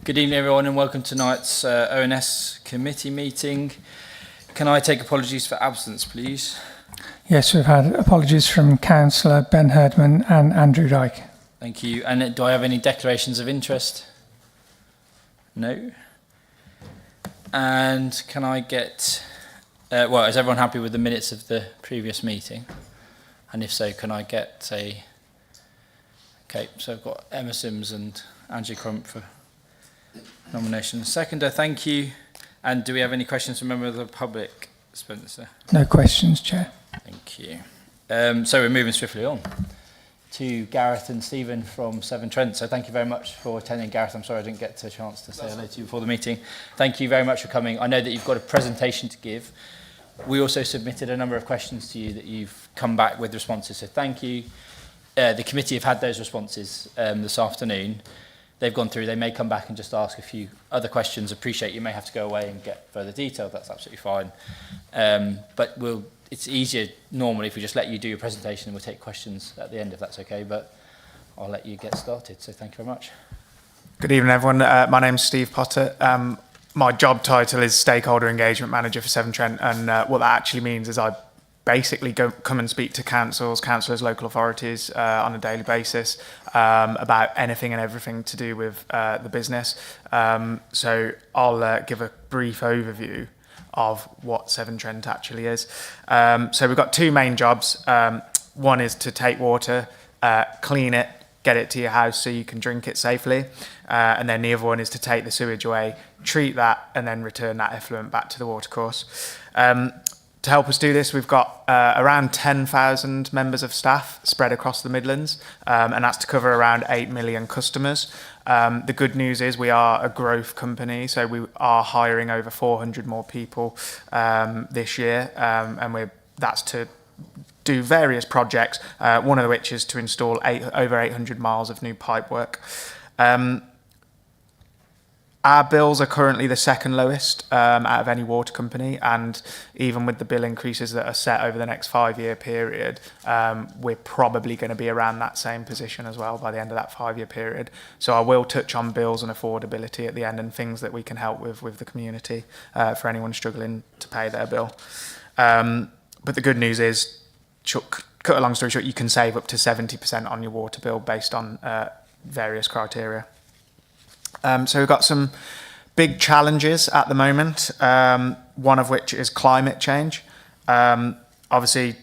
Good evening everyone and welcome to tonight's ONS committee meeting. Can I take apologies for absence please? Yes, we've had apologies from Councillor Ben Herdman and Andrew Dyke. Thank you. And do I have any declarations of interest? No. And can I get, well, is everyone happy with the minutes of the previous meeting? And if so, can I get a, okay, so I've got Emma Sims and Angie Crump for nomination. Seconder, thank you. And do we have any questions from members of the public, Spencer? No questions, Chair. Thank you. So we're moving swiftly on to Gareth and Stephen from Severn Trent. So thank you very much for attending. Gareth, I'm sorry I didn't get a chance to say hello to you before the meeting. Thank you very much for coming. I know that you've got a presentation to give. We also submitted a number of questions to you that you've come back with responses, so thank you. The committee have had those responses this afternoon. They've gone through, they may come back and just ask a few other questions. Appreciate you may have to go away and get further detail, that's absolutely fine. But it's easier normally if we just let you do your presentation and we'll take questions at the end if that's okay, but I'll let you get started, so thank you very much. Good evening everyone, my name's Steve Potter. My job title is Stakeholder Engagement Manager for Severn Trent, and what that actually means is I basically come and speak to councillors, local authorities on a daily basis about anything and everything to do with the business. So I'll give a brief overview of what Severn Trent actually is. So we've got two main jobs. One is to take water, clean it, get it to your house so you can drink it safely. And then the other one is to take the sewage away, treat that, and then return that effluent back to the watercourse. To help us do this, we've got around 10,000 members of staff spread across the Midlands, and that's to cover around 8 million customers. The good news is we are a growth company, so we are hiring over 400 more people this year, and that's to do various projects, one of which is to install over 800 miles of new pipework. Our bills are currently the second lowest out of any water company, and even with the bill increases that are set over the next 5-year period, we're probably going to be around that same position as well by the end of that 5-year period. So I will touch on bills and affordability at the end and things that we can help with the community for anyone struggling to pay their bill. But the good news is, cut a long story short, you can save up to 70% on your water bill based on various criteria. So we've got some big challenges at the moment, one of which is climate change. Obviously,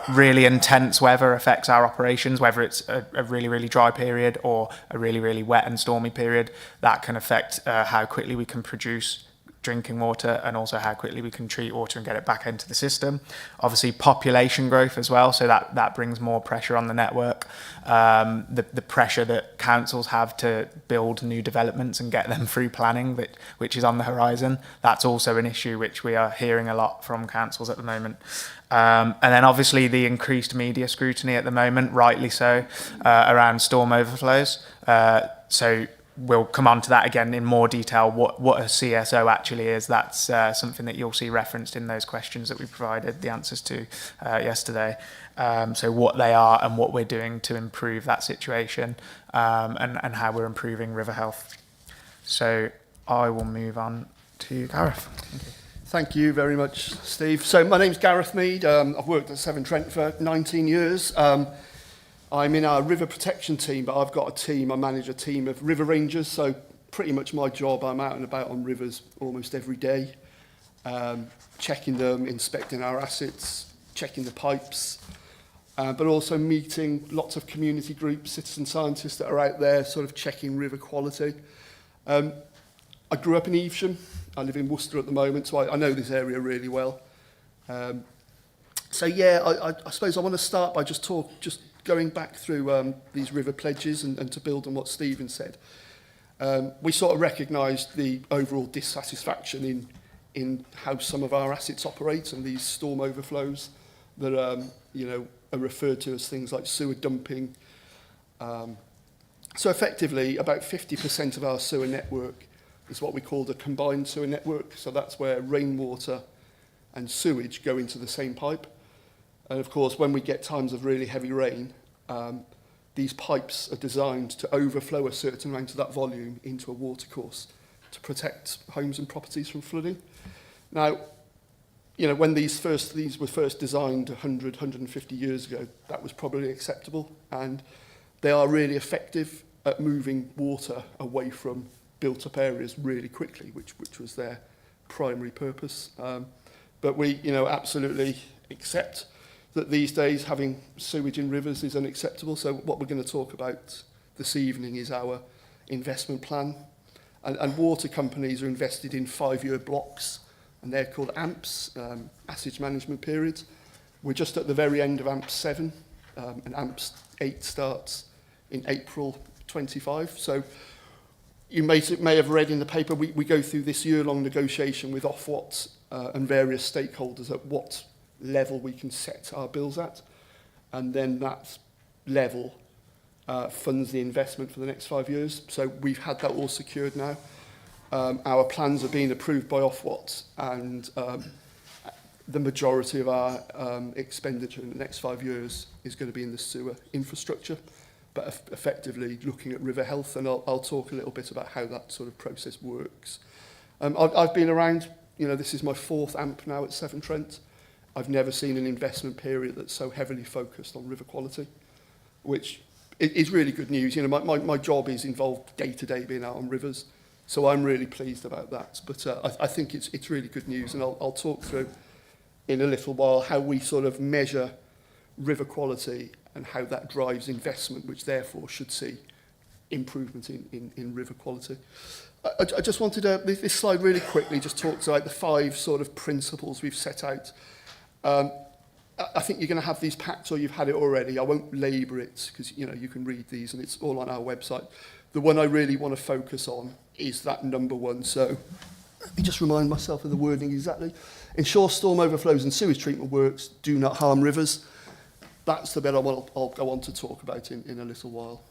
really intense weather affects our operations, whether it's a really, really dry period or a really, really wet and stormy period. That can affect how quickly we can produce drinking water and also how quickly we can treat water and get it back into the system. Obviously population growth as well, so that brings more pressure on the network. The pressure that councils have to build new developments and get them through planning, which is on the horizon, that's also an issue which we are hearing a lot from councils at the moment. And then obviously the increased media scrutiny at the moment, rightly so, around storm overflows. So we'll come on to that again in more detail, what a CSO actually is. That's something that you'll see referenced in those questions that we provided the answers to yesterday. So what they are and what we're doing to improve that situation, and how we're improving river health. So I will move on to Gareth. Thank you very much, Steve. So my name's Gareth Mead. I've worked at Severn Trent for 19 years. I'm in our river protection team, but I've got I manage a team of river rangers, so pretty much my job, I'm out and about on rivers almost every day, checking them, inspecting our assets, checking the pipes, but also meeting lots of community groups, citizen scientists that are out there sort of checking river quality. I grew up in Evesham. I live in Worcester at the moment, so I know this area really well. So yeah, I suppose I want to start by just going back through these river pledges and to build on what Stephen said. We sort of recognised the overall dissatisfaction in how some of our assets operate and these storm overflows that are referred to as things like sewer dumping. So effectively, about 50% of our sewer network is what we call the combined sewer network. So that's where rainwater and sewage go into the same pipe. And of course, when we get times of really heavy rain, these pipes are designed to overflow a certain amount of that volume into a watercourse to protect homes and properties from flooding. Now, you know, when these were first designed 100, 150 years ago, that was probably acceptable, and they are really effective at moving water away from built-up areas really quickly, which was their primary purpose. But we, you know, absolutely accept that these days having sewage in rivers is unacceptable. So what we're going to talk about this evening is our investment plan. And water companies are invested in 5-year blocks, and they're called AMPs, Asset Management Periods. We're just at the very end of AMP 7, and AMP 8 starts in April 25. So you may have read in the paper, we go through this year-long negotiation with Ofwat and various stakeholders at what level we can set our bills at, and then that level funds the investment for the next 5 years. So we've had that all secured now. Our plans are being approved by Ofwat, and the majority of our expenditure in the next 5 years is going to be in the sewer infrastructure, but effectively looking at river health, and I'll talk a little bit about how that sort of process works. I've been around, you know, this is my 4th AMP now at Severn Trent. I've never seen an investment period that's so heavily focused on river quality, which is really good news. You know, my job is involved day-to-day being out on rivers, so I'm really pleased about that. But I think it's really good news, and I'll talk through in a little while how we sort of measure river quality and how that drives investment, which therefore should see improvement in river quality. I just wanted to, this slide really quickly just talks about the 5 sort of principles we've set out. I think you're going to have these packs, or you've had it already. I won't labour it because, you know, you can read these and it's all on our website. The one I really want to focus on is that number 1. So let me just remind myself of the wording exactly. Ensure storm overflows and sewage treatment works do not harm rivers. That's the bit I'll go on to talk about in a little while.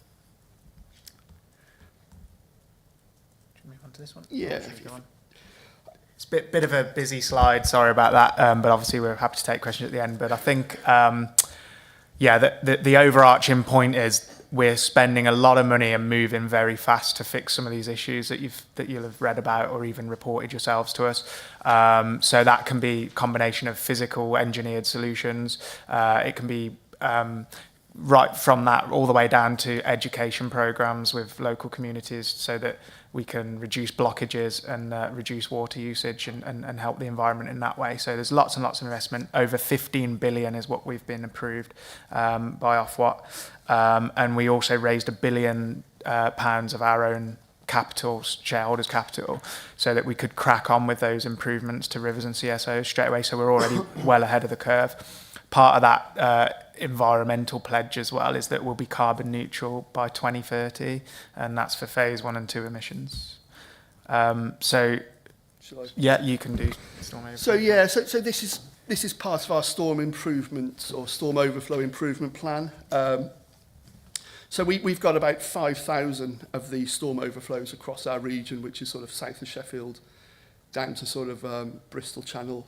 Should we move on to this one? Yeah. If you want. It's a bit of a busy slide, sorry about that, but obviously we're happy to take questions at the end. But I think, the overarching point is we're spending a lot of money and moving very fast to fix some of these issues that you'll have read about or even reported yourselves to us. So that can be a combination of physical engineered solutions. It can be right from that all the way down to education programs with local communities so that we can reduce blockages and reduce water usage and help the environment in that way. So there's lots and lots of investment. Over 15 billion is what we've been approved by Ofwat. And we also raised £1 billion of our own capital, shareholders' capital, so that we could crack on with those improvements to rivers and CSOs straight away. So we're already well ahead of the curve. Part of that environmental pledge as well is that we'll be carbon neutral by 2030, and that's for phase 1 and 2 emissions. Yeah, you can do storm overflow. So this is part of our storm improvement or storm overflow improvement plan. So we've got about 5,000 of these storm overflows across our region, which is sort of south of Sheffield, down to sort of Bristol Channel,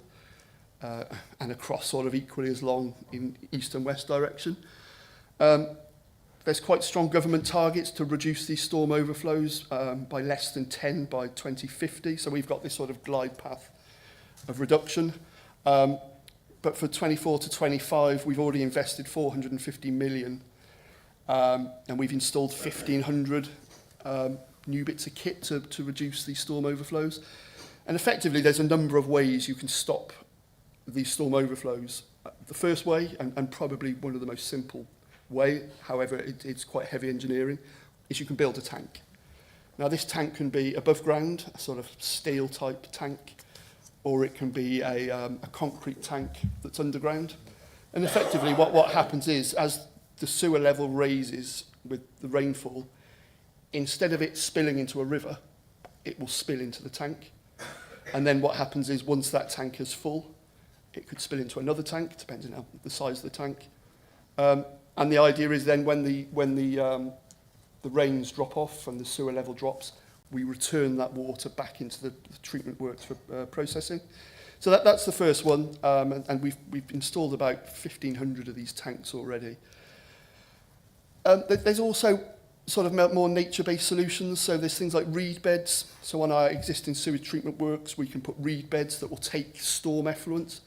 and across sort of equally as long in east and west direction. There's quite strong government targets to reduce these storm overflows by less than 10 by 2050. So we've got this sort of glide path of reduction. But for 24 to 25, we've already invested 450 million, and we've installed 1,500 new bits of kit to reduce these storm overflows. And effectively, there's a number of ways you can stop these storm overflows. The first way, and probably one of the most simple way, however it's quite heavy engineering, is you can build a tank. Now this tank can be above ground, a sort of steel type tank, or it can be a concrete tank that's underground. And effectively what happens is, as the sewer level raises with the rainfall, instead of it spilling into a river, it will spill into the tank. And then what happens is, once that tank is full, it could spill into another tank, depending on the size of the tank. And the idea is then when the rains drop off and the sewer level drops, we return that water back into the treatment works for processing. So that's the first one, and we've installed about 1,500 of these tanks already. There's also sort of more nature-based solutions. So there's things like reed beds. So on our existing sewage treatment works, we can put reed beds that will take storm effluent.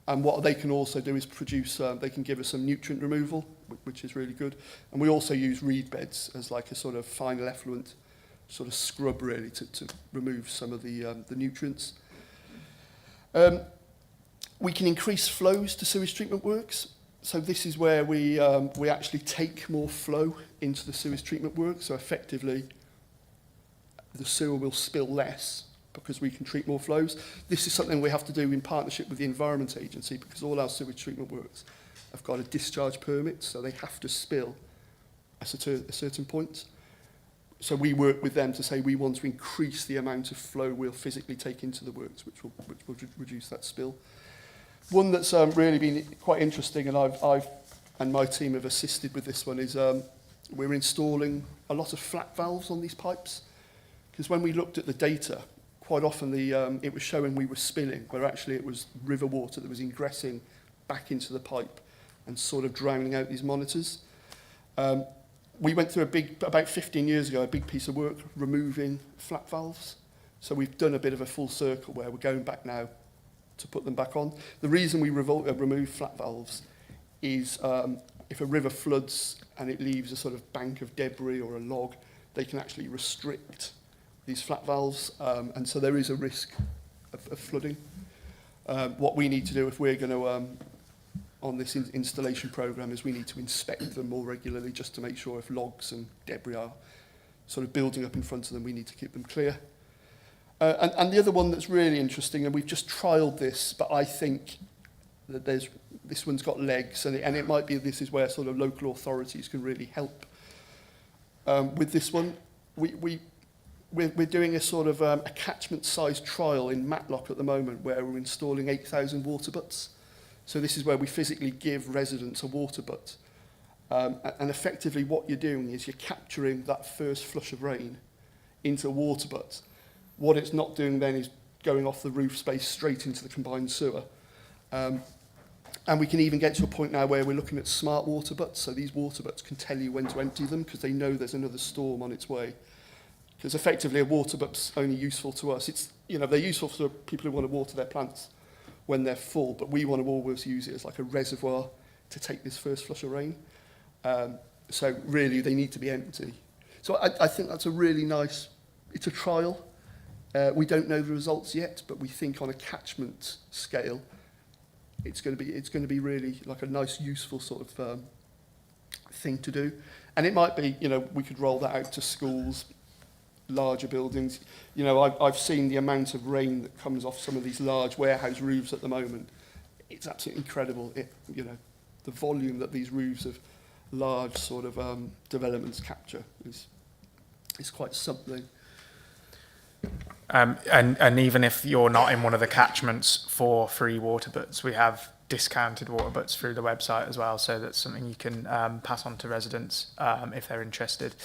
And what they can also do is produce, they can give us some nutrient removal, which is really good. And we also use reed beds as like a sort of final effluent sort of scrub, really, to remove some of the nutrients. We can increase flows to sewage treatment works. So this is where we actually take more flow into the sewage treatment work. So effectively, the sewer will spill less because we can treat more flows. This is something we have to do in partnership with the Environment Agency because all our sewage treatment works have got a discharge permit, so they have to spill at a certain point. So we work with them to say we want to increase the amount of flow we'll physically take into the works, which will reduce that spill. One that's really been quite interesting, and I've and my team have assisted with this one, is we're installing a lot of flat valves on these pipes. Because when we looked at the data, quite often it was showing we were spilling, where actually it was river water that was ingressing back into the pipe and sort of drowning out these monitors. We went through about 15 years ago, a big piece of work removing flat valves. So we've done a bit of a full circle where we're going back now to put them back on. The reason we remove flat valves is if a river floods and it leaves a sort of bank of debris or a log, they can actually restrict these flat valves, and so there is a risk of flooding. What we need to do if we're going to, on this installation programme, is we need to inspect them more regularly just to make sure if logs and debris are sort of building up in front of them, we need to keep them clear. And the other one that's really interesting, and we've just trialled this, but I think that this one's got legs, and it might be this is where sort of local authorities can really help. With this one, we're doing a sort of a catchment-sized trial in Matlock at the moment where we're installing 8,000 water butts. So this is where we physically give residents a water butt. And effectively what you're doing is you're capturing that first flush of rain into a water butt. What it's not doing then is going off the roof space straight into the combined sewer. And we can even get to a point now where we're looking at smart water butts. So these water butts can tell you when to empty them because they know there's another storm on its way. Because effectively a water butt's only useful to us. It's, you know, they're useful for people who want to water their plants when they're full, but we want to always use it as like a reservoir to take this first flush of rain. So really they need to be empty. So I think that's a really nice, it's a trial. We don't know the results yet, but we think on a catchment scale, it's going to be really like a nice, useful sort of thing to do. And it might be, you know, we could roll that out to schools, larger buildings. You know, I've seen the amount of rain that comes off some of these large warehouse roofs at the moment. It's absolutely incredible. You know, the volume that these roofs of large sort of developments capture is quite something. And even if you're not in one of the catchments for free water butts, we have discounted water butts through the website as well, so that's something you can pass on to residents if they're interested.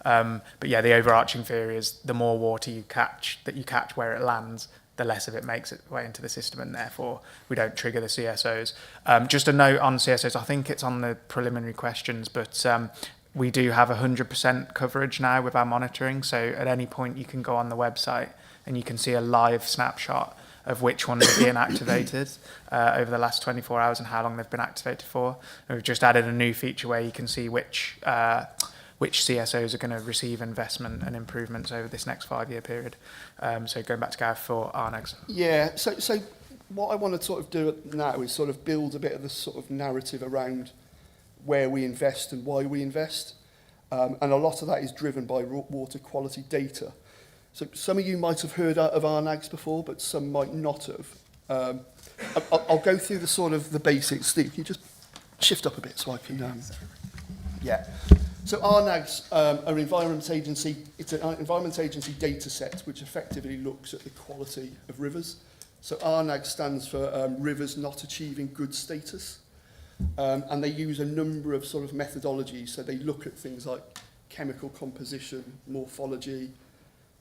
But yeah, the overarching theory is the more water you catch where it lands, the less of it makes its way into the system, and therefore we don't trigger the CSOs. Just a note on CSOs, I think it's on the preliminary questions, but we do have 100% coverage now with our monitoring, so at any point you can go on the website and you can see a live snapshot of which ones are being activated over the last 24 hours and how long they've been activated for. And we've just added a new feature where you can see which CSOs are going to receive investment and improvements over this next 5-year period. So going back to Gareth for RNEGs. Yeah, so what I want to sort of do now is sort of build a bit of the sort of narrative around where we invest and why we invest. And a lot of that is driven by water quality data. So some of you might have heard of RNAGs before, but some might not have. I'll go through the sort of the basics. Steve, can you just shift up a bit so I can... Yeah. So RNAGs are Environment Agency. It's an Environment Agency data set which effectively looks at the quality of rivers. So RNAG stands for Rivers Not Achieving Good Status. And they use a number of sort of methodologies. So they look at things like chemical composition, morphology,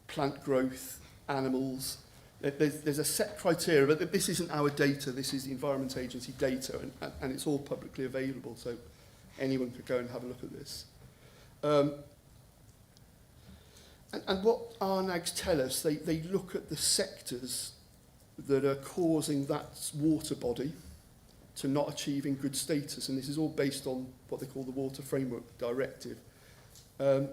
plant growth, animals. There's a set criteria, but this isn't our data. This is the Environment Agency data, and it's all publicly available, so anyone could go and have a look at this. And what our nags tell us, they look at the sectors that are causing that water body to not achieving good status, and this is all based on what they call the Water Framework Directive. And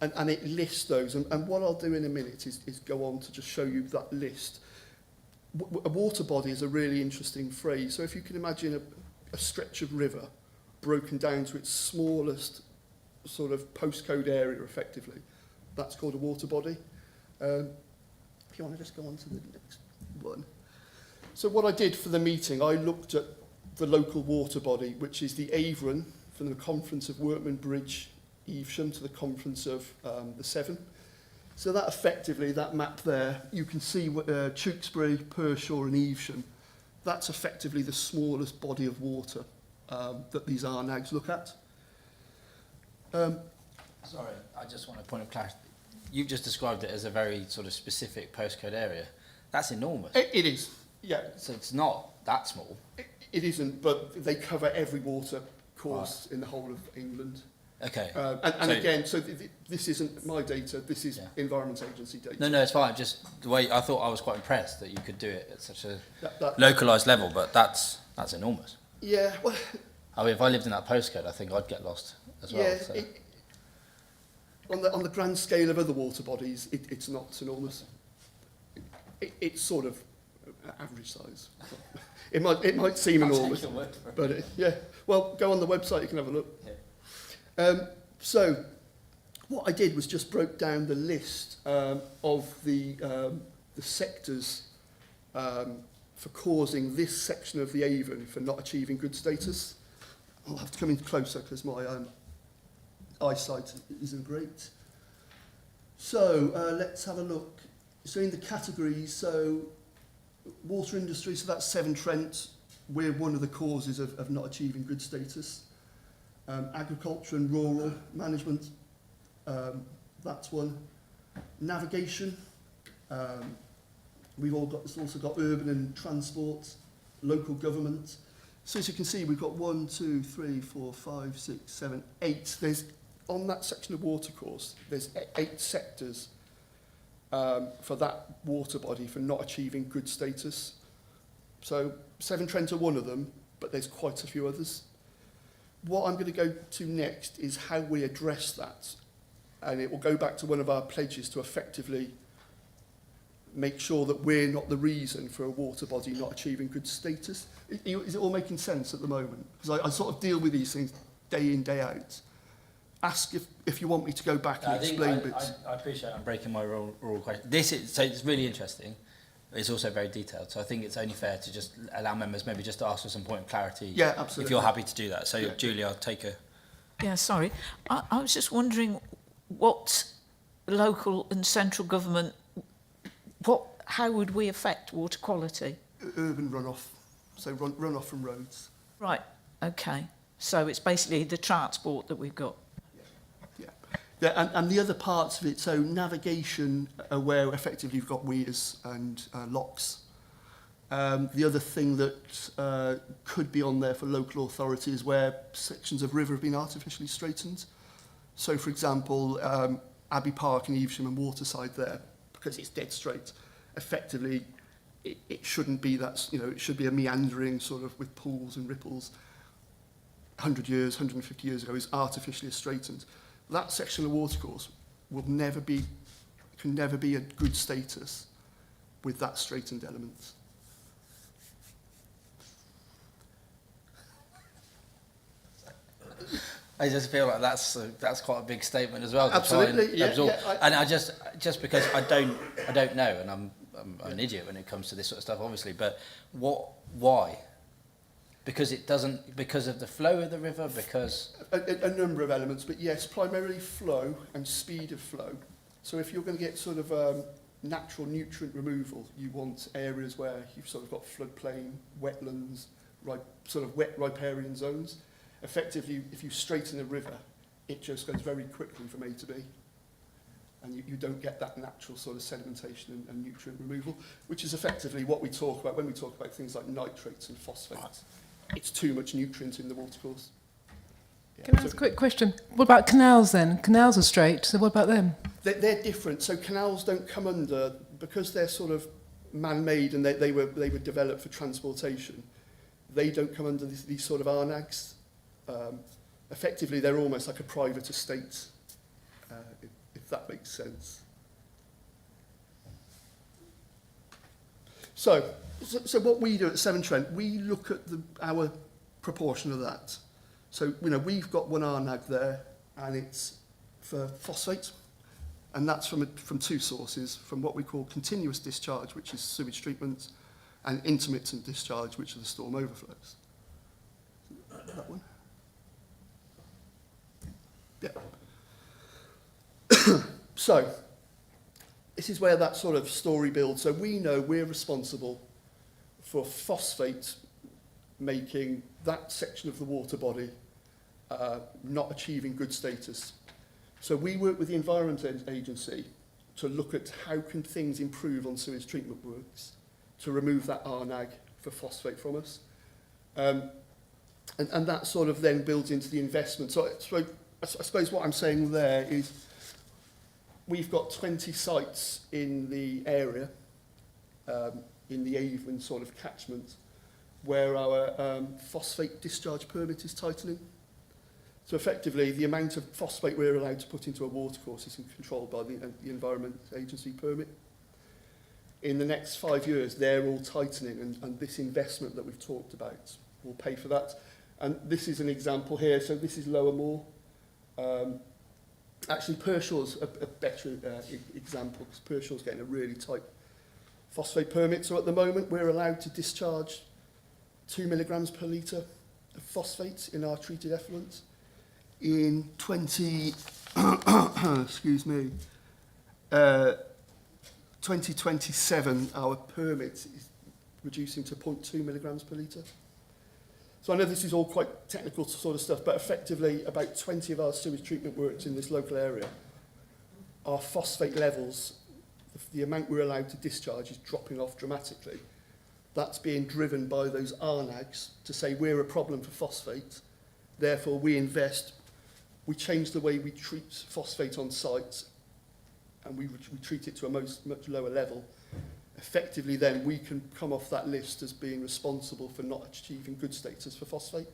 it lists those, and what I'll do in a minute is go on to just show you that list. A water body is a really interesting phrase. So if you can imagine a stretch of river broken down to its smallest sort of postcode area effectively, that's called a water body. If you want to just go on to the next one. So what I did for the meeting, I looked at the local water body, which is the Avon, from the Conference of Workman Bridge, Evesham, to the Conference of the Severn. So that effectively, that map there, you can see Tewkesbury, Pershore and Evesham. That's effectively the smallest body of water that these RNAGs look at. Sorry, I just want a point of clarity. You've just described it as a very sort of specific postcode area. That's enormous. It is, yeah. So it's not that small. It isn't, but they cover every water course in the whole of England. Okay. And again, so this isn't my data, this is Environment Agency data. No, it's fine. Just the way I thought, I was quite impressed that you could do it at such a That- localised level, but that's enormous. Yeah, well, I mean, if I lived in that postcode, I think I'd get lost as well. yeah, So. on the grand scale of other water bodies, it's not enormous. It's sort of average size. It might seem I'll take enormous, your word for it. but yeah. Well, go on the website, you can have a look. Yeah. So, what I did was just broke down the list of the sectors for causing this section of the Avon for not achieving good status. I'll have to come in closer because my eyesight isn't great. So, let's have a look. So, in the categories, so water industry, so that's Severn Trent, we're one of the causes of not achieving good status. Agriculture and rural management, that's one. Navigation, it's also got urban and transport, local government. So as you can see, we've got 1, 2, 3, 4, 5, 6, 7, 8. There's, on that section of watercourse, there's 8 sectors for that water body for not achieving good status. So Severn Trent are one of them, but there's quite a few others. What I'm going to go to next is how we address that. And it will go back to one of our pledges to effectively make sure that we're not the reason for a water body not achieving good status. Is it all making sense at the moment? Because I sort of deal with these things day in, day out. Ask if you want me to go back and explain bits. I appreciate I'm breaking my rule question. So it's really interesting. It's also very detailed, so I think it's only fair to just allow members maybe just to ask for some point of clarity. Yeah, absolutely. If you're happy to do that. So, Yeah. Julie, I'll take a... Yeah, sorry. I was just wondering what local and central government, how would we affect water quality? Urban runoff, so runoff from roads. Right, okay. So it's basically the transport that we've got. Yeah, and the other parts of it, so navigation, where effectively you've got weirs and locks. The other thing that could be on there for local authorities where sections of river have been artificially straightened. So, for example, Abbey Park in Evesham and Waterside there, because it's dead straight, effectively it shouldn't be that, it should be a meandering sort of with pools and ripples. 100 years, 150 years ago is artificially straightened. That section of watercourse can never be a good status with that straightened element. I just feel like that's quite a big statement as well. To Absolutely, try and yeah, absorb. yeah, And I just because I don't know, and I'm an idiot when it comes to this sort of stuff, obviously. But why? Because because of the flow of the river, because... A number of elements, but yes, primarily flow and speed of flow. So if you're going to get sort of natural nutrient removal, you want areas where you've sort of got floodplain, wetlands, sort of wet riparian zones. Effectively, if you straighten a river, it just goes very quickly from A to B. And you don't get that natural sort of sedimentation and nutrient removal, which is effectively what we talk about when we talk about things like nitrates and phosphates. It's too much nutrient in the watercourse. Yeah. Can I ask a quick question? What about canals then? Canals are straight, so what about them? They're different. So canals don't come under, because they're sort of man-made and they were developed for transportation. They don't come under these sort of RNAGs. Effectively, they're almost like a private estate, if that makes sense. So what we do at Severn Trent, we look at our proportion of that. So, we've got one RNAG there, and it's for phosphate, and that's from two sources, from what we call continuous discharge, which is sewage treatment, and intermittent discharge, which are the storm overflows. That one? Yeah. So, this is where that sort of story builds. So we know we're responsible for phosphate making that section of the water body not achieving good status. So we work with the Environment Agency to look at how can things improve on sewage treatment works to remove that RNAG for phosphate from us. And that sort of then builds into the investment. So I suppose what I'm saying there is we've got 20 sites in the area, in the Avon sort of catchment, where our phosphate discharge permit is tightening. So effectively, the amount of phosphate we're allowed to put into a watercourse is controlled by the Environment Agency permit. In the next 5 years, they're all tightening, and this investment that we've talked about will pay for that. And this is an example here. So this is Lower Moor. Actually, Pershaw's a better example, because Pershaw's getting a really tight phosphate permit. So at the moment, we're allowed to discharge 2 milligrams per litre of phosphate in our treated effluent. In 2027, our permit is reducing to 0.2 milligrams per litre. So I know this is all quite technical sort of stuff, but effectively about 20 of our sewage treatment works in this local area, our phosphate levels, the amount we're allowed to discharge is dropping off dramatically. That's being driven by those RNAGs to say we're a problem for phosphate, therefore we invest, we change the way we treat phosphate on site, and we treat it to a much lower level. Effectively then we can come off that list as being responsible for not achieving good status for phosphate.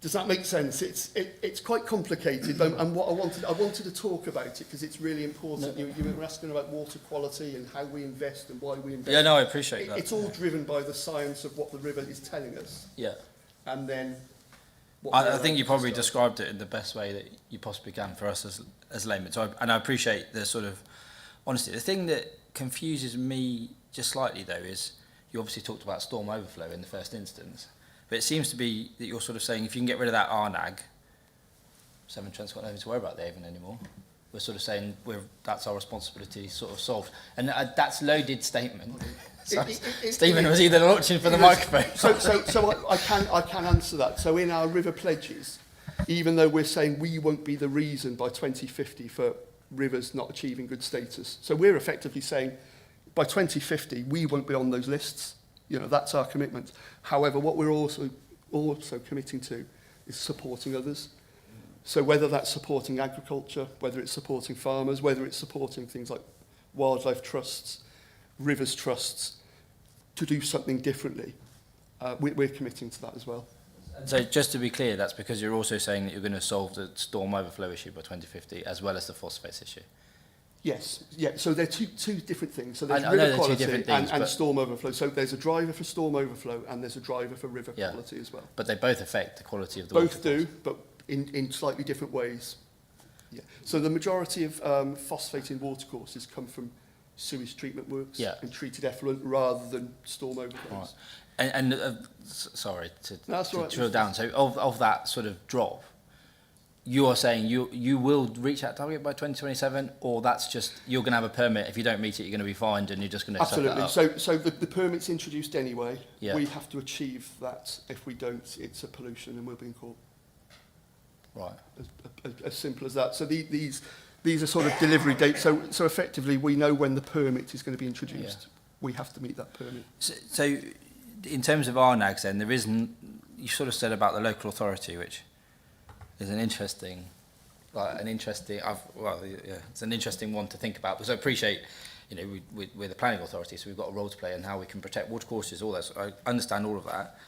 Does that make sense? It's quite complicated, and what I wanted to talk about it because it's really important. You were asking about water quality and how we invest and why we invest. Yeah, no, I appreciate that. It's all driven by the science of what the river is telling us. Yeah. And then I think you probably described it in the best way that you possibly can for us as laymen. So I appreciate the sort of honesty. The thing that confuses me just slightly though is you obviously talked about storm overflow in the first instance, but it seems to be that you're sort of saying if you can get rid of that RNAG, Severn Trent's got nothing to worry about the Avon anymore. We're sort of saying that's our responsibility sort of solved, and that's loaded statement. Stephen was either launching for the microphone. So I can answer that. So in our river pledges, even though we're saying we won't be the reason by 2050 for rivers not achieving good status, so we're effectively saying by 2050 we won't be on those lists. That's our commitment. However, what we're also committing to is supporting others. So whether that's supporting agriculture, whether it's supporting farmers, whether it's supporting things like wildlife trusts, rivers trusts, to do something differently, we're committing to that as well. So just to be clear, that's because you're also saying that you're going to solve the storm overflow issue by 2050 as well as the phosphates issue. Yes, yeah. So they're two different things. So there's I know river they're quality two different things, and storm overflow. So there's a driver for storm overflow and there's a driver for river quality as well. But they both affect the quality of the both water. Both do, but in slightly different ways. Yeah. So the majority of phosphate in watercourses come from sewage treatment works and treated effluent rather than storm overflows. Right. And sorry to right. drill down. So of that sort of drop, you are saying you will reach that target by 2027, or that's just you're going to have a permit. If you don't meet it, you're going to be fined, and you're just going to absolutely. Suck that up. So the permit's introduced anyway. Yeah. We have to achieve that. If we don't, it's a pollution, and we'll be in court. Right. As simple as that. So these are sort of delivery dates. So effectively, we know when the permit is going to be introduced. Yeah. We have to meet that permit. So in terms of RNAGs, then there isn't. You sort of said about the local authority, which is an interesting, it's an interesting one to think about, because I appreciate, you know, we're the planning authority, so we've got a role to play in how we can protect watercourses, all that. So I understand all of that.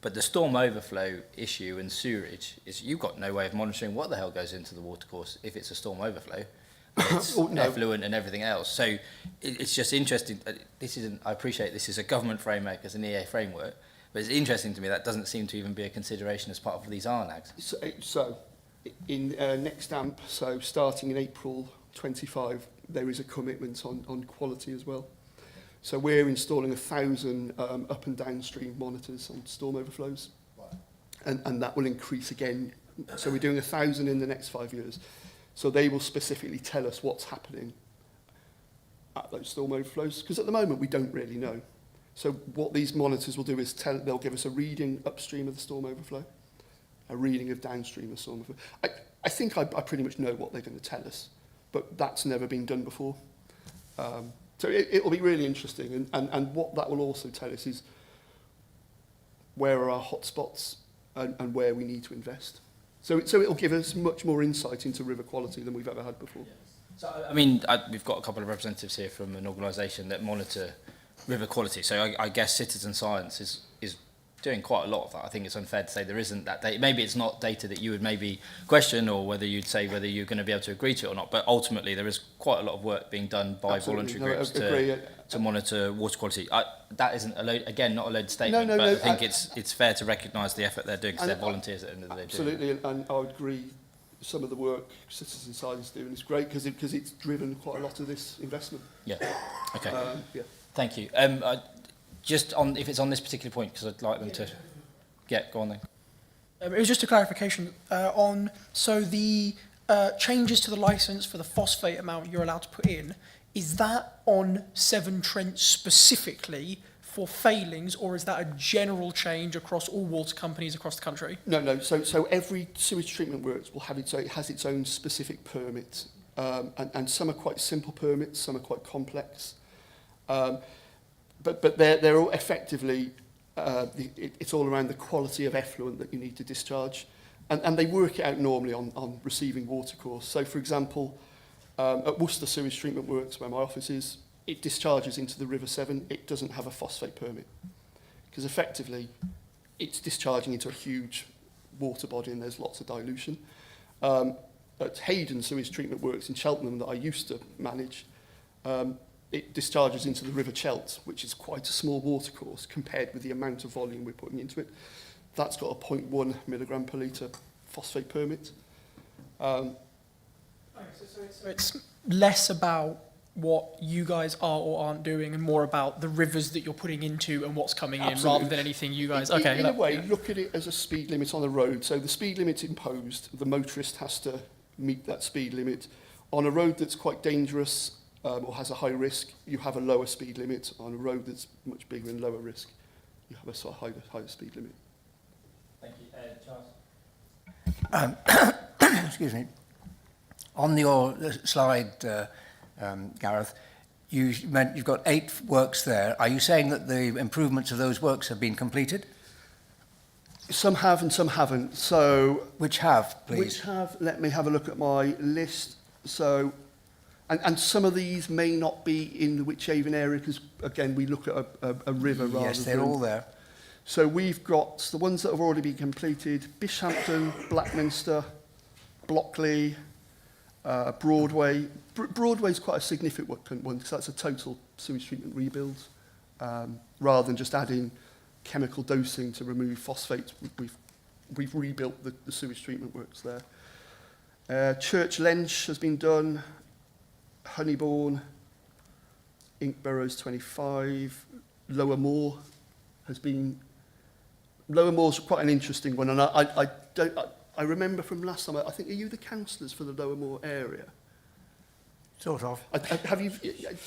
But the storm overflow issue and sewerage is, you've got no way of monitoring what the hell goes into the watercourse if it's a storm overflow. It's effluent and everything else. So it's just interesting. I appreciate this is a government framework, as an EA framework, but it's interesting to me that doesn't seem to even be a consideration as part of these RNAGs. So in next AMP, so starting in April 25, there is a commitment on quality as well. So we're installing 1,000 up and downstream monitors on storm overflows. Right. And that will increase again. So we're doing 1,000 in the next 5 years. So they will specifically tell us what's happening at those storm overflows. Because at the moment, we don't really know. So what these monitors will do is they'll give us a reading upstream of the storm overflow, a reading of downstream of storm overflow. I think I pretty much know what they're going to tell us, but that's never been done before. So it'll be really interesting, and what that will also tell us is where are our hotspots and where we need to invest. So it'll give us much more insight into river quality than we've ever had before. Yes. So I mean, we've got a couple of representatives here from an organisation that monitor river quality. So I guess citizen science is doing quite a lot of that. I think it's unfair to say there isn't that data. Maybe it's not data that you would maybe question, or whether you'd say whether you're going to be able to agree to it or not. But ultimately, there is quite a lot of work being done by voluntary groups to monitor water quality. That isn't not a loaded statement, but I think it's fair to recognise the effort they're doing, because they're volunteers at the end of the day. Absolutely, and I would agree. Some of the work citizen science do, and it's great because it's driven quite a lot of this investment. Yeah. Okay. Yeah. Thank you. Just on, if it's on this particular point, because I'd like them to... Yeah, go on then. It was just a clarification on, so the changes to the licence for the phosphate amount you're allowed to put in, is that on Severn Trent specifically for failings, or is that a general change across all water companies across the country? No. So every sewage treatment works will have it has its own specific permit, and some are quite simple permits, some are quite complex. But they're all effectively, it's all around the quality of effluent that you need to discharge. And they work it out normally on receiving watercourse. So, for example, at Worcester Sewage Treatment Works, where my office is, it discharges into the River Severn. It doesn't have a phosphate permit, because effectively it's discharging into a huge water body and there's lots of dilution. At Hayden Sewage Treatment Works in Cheltenham, that I used to manage, it discharges into the River Chelt, which is quite a small watercourse compared with the amount of volume we're putting into it. That's got a 0.1 milligram per litre phosphate permit. So it's less about what you guys are or aren't doing, and more about the rivers that you're putting into and what's coming in, rather than anything you guys... In a way, look at it as a speed limit on the road. So the speed limit's imposed, the motorist has to meet that speed limit. On a road that's quite dangerous, or has a high risk, you have a lower speed limit. On a road that's much bigger and lower risk, you have a sort of higher speed limit. Thank you. Charles? Excuse me. On your slide, Gareth, you've got 8 works there. Are you saying that the improvements of those works have been completed? Some have and some haven't. So which have, please? Which have? Let me have a look at my list. So... And some of these may not be in the Wychavon area, because, again, we look at a river rather than... Yes, they're all there. So we've got the ones that have already been completed: Bishampton, Blackminster, Blockley, Broadway. Broadway's quite a significant one, because that's a total sewage treatment rebuild. Rather than just adding chemical dosing to remove phosphates, we've rebuilt the sewage treatment works there. Church Lench has been done. Honeybourne, Inkborough's 25, Lower Moor has been... Lower Moor's quite an interesting one, and I remember from last time, I think, are you the councillors for the Lower Moor area? Sort of.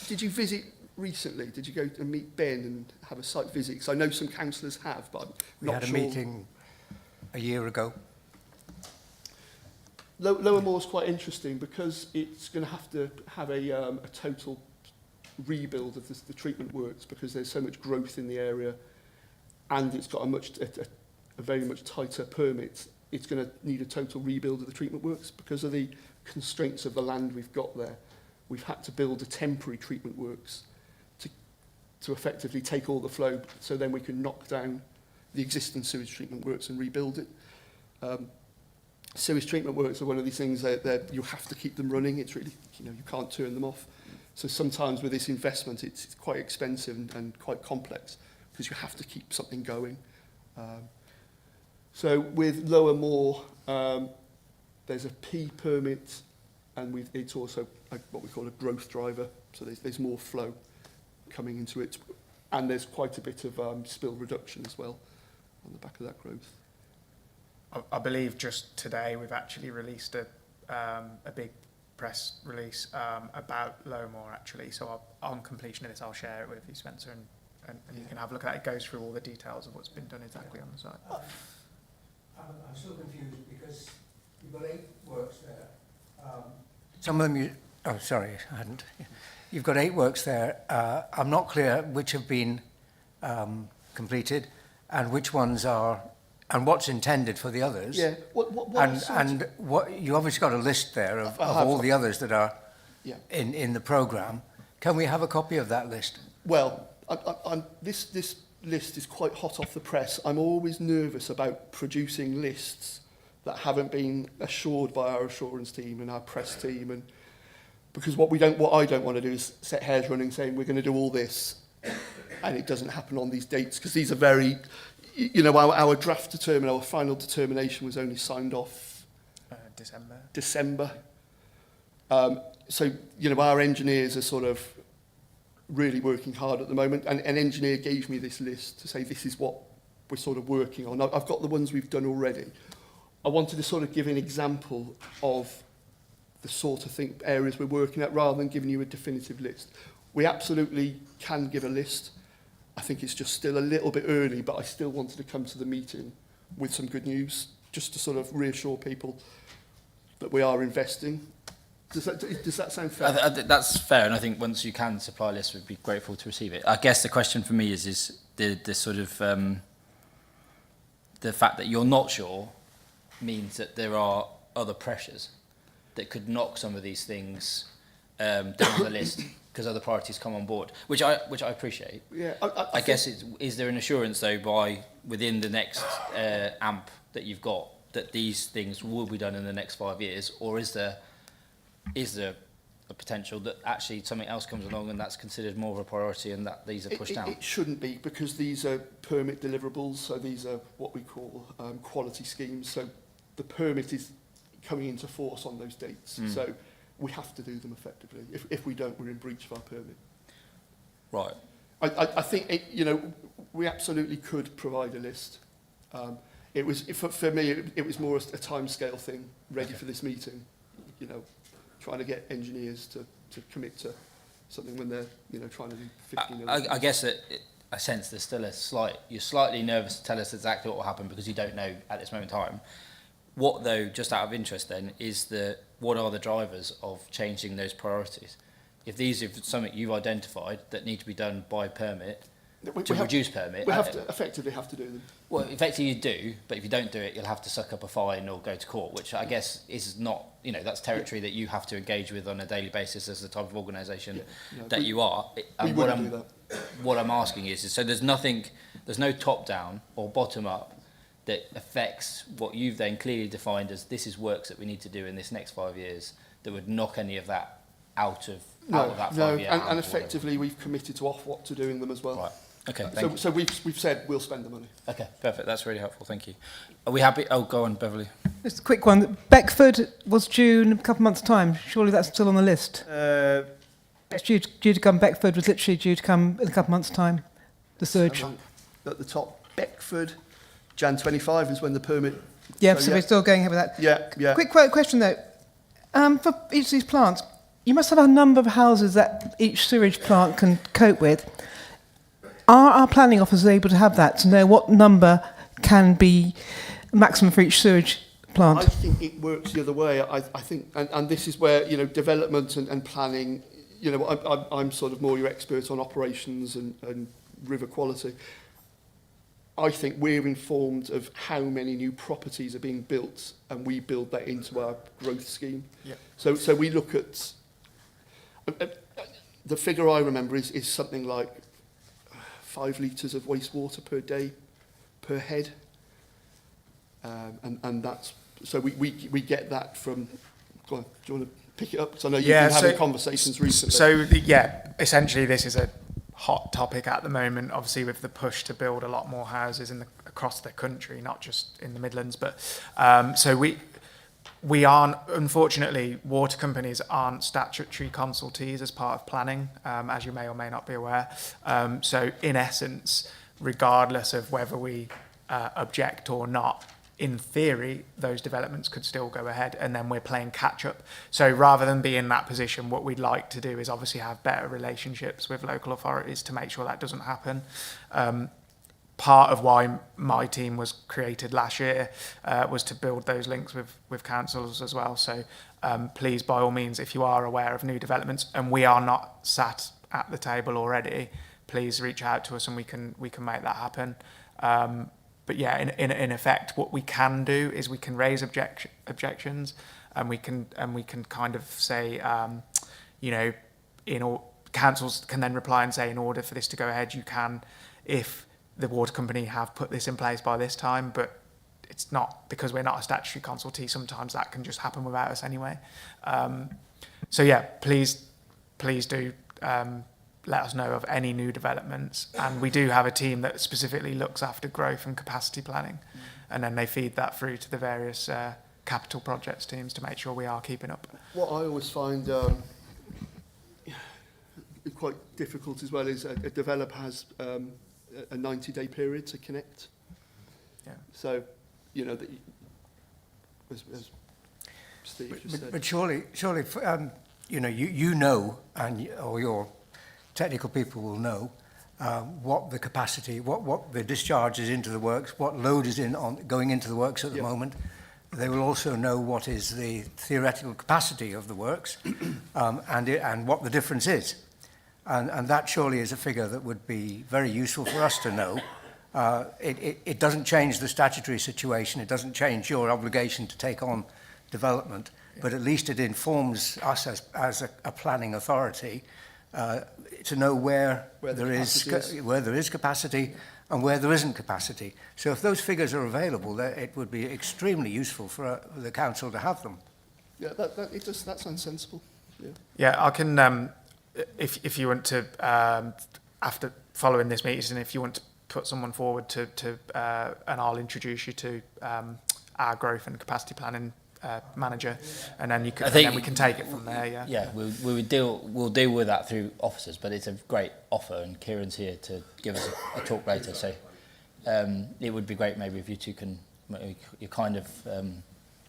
Did you visit recently? Did you go and meet Ben and have a site visit? Because I know some councillors have, but I'm not sure. We had a meeting a year ago. Lower Moor's quite interesting because it's going to have a total rebuild of the treatment works, because there's so much growth in the area, and it's got a very much tighter permit it's going to need a total rebuild of the treatment works because of the constraints of the land we've got there. We've had to build a temporary treatment works to effectively take all the flow, so then we can knock down the existing sewage treatment works and rebuild it. Sewage treatment works are one of these things that you have to keep them running. It's really, you can't turn them off. So sometimes with this investment, it's quite expensive and quite complex because you have to keep something going. So with Lower Moor, there's a P permit, and it's also what we call a growth driver. So there's more flow coming into it, and there's quite a bit of spill reduction as well on the back of that growth. I believe just today we've actually released a big press release about Lower Moor actually. So on completion of this, I'll share it with you, Spencer, and you can have a look at it. It goes through all the details of what's been done exactly on the site. I'm still confused because you've got 8 works there. Some of them oh, sorry, I hadn't. You've got 8 works there. I'm not clear which have been completed and which ones are, and what's intended for the others. Yeah. What you obviously got a list there of all the others that are in the programme. Can we have a copy of that list? Well, this list is quite hot off the press. I'm always nervous about producing lists that haven't been assured by our assurance team and our press team, and because what I don't want to do is set hairs running saying we're going to do all this and it doesn't happen on these dates, because these are very, our draft our final determination was only signed off December. So our engineers are sort of really working hard at the moment, and an engineer gave me this list to say this is what we're sort of working on. I've got the ones we've done already. I wanted to sort of give an example of the sort of areas we're working at rather than giving you a definitive list. We absolutely can give a list. I think it's just still a little bit early, but I still wanted to come to the meeting with some good news, just to sort of reassure people that we are investing. Does that sound fair? That's fair, and I think once you can supply a list, we'd be grateful to receive it. I guess the question for me is the sort of the fact that you're not sure means that there are other pressures that could knock some of these things down the list because other priorities come on board, which I appreciate. Yeah, I guess is there an assurance though by within the next AMP that you've got that these things will be done in the next 5 years, or is there a potential that actually something else comes along and that's considered more of a priority and that these are pushed down? It shouldn't be, because these are permit deliverables, so these are what we call quality schemes. So the permit is coming into force on those dates. So we have to do them effectively. If we don't, we're in breach of our permit. Right. I think, we absolutely could provide a list. It was, for me, it was more a timescale thing, ready for this meeting, trying to get engineers to commit to something when they're, trying to do 15. I guess that I sense there's still you're slightly nervous to tell us exactly what will happen because you don't know at this moment in time. What though, just out of interest then, is what are the drivers of changing those priorities? If these are something you've identified that need to be done by permit, reduce permit. We effectively have to do them. Well, effectively you do, but if you don't do it, you'll have to suck up a fine or go to court, which I guess is not, that's territory that you have to engage with on a daily basis as the type of organisation that you are. We wouldn't do that. What I'm asking is so there's no top down or bottom up that affects what you've then clearly defined as this is works that we need to do in this next 5 years that would knock any of that out of that 5 year. And effectively we've committed to Ofwat to doing them as well. Right. Okay. Thank you. So we've said we'll spend the money. Okay. Perfect. That's really helpful. Thank you. Are we happy? Oh, go on, Beverly. Just a quick one. Beckford was due in a couple of months' time. Surely that's still on the list. It's due to come. Beckford was literally due to come in a couple of months' time. The sewage. At the top, Beckford, Jan 25 is when the permit. Yeah, so we're still going ahead with that. Yeah. Quick question though. For each of these plants, you must have a number of houses that each sewage plant can cope with. Are our planning officers able to have that, to know what number can be maximum for each sewage plant? I think it works the other way. I think, and this is where, development and planning, I'm sort of more your expert on operations and river quality. I think we're informed of how many new properties are being built, and we build that into our growth scheme. Yeah. So we look at the figure I remember is something like 5 litres of wastewater per day per head, and that's so we get that from. Go on, do you want to pick it up? Because I know you've been having conversations recently. So essentially this is a hot topic at the moment, obviously with the push to build a lot more houses across the country, not just in the Midlands. But so we aren't, unfortunately, water companies aren't statutory consultees as part of planning, as you may or may not be aware. So in essence, regardless of whether we object or not, in theory, those developments could still go ahead, and then we're playing catch up. So rather than be in that position, what we'd like to do is obviously have better relationships with local authorities to make sure that doesn't happen. Part of why my team was created last year was to build those links with councils as well. So please, by all means, if you are aware of new developments, and we are not sat at the table already, please reach out to us and we can make that happen. But yeah, in effect, what we can do is we can raise objections, and we can kind of say, councils can then reply and say, in order for this to go ahead, you can, if the water company have put this in place by this time. But it's not, because we're not a statutory consultee. Sometimes that can just happen without us anyway. So yeah, please do. Let us know of any new developments, and we do have a team that specifically looks after growth and capacity planning, and then they feed that through to the various capital projects teams to make sure we are keeping up. What I always find quite difficult as well is a developer has a 90-day period to connect. Yeah. So, that as Steve just said. But surely, or your technical people will know what the capacity, what the discharge is into the works, what load is going into the works at the moment. They will also know what is the theoretical capacity of the works and what the difference is. And that surely is a figure that would be very useful for us to know. It doesn't change the statutory situation. It doesn't change your obligation to take on development, but at least it informs us as a planning authority to know where there is capacity and where there isn't capacity. So if those figures are available, it would be extremely useful for the council to have them. Yeah, that sounds sensible. Yeah. Yeah, I can. If you want to, after following this meeting, if you want to put someone forward and I'll introduce you to our growth and capacity planning manager, and then then we can take it from there. Yeah. We'll deal with that through officers, but it's a great offer, and Kieran's here to give us a talk later. So it would be great maybe if you two can. You're kind of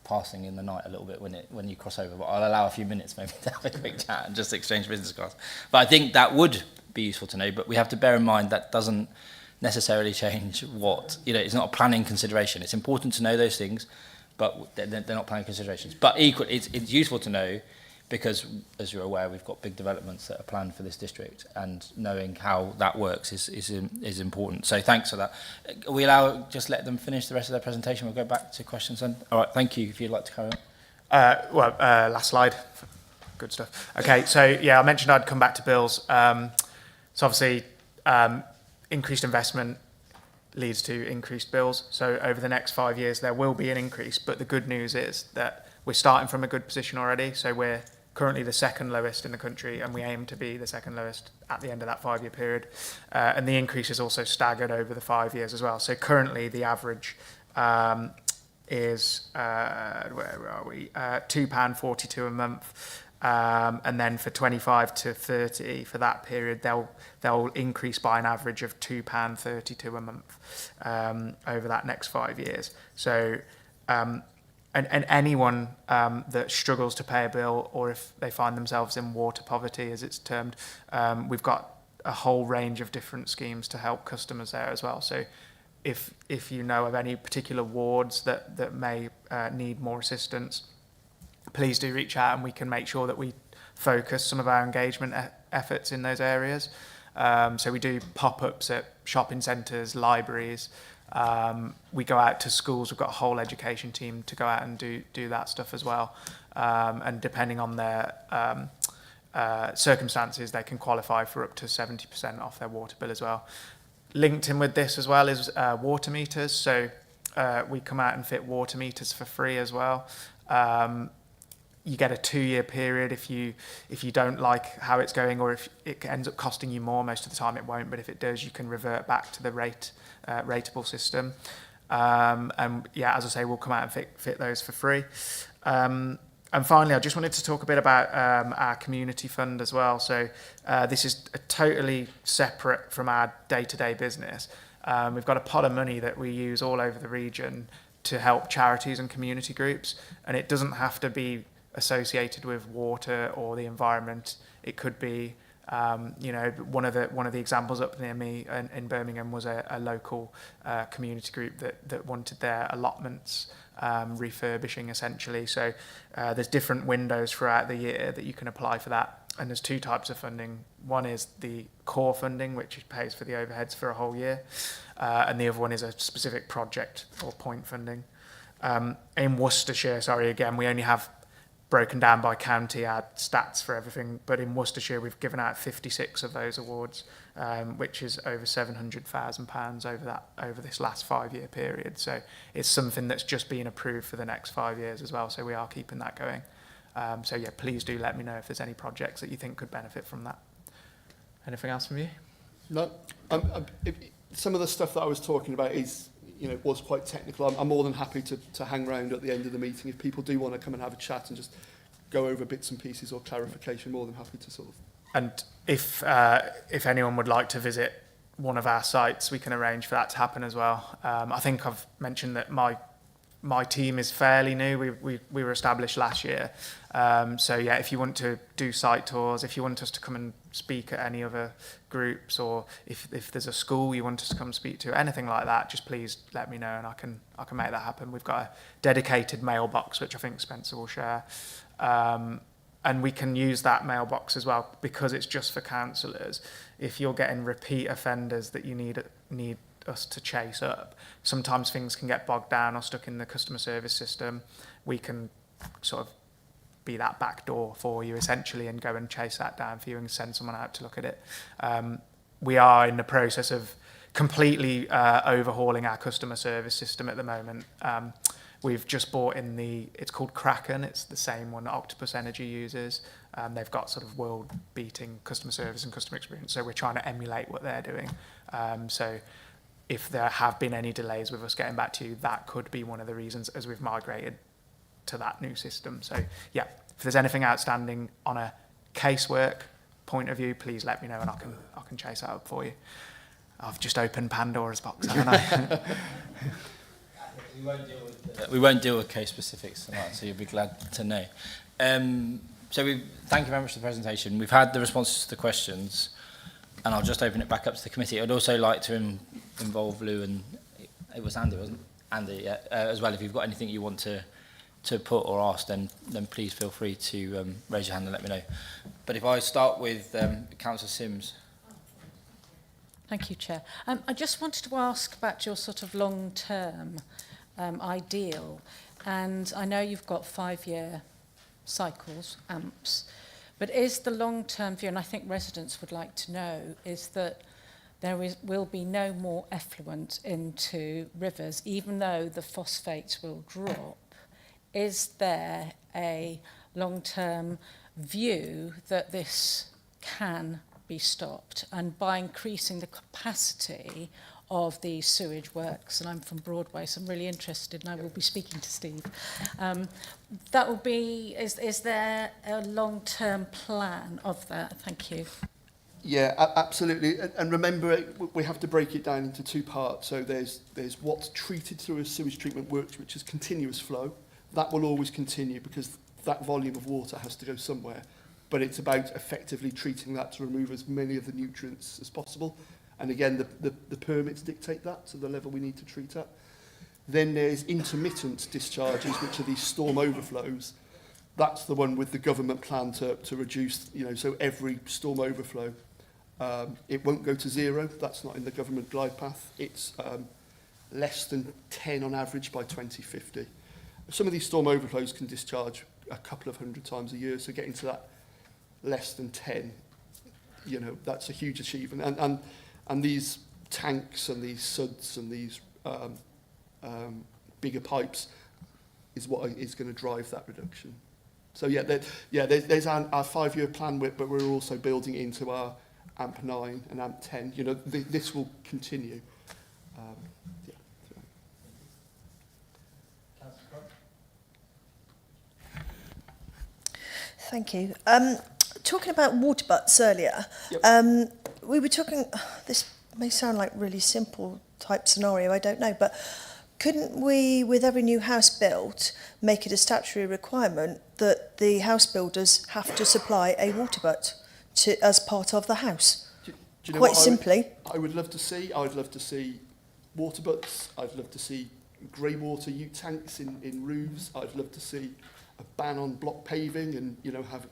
passing in the night a little bit when you cross over, but I'll allow a few minutes maybe to have a quick chat and just exchange business cards. But I think that would be useful to know. But we have to bear in mind that doesn't necessarily change what it's not a planning consideration. It's important to know those things, but they're not planning considerations. But equally, it's useful to know because, as you're aware, we've got big developments that are planned for this district, and knowing how that works is important. So thanks for that. We just let them finish the rest of their presentation. We'll go back to questions then. All right, thank you. If you'd like to carry on. Last slide. Good stuff. Okay, so yeah, I mentioned I'd come back to bills. So obviously, increased investment leads to increased bills. So over the next 5 years, there will be an increase. But the good news is that we're starting from a good position already. So we're currently the second lowest in the country, and we aim to be the second lowest at the end of that 5-year period. And the increase is also staggered over the 5 years as well. So currently, the average is where are we? £2.42 a month. And then for 25 to 30, for that period, they'll increase by an average of £2.32 a month over that next 5 years. So, and anyone that struggles to pay a bill, or if they find themselves in water poverty, as it's termed, we've got a whole range of different schemes to help customers there as well. So, if you know of any particular wards that may need more assistance, please do reach out, and we can make sure that we focus some of our engagement efforts in those areas. So we do pop-ups at shopping centres, libraries, We go out to schools. We've got a whole education team to go out and do that stuff as well. And depending on their circumstances, they can qualify for up to 70% off their water bill as well. Linked in with this as well is water meters. So we come out and fit water meters for free as well. You get a 2-year period if you don't like how it's going, or if it ends up costing you more. Most of the time it won't, but if it does, you can revert back to the rateable system. And yeah, as I say, we'll come out and fit those for free. And finally, I just wanted to talk a bit about our community fund as well. So this is totally separate from our day-to-day business. We've got a pot of money that we use all over the region to help charities and community groups, and it doesn't have to be associated with water or the environment. It could be, one of the examples up near me in Birmingham was a local community group that wanted their allotments refurbishing essentially. So there's different windows throughout the year that you can apply for that. And there's 2 types of funding. One is the core funding, which pays for the overheads for a whole year. And the other one is a specific project or point funding. In Worcestershire, again, we only have broken down by county our stats for everything, but in Worcestershire we've given out 56 of those awards, which is over £700,000 over this last 5-year period. So it's something that's just been approved for the next 5 years as well, so we are keeping that going. So yeah, please do let me know if there's any projects that you think could benefit from that. Anything else from you? No. Some of the stuff that I was talking about is, was quite technical. I'm more than happy to hang around at the end of the meeting. If people do want to come and have a chat and just go over bits and pieces or clarification, more than happy to sort of. And if anyone would like to visit one of our sites, we can arrange for that to happen as well. I think I've mentioned that my team is fairly new. We were established last year. So yeah, if you want to do site tours, if you want us to come and speak at any other groups, or if there's a school you want us to come speak to, anything like that, just please let me know and I can make that happen. We've got a dedicated mailbox, which I think Spencer will share. And we can use that mailbox as well because it's just for councillors. If you're getting repeat offenders that you need us to chase up, sometimes things can get bogged down or stuck in the customer service system. We can sort of be that back door for you essentially and go and chase that down for you and send someone out to look at it. We are in the process of completely overhauling our customer service system at the moment. We've just bought in it's called Kraken. It's the same one that Octopus Energy uses. They've got sort of world-beating customer service and customer experience, so we're trying to emulate what they're doing. So if there have been any delays with us getting back to you, that could be one of the reasons as we've migrated to that new system. So yeah, if there's anything outstanding on a casework point of view, please let me know and I can chase that up for you. I've just opened Pandora's box, haven't I? We won't deal with case specifics tonight, so you'll be glad to know. So thank you very much for the presentation. We've had the responses to the questions, and I'll just open it back up to the committee. I'd also like to involve Lou and it was Andy, wasn't it? Andy, yeah, as well. If you've got anything you want to put or ask, then please feel free to raise your hand and let me know. But if I start with Councillor Sims. Thank you, Chair. I just wanted to ask about your sort of long-term ideal, and I know you've got 5-year cycles, AMPs, but is the long-term view, and I think residents would like to know, is that there will be no more effluent into rivers, even though the phosphates will drop. Is there a long-term view that this can be stopped, and by increasing the capacity of the sewage works, and I'm from Broadway, so I'm really interested, and I will be speaking to Steve. That will be, is there a long-term plan of that? Thank you. Yeah, absolutely. And remember, we have to break it down into 2 parts. So there's what's treated through a sewage treatment works, which is continuous flow. That will always continue because that volume of water has to go somewhere. But it's about effectively treating that to remove as many of the nutrients as possible. And again, the permits dictate that to the level we need to treat at. Then there's intermittent discharges, which are these storm overflows. That's the one with the government plan to reduce, so every storm overflow, it won't go to 0. That's not in the government glide path. It's less than 10 on average by 2050. Some of these storm overflows can discharge a couple of hundred times a year, so getting to that less than 10, you know, that's a huge achievement. And these tanks and these suds and these bigger pipes is what is going to drive that reduction. So yeah, there's our 5-year plan, but we're also building into our AMP9 and AMP10. You know, this will continue. Yeah. Thank you. Talking about water butts earlier, we were talking, this may sound like really simple type scenario, I don't know, but couldn't we, with every new house built, make it a statutory requirement that the house builders have to supply a water butt as part of the house? Do you know Quite what simply. I would love to see? I'd love to see water butts. I'd love to see grey water ute tanks in roofs. I'd love to see a ban on block paving and, you know, have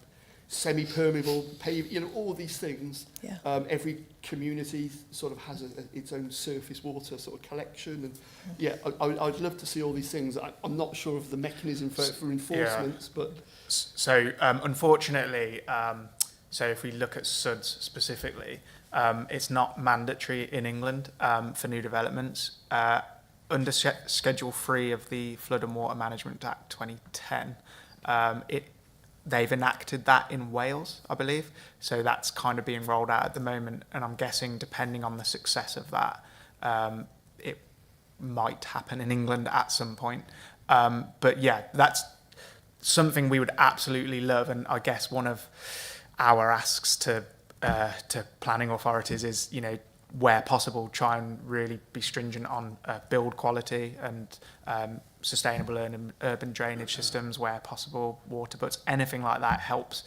semi-permeable paving, you know, all these things. Yeah. Every community sort of has its own surface water sort of collection. And yeah, I'd love to see all these things. I'm not sure of the mechanism for enforcement, but... So, unfortunately, so if we look at SUDS specifically, it's not mandatory in England for new developments. Under Schedule 3 of the Flood and Water Management Act 2010, they've enacted that in Wales, I believe. So that's kind of being rolled out at the moment. And I'm guessing, depending on the success of that, it might happen in England at some point. But yeah, that's something we would absolutely love. And I guess one of our asks to planning authorities is, you know, where possible, try and really be stringent on build quality and sustainable urban drainage systems where possible, water butts, anything like that helps.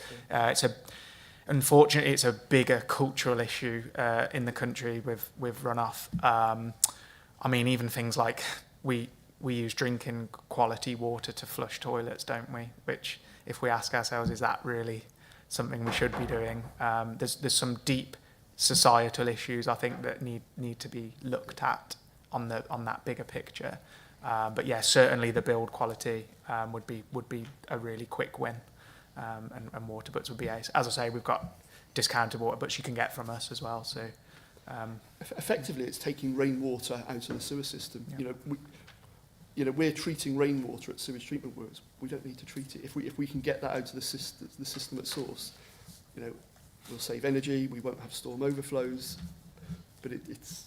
Unfortunately, it's a bigger cultural issue in the country with runoff. I mean, even things like we use drinking quality water to flush toilets, don't we? Which, if we ask ourselves, is that really something we should be doing? There's some deep societal issues, I think, that need to be looked at on that bigger picture. But yeah, certainly the build quality would be a really quick win, and water butts would be ace. As I say, we've got discounted water butts you can get from us as well. So effectively, it's taking rainwater out of the sewer system. Yeah. We're treating rainwater at sewage treatment works. We don't need to treat it. If we can get that out of the system at source, you know, we'll save energy. We won't have storm overflows. But it's.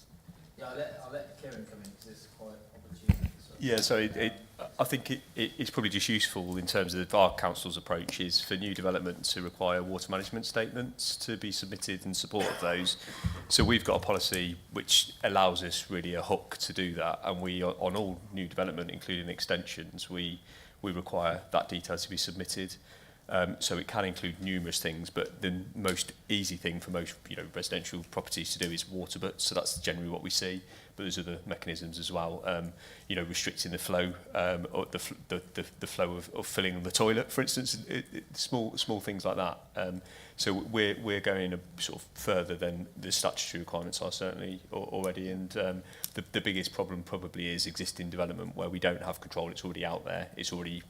Yeah, I'll let Kieran come in because it's quite opportune. Yeah, so I think it's probably just useful in terms of our council's approach is for new development to require water management statements to be submitted in support of those. So we've got a policy which allows us really a hook to do that, and we, on all new development, including extensions, we require that detail to be submitted. So it can include numerous things, but the most easy thing for most residential properties to do is water butts. So that's generally what we see. But there's other mechanisms as well. Restricting the flow, or the flow of filling the toilet, for instance, small things like that. So we're going a sort of further than the statutory requirements are certainly already. And the biggest problem probably is existing development where we don't have control. It's already out there. It's already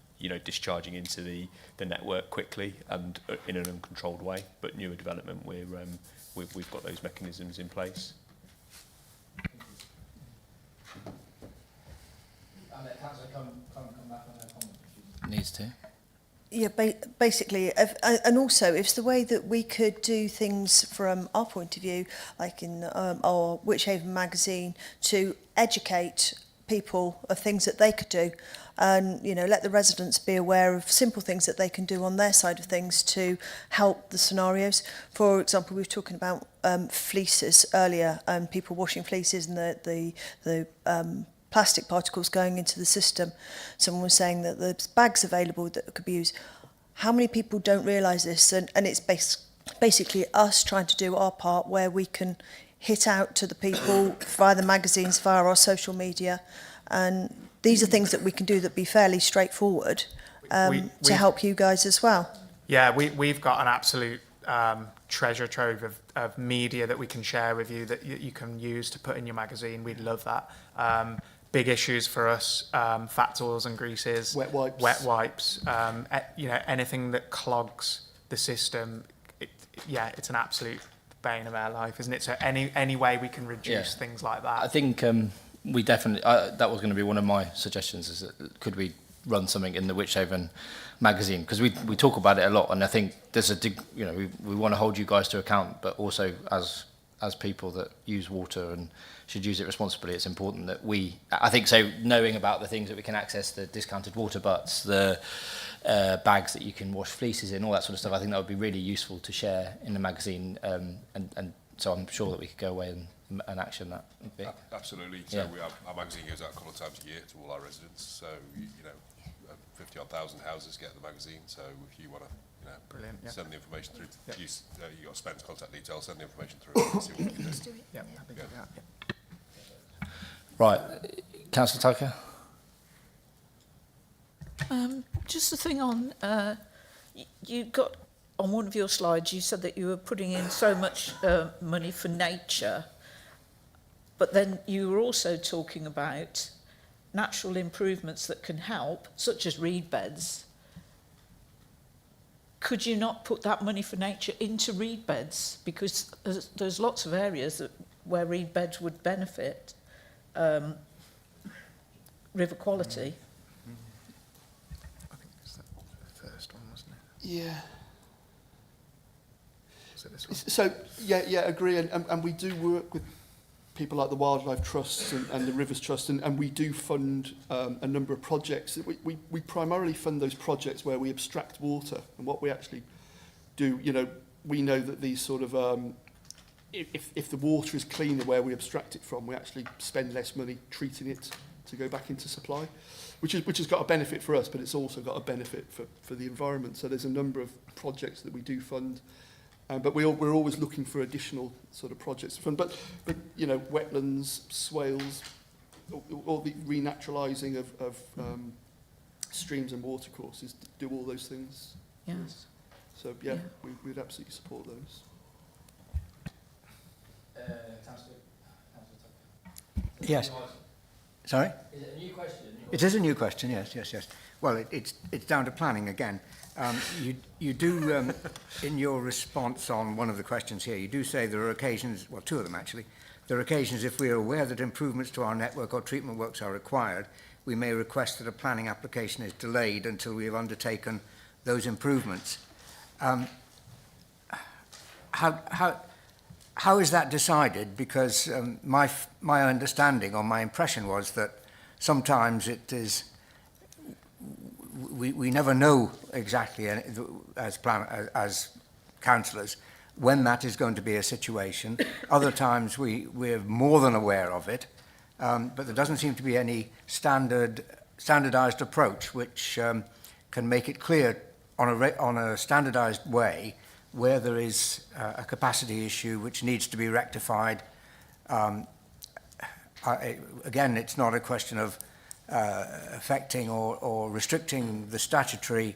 discharging into the network quickly and in an uncontrolled way. But newer development, we've got those mechanisms in place. I'll let Councillor come back on that comment if she needs to. Yeah, basically, and also it's the way that we could do things from our point of view, like in our Wychavon magazine, to educate people of things that they could do, and let the residents be aware of simple things that they can do on their side of things to help the scenarios. For example, we were talking about fleeces earlier, and people washing fleeces and the plastic particles going into the system. Someone was saying that there's bags available that could be used. How many people don't realise this? And it's basically us trying to do our part where we can hit out to the people via the magazines, via our social media. And these are things that we can do that be fairly straightforward to help you guys as well. Yeah, we've got an absolute treasure trove of media that we can share with you that you can use to put in your magazine. We'd love that. Big issues for us: fats, oils, and greases, Wet wipes. Anything that clogs the system. It's an absolute bane of our life, isn't it? So any way we can reduce things like that. I think we definitely, that was going to be one of my suggestions, is that could we run something in the Wychavon magazine, because we talk about it a lot, and I think there's we want to hold you guys to account, but also as people that use water and should use it responsibly, it's important that I think so, knowing about the things that we can access, the discounted water butts, the bags that you can wash fleeces in, all that sort of stuff, I think that would be really useful to share in the magazine, and so I'm sure that we could go away and action that. Absolutely. So our magazine goes out a couple of times a year to all our residents. So 50,000 houses get the magazine. So if you want to, Brilliant, send the information through. You got Spen's contact details. Send the information through. And see what we can do. Happy to do that. Right, Councillor Tucker. Just a thing on, you got, on one of your slides, you said that you were putting in so much money for nature, but then you were also talking about natural improvements that can help, such as reed beds. Could you not put that money for nature into reed beds? Because there's lots of areas where reed beds would benefit river quality. I think it's that first one, wasn't it? Yeah. Was it this one? So, agree. And we do work with people like the Wildlife Trusts and the Rivers Trust, and we do fund a number of projects. We primarily fund those projects where we abstract water, and what we actually do, we know that these sort of, if the water is cleaner where we abstract it from, we actually spend less money treating it to go back into supply, which has got a benefit for us, but it's also got a benefit for the environment. So there's a number of projects that we do fund, but we're always looking for additional sort of projects to fund. But wetlands, swales, all the renaturalising of streams and watercourses, do all those things. Yes. So we'd absolutely support those. Yes. Sorry? Is it a new question? It is a new question, yes. Well, it's down to planning again. You do, in your response on one of the questions here, you do say there are occasions, well, two of them actually, there are occasions if we are aware that improvements to our network or treatment works are required, we may request that a planning application is delayed until we have undertaken those improvements. How is that decided? Because my understanding or my impression was that sometimes it is, we never know exactly as councillors when that is going to be a situation. Other times we're more than aware of it, but there doesn't seem to be any standardised approach which can make it clear on a standardised way where there is a capacity issue which needs to be rectified. Again, it's not a question of affecting or restricting the statutory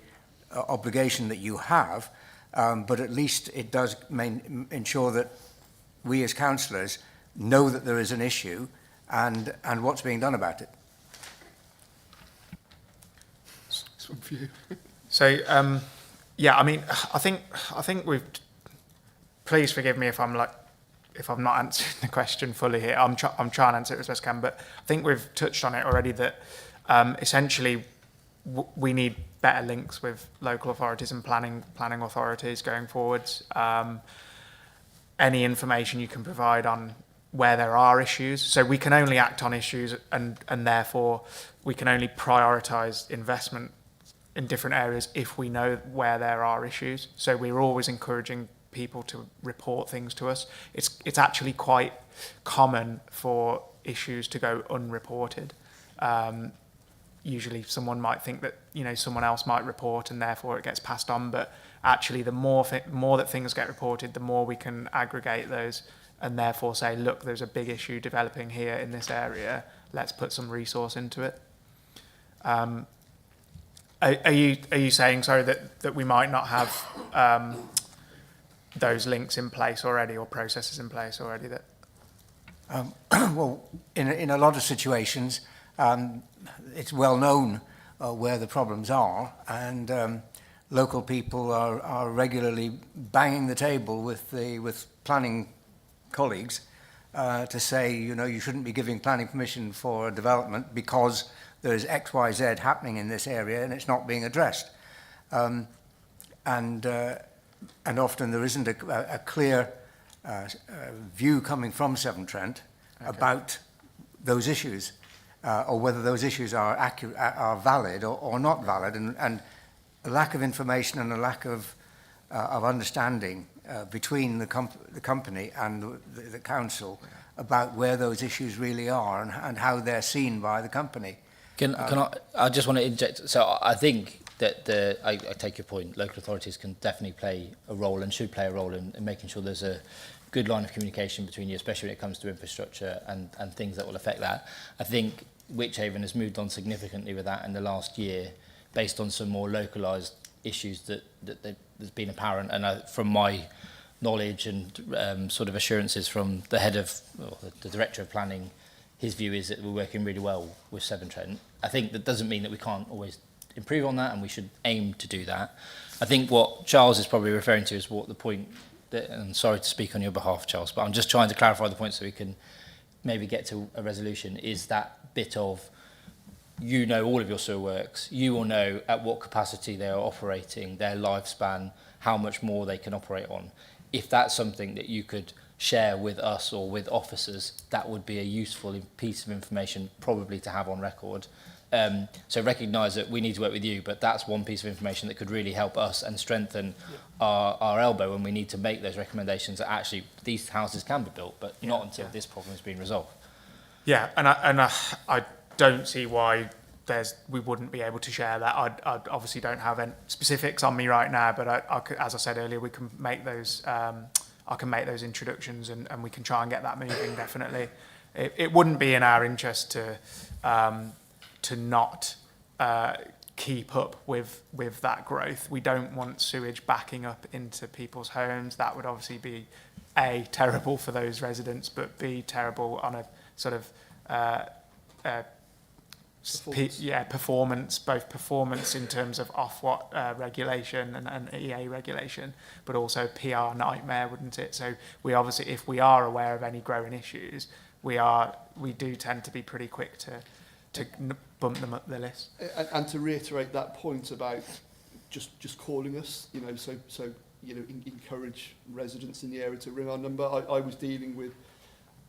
obligation that you have, but at least it does ensure that we as councillors know that there is an issue and what's being done about it. This one for you. So, I mean, I think we've. Please forgive me if I'm not answering the question fully here. I'm trying to answer it as best I can, but I think we've touched on it already that essentially we need better links with local authorities and planning authorities going forwards. Any information you can provide on where there are issues. So we can only act on issues and therefore we can only prioritise investment in different areas if we know where there are issues. So we're always encouraging people to report things to us. It's actually quite common for issues to go unreported. Usually someone might think that someone else might report and therefore it gets passed on, but actually the more that things get reported, the more we can aggregate those and therefore say, look, there's a big issue developing here in this area, let's put some resource into it. Are you saying, sorry, that we might not have those links in place already or processes in place already that Well, in a lot of situations, it's well known where the problems are, and local people are regularly banging the table with planning colleagues to say, you know, you shouldn't be giving planning permission for a development because there's X, Y, Z happening in this area and it's not being addressed. And often there isn't a clear view coming from Severn Trent about those issues, or whether those issues are accurate, are valid or not valid, and a lack of information and a lack of understanding between the company and the council about where those issues really are and how they're seen by the company. I just want to interject. So I think that I take your point. Local authorities can definitely play a role and should play a role in making sure there's a good line of communication between you, especially when it comes to infrastructure and things that will affect that. I think Wychavon has moved on significantly with that in the last year, based on some more localised issues that there's been apparent. And from my knowledge and sort of assurances from the head of, well, the director of planning, his view is that we're working really well with Severn Trent. I think that doesn't mean that we can't always improve on that, and we should aim to do that. I think what Charles is probably referring to is what the point, and sorry to speak on your behalf, Charles, but I'm just trying to clarify the point so we can maybe get to a resolution, is that bit of, you know all of your sewer works, you will know at what capacity they are operating, their lifespan, how much more they can operate on. If that's something that you could share with us or with officers, that would be a useful piece of information probably to have on record. So recognise that we need to work with you, but that's one piece of information that could really help us and strengthen our elbow when we need to make those recommendations that actually these houses can be built, but not until this problem has been resolved. Yeah, and I don't see why we wouldn't be able to share that. I obviously don't have any specifics on me right now, but as I said earlier, we can make those. I can make those introductions and we can try and get that moving. Definitely, it wouldn't be in our interest to not keep up with that growth. We don't want sewage backing up into people's homes. That would obviously be A, terrible for those residents, but B, terrible on a sort of performance, both performance in terms of Ofwat regulation and EA regulation, but also PR nightmare, wouldn't it? So we obviously, if we are aware of any growing issues, we do tend to be pretty quick to bump them up the list. And to reiterate that point about just calling us, you know, so you know, encourage residents in the area to ring our number. I was dealing with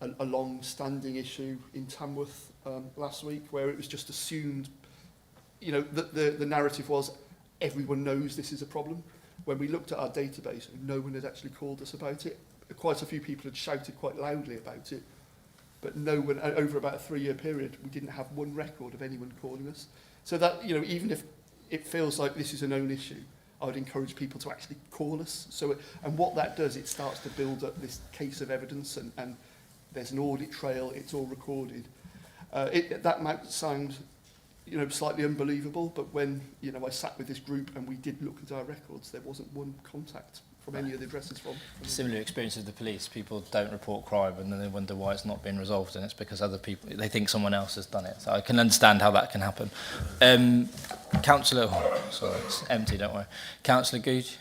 a long-standing issue in Tamworth last week, where it was just assumed, you know, that the narrative was everyone knows this is a problem. When we looked at our database, no one had actually called us about it. Quite a few people had shouted quite loudly about it, but no one, over about a 3-year period, we didn't have one record of anyone calling us. So that, you know, even if it feels like this is a known issue, I would encourage people to actually call us. So, and what that does, it starts to build up this case of evidence, and there's an audit trail, it's all recorded. That might sound, you know, slightly unbelievable, but when, you know, I sat with this group and we did look at our records, there wasn't one contact from any of the addresses from. Similar experience with the police. People don't report crime and then they wonder why it's not been resolved, and it's because other people, they think someone else has done it. So I can understand how that can happen. Councillor, sorry, it's empty, don't worry. Councillor Googe.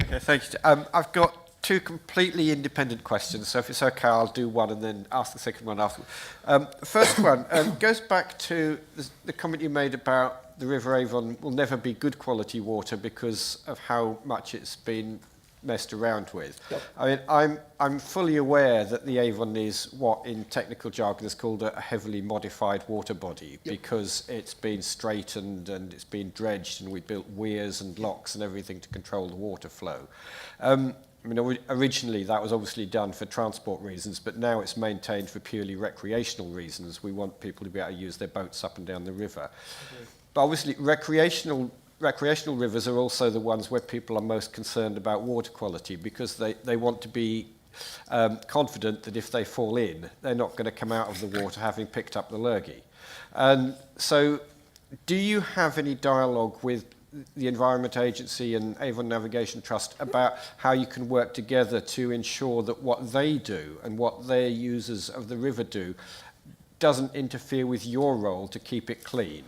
Okay, thank you. I've got two completely independent questions, so if it's okay, I'll do one and then ask the second one after. First one goes back to the comment you made about the River Avon will never be good quality water because of how much it's been messed around with. Yep. I mean, I'm fully aware that the Avon is what in technical jargon is called a heavily modified water body, yep, because it's been straightened and it's been dredged, and we built weirs and locks and everything to control the water flow. I mean, originally that was obviously done for transport reasons, but now it's maintained for purely recreational reasons. We want people to be able to use their boats up and down the river. Okay. But obviously recreational rivers are also the ones where people are most concerned about water quality, because they want to be confident that if they fall in, they're not going to come out of the water having picked up the lurgy. And so do you have any dialogue with the Environment Agency and Avon Navigation Trust about how you can work together to ensure that what they do and what their users of the river do doesn't interfere with your role to keep it clean?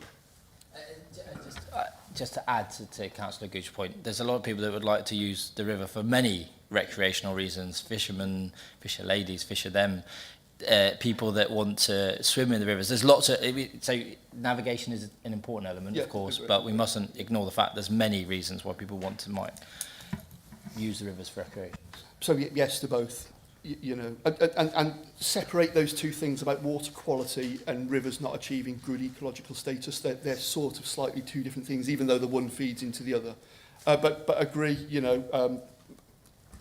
Just to add to Councillor Gooch's point, there's a lot of people that would like to use the river for many recreational reasons. Fishermen, fisher ladies, fisher them. People that want to swim in the rivers. There's lots of... So navigation is an important element, of course, but we mustn't ignore the fact there's many reasons why people might use the rivers for recreation. So yes to both. You know, and separate those two things about water quality and rivers not achieving good ecological status. They're sort of slightly two different things, even though the one feeds into the other. But agree, you know,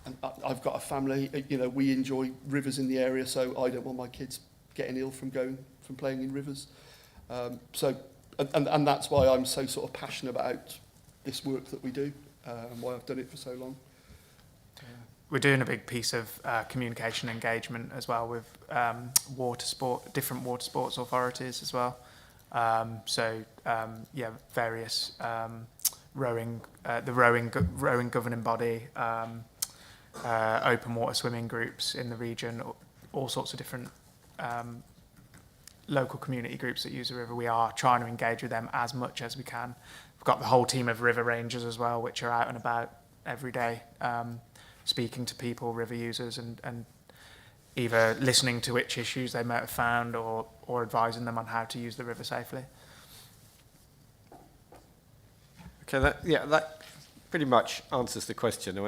and I've got a family, you know, we enjoy rivers in the area, so I don't want my kids getting ill from playing in rivers. And that's why I'm so sort of passionate about this work that we do, and why I've done it for so long. We're doing a big piece of communication engagement as well with different water sports authorities as well. Various rowing, the rowing governing body, open water swimming groups in the region, all sorts of different local community groups that use the river. We are trying to engage with them as much as we can. We've got the whole team of river rangers as well, which are out and about every day, speaking to people, river users, and either listening to which issues they might have found or advising them on how to use the river safely. Okay, that pretty much answers the question.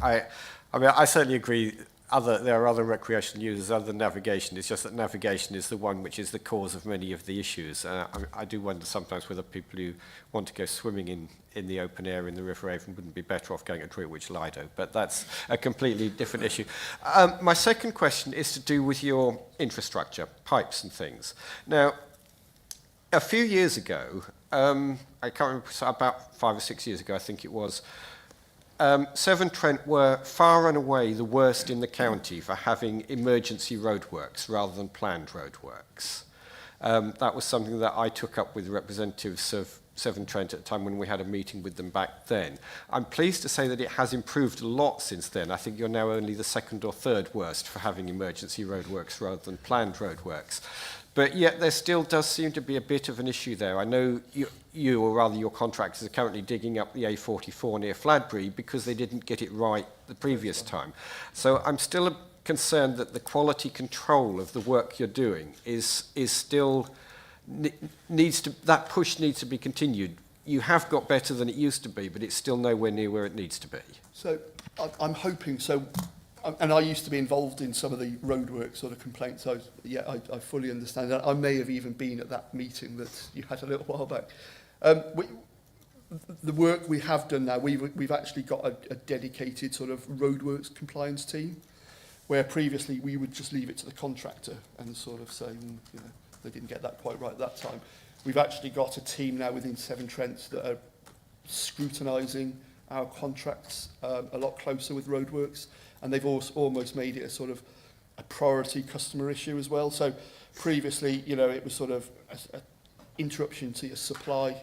I certainly agree. There are other recreational users other than navigation. It's just that navigation is the one which is the cause of many of the issues. I do wonder sometimes whether people who want to go swimming in the open air in the River Avon wouldn't be better off going to Droitwich Lido, but that's a completely different issue. My second question is to do with your infrastructure, pipes and things. Now, a few years ago, I can't remember, about 5 or 6 years ago, I think it was, Severn Trent were far and away the worst in the county for having emergency roadworks rather than planned roadworks. That was something that I took up with representatives of Severn Trent at the time when we had a meeting with them back then. I'm pleased to say that it has improved a lot since then. I think you're now only the second or third worst for having emergency roadworks rather than planned roadworks. But yet there still does seem to be a bit of an issue there. I know you, or rather your contractors, are currently digging up the A44 near Fladbury because they didn't get it right the previous time. So I'm still concerned that the quality control of the work you're doing is still that push needs to be continued. You have got better than it used to be, but it's still nowhere near where it needs to be. So I'm hoping so. And I used to be involved in some of the roadwork sort of complaints. I fully understand that. I may have even been at that meeting that you had a little while back. The work we have done now, we've actually got a dedicated sort of roadworks compliance team, where previously we would just leave it to the contractor and sort of say, you know, they didn't get that quite right at that time. We've actually got a team now within Severn Trent that are scrutinising our contracts a lot closer with roadworks. And they've also almost made it a sort of a priority customer issue as well. So previously, you know, it was sort of a interruption to your supply,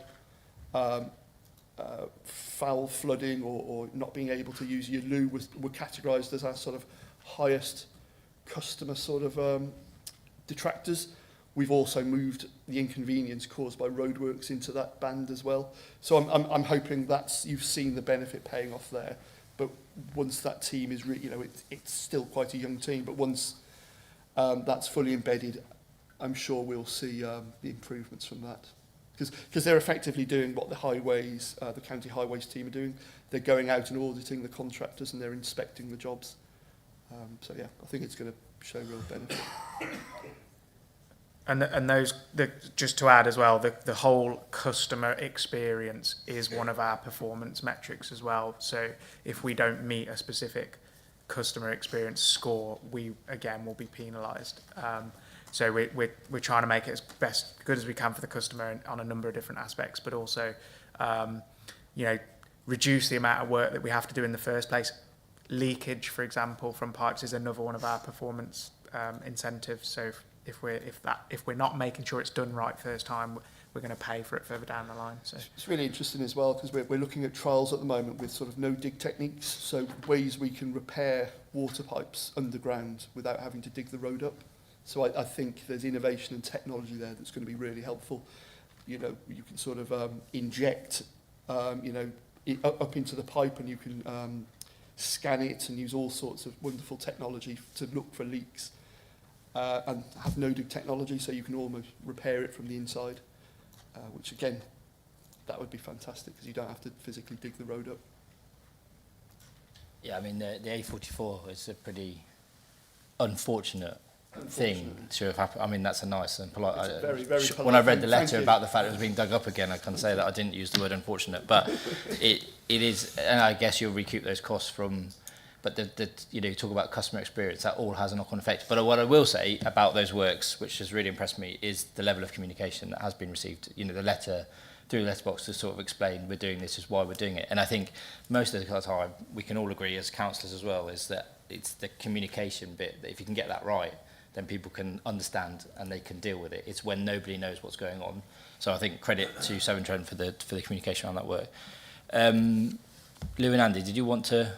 foul flooding or not being able to use your loo were categorised as our sort of highest customer sort of detractors. We've also moved the inconvenience caused by roadworks into that band as well. So I'm hoping you've seen the benefit paying off there. But once that team is, you know, it's still quite a young team, but once that's fully embedded, I'm sure we'll see the improvements from that. Because they're effectively doing what the highways, the county highways team are doing. They're going out and auditing the contractors and they're inspecting the jobs. So yeah, I think it's going to show real benefit. And those, just to add as well, the whole customer experience is one of our performance metrics as well. So if we don't meet a specific customer experience score, we again will be penalised. So we're trying to make it as good as we can for the customer on a number of different aspects, but also, you know, reduce the amount of work that we have to do in the first place. Leakage, for example, from pipes is another one of our performance incentives. So if we're not making sure it's done right first time, we're going to pay for it further down the line. So It's really interesting as well because we're looking at trials at the moment with sort of no-dig techniques, so ways we can repair water pipes underground without having to dig the road up. So I think there's innovation and technology there that's going to be really helpful. You know, you can sort of inject, you know, up into the pipe, and you can scan it and use all sorts of wonderful technology to look for leaks. And have no-dig technology, so you can almost repair it from the inside, which again, that would be fantastic because you don't have to physically dig the road up. Yeah, I mean, the A44 is a pretty unfortunate thing to have happened. I mean, that's a nice and polite. It's a very, very polite when I read the thing. letter Thank you. about the fact it was being dug up again, I can say that I didn't use the word unfortunate, but it is, and I guess you'll recoup those costs from. But you know, you talk about customer experience, that all has a knock-on effect. But what I will say about those works, which has really impressed me, is the level of communication that has been received. You know, the letter through the letterbox to sort of explain we're doing this, is why we're doing it. And I think most of the time we can all agree as councillors as well is that it's the communication bit that if you can get that right, then people can understand and they can deal with it. It's when nobody knows what's going on. So I think credit to Severn Trent for the communication on that work. Lou and Andy, did you want to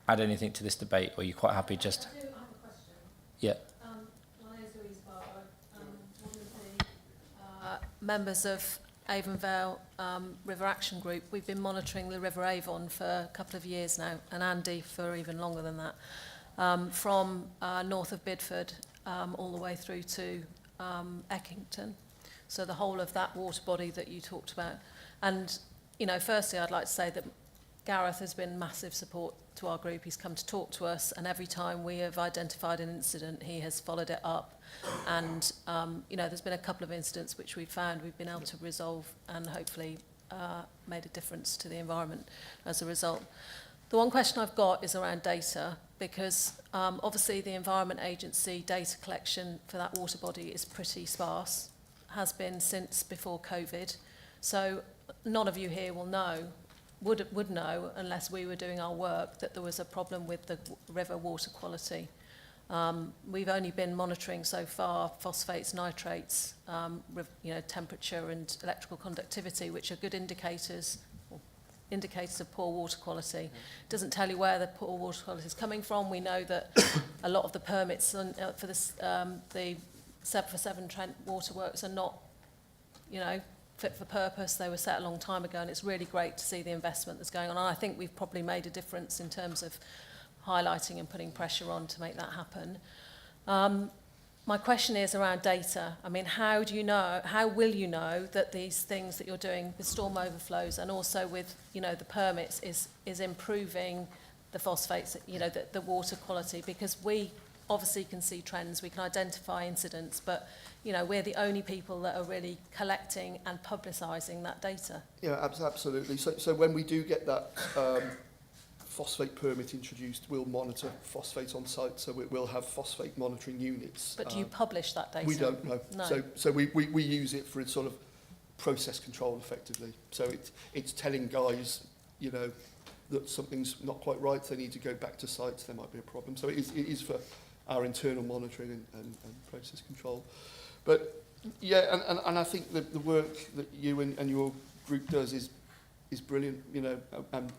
add anything to this debate, or are you quite happy just... I do have a question. Yeah. My name is Louise Barber. I'm one of the members of Avonvale River Action Group. We've been monitoring the River Avon for a couple of years now, and Andy for even longer than that, from north of Bidford all the way through to Eckington. So the whole of that water body that you talked about. And, you know, firstly, I'd like to say that Gareth has been massive support to our group. He's come to talk to us, and every time we have identified an incident, he has followed it up. And, you know, there's been a couple of incidents which we've found we've been able to resolve and hopefully made a difference to the environment as a result. The one question I've got is around data, because obviously the Environment Agency data collection for that water body is pretty sparse, has been since before COVID. So none of you here will know, would know, unless we were doing our work, that there was a problem with the river water quality. We've only been monitoring so far phosphates, nitrates, you know, temperature and electrical conductivity, which are good indicators of poor water quality. It doesn't tell you where the poor water quality is coming from. We know that a lot of the permits for this, the Severn Trent waterworks are not, you know, fit for purpose. They were set a long time ago, and it's really great to see the investment that's going on. And I think we've probably made a difference in terms of highlighting and putting pressure on to make that happen. My question is around data. I mean, how will you know that these things that you're doing with storm overflows and also with, you know, the permits is improving the phosphates, you know, the water quality? Because we obviously can see trends, we can identify incidents, but, you know, we're the only people that are really collecting and publicising that data. Yeah, absolutely. So when we do get that phosphate permit introduced, we'll monitor phosphate on site, so we'll have phosphate monitoring units. But do you publish that data? We don't, no. No. So we use it for sort of process control effectively. So it's telling guys, you know, that something's not quite right, they need to go back to sites, there might be a problem. So it is for our internal monitoring and process control. But yeah, and I think that the work that you and your group does is brilliant, you know, and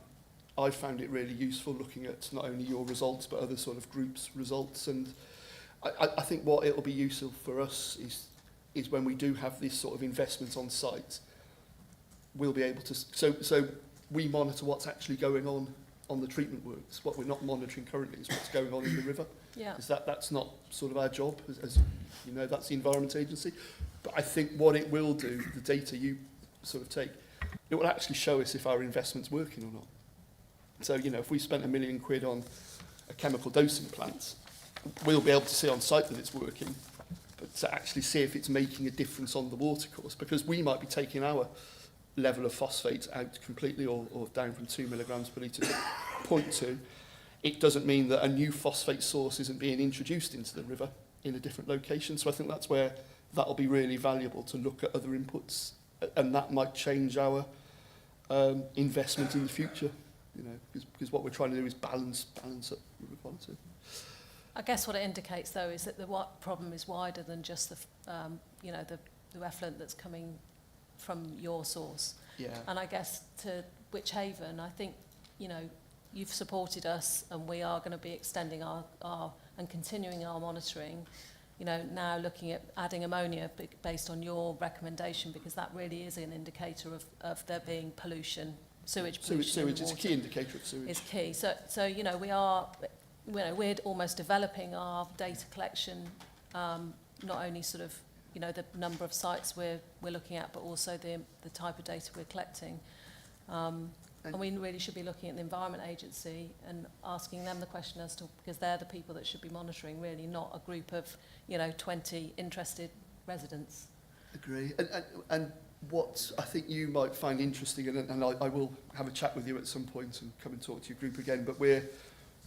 I found it really useful looking at not only your results but other sort of groups' results. And I think what it'll be useful for us is when we do have this sort of investment on site, we'll be able to, so we monitor what's actually going on the treatment works. What we're not monitoring currently is what's going on in the river. Yeah. Because that's not sort of our job, as you know, that's the Environment Agency. But I think what it will do, the data you sort of take, it will actually show us if our investment's working or not. So, you know, if we spent £1 million on a chemical dosing plant, we'll be able to see on site that it's working, but to actually see if it's making a difference on the watercourse, because we might be taking our level of phosphate out completely or down from 2 milligrams per litre to 0.2. It doesn't mean that a new phosphate source isn't being introduced into the river in a different location. So I think that's where that'll be really valuable to look at other inputs, and that might change our investment in the future. You know, because what we're trying to do is balance up river quality. I guess what it indicates, though, is that the problem is wider than just the, you know, the effluent that's coming from your source. Yeah. And I guess to Wychavon, I think, you know, you've supported us and we are going to be extending our and continuing our monitoring, you know, now looking at adding ammonia based on your recommendation, because that really is an indicator of there being pollution, sewage pollution. Sewage is a key indicator of sewage. Is key. So you know, we're almost developing our data collection, not only sort of, you know, the number of sites we're looking at, but also the type of data we're collecting. And we really should be looking at the Environment Agency and asking them the question as to, because they're the people that should be monitoring, really, not a group of, you know, 20 interested residents. Agree. And what I think you might find interesting, and I will have a chat with you at some point and come and talk to your group again, but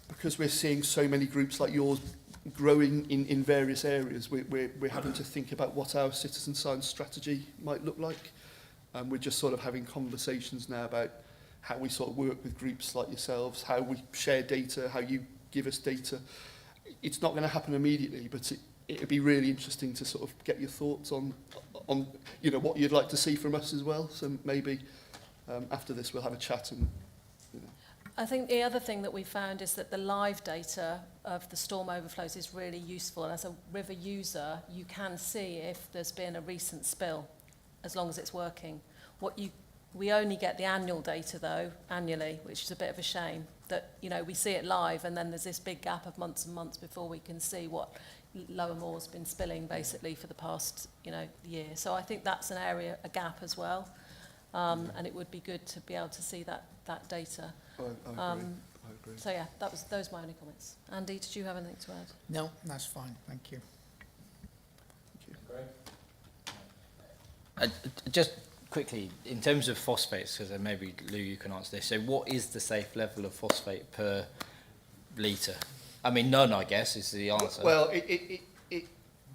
because we're seeing so many groups like yours growing in various areas, we're having to think about what our citizen science strategy might look like. We're just sort of having conversations now about how we sort of work with groups like yourselves, how we share data, how you give us data. It's not going to happen immediately, but it would be really interesting to sort of get your thoughts on you know, what you'd like to see from us as well. So maybe after this we'll have a chat and, you know. I think the other thing that we found is that the live data of the storm overflows is really useful. As a river user, you can see if there's been a recent spill, as long as it's working. We only get the annual data, though, annually, which is a bit of a shame, that, you know, we see it live and then there's this big gap of months and months before we can see what Lower Moore's been spilling, basically, for the past, you know, year. So I think that's an area, a gap as well, and it would be good to be able to see that data. I agree. So, yeah, those are my only comments. Andy, did you have anything to add? No, that's fine. Thank you. Just quickly, in terms of phosphates, because maybe Lou, you can answer this. So what is the safe level of phosphate per litre? I mean, none, I guess, is the answer. Well,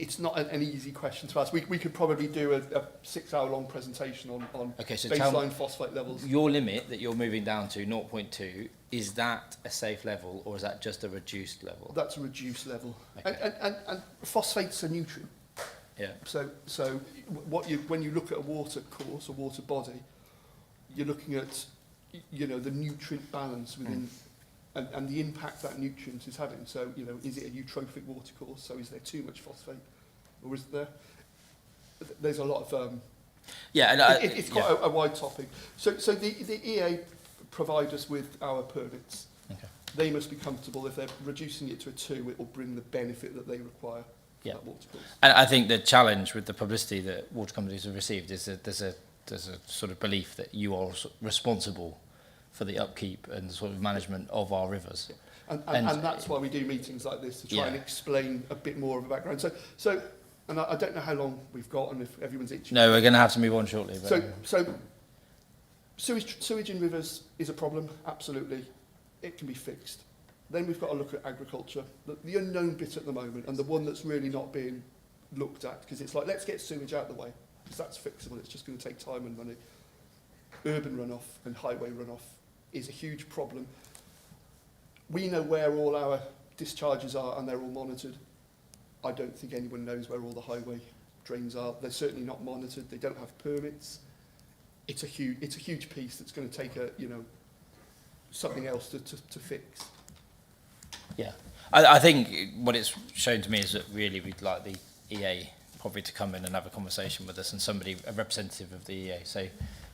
it's not an easy question to ask. We could probably do a 6-hour-long presentation on so baseline phosphate levels. Your limit that you're moving down to 0.2, is that a safe level or is that just a reduced level? That's a reduced level. Okay. And phosphate's a nutrient. Yeah. So when you look at a water course, a water body, you're looking at, you know, the nutrient balance within, and the impact that nutrient is having. So, you know, is it a eutrophic water course? So is there too much phosphate, or is there? There's a lot of it's quite a wide topic. So the EA provide us with our permits. Okay. They must be comfortable. If they're reducing it to a 2, it will bring the benefit that they require. Yeah, water course. And I think the challenge with the publicity that water companies have received is that there's a sort of belief that you are responsible for the upkeep and sort of management of our rivers. Yeah. And that's why we do meetings like this, to try and explain a bit more of a background. So and I don't know how long we've got and if everyone's itching. No, we're going to have to move on shortly. But So sewage in rivers is a problem, absolutely. It can be fixed. Then we've got to look at agriculture, the unknown bit at the moment, and the one that's really not being looked at, because it's like, let's get sewage out of the way, because that's fixable. It's just going to take time and money. Urban runoff and highway runoff is a huge problem. We know where all our discharges are, and they're all monitored. I don't think anyone knows where all the highway drains are. They're certainly not monitored. They don't have permits. It's a huge piece that's going to take something else to fix. Yeah, I think what it's shown to me is that really we'd like the EA probably to come in and have a conversation with us, and a representative of the EA. So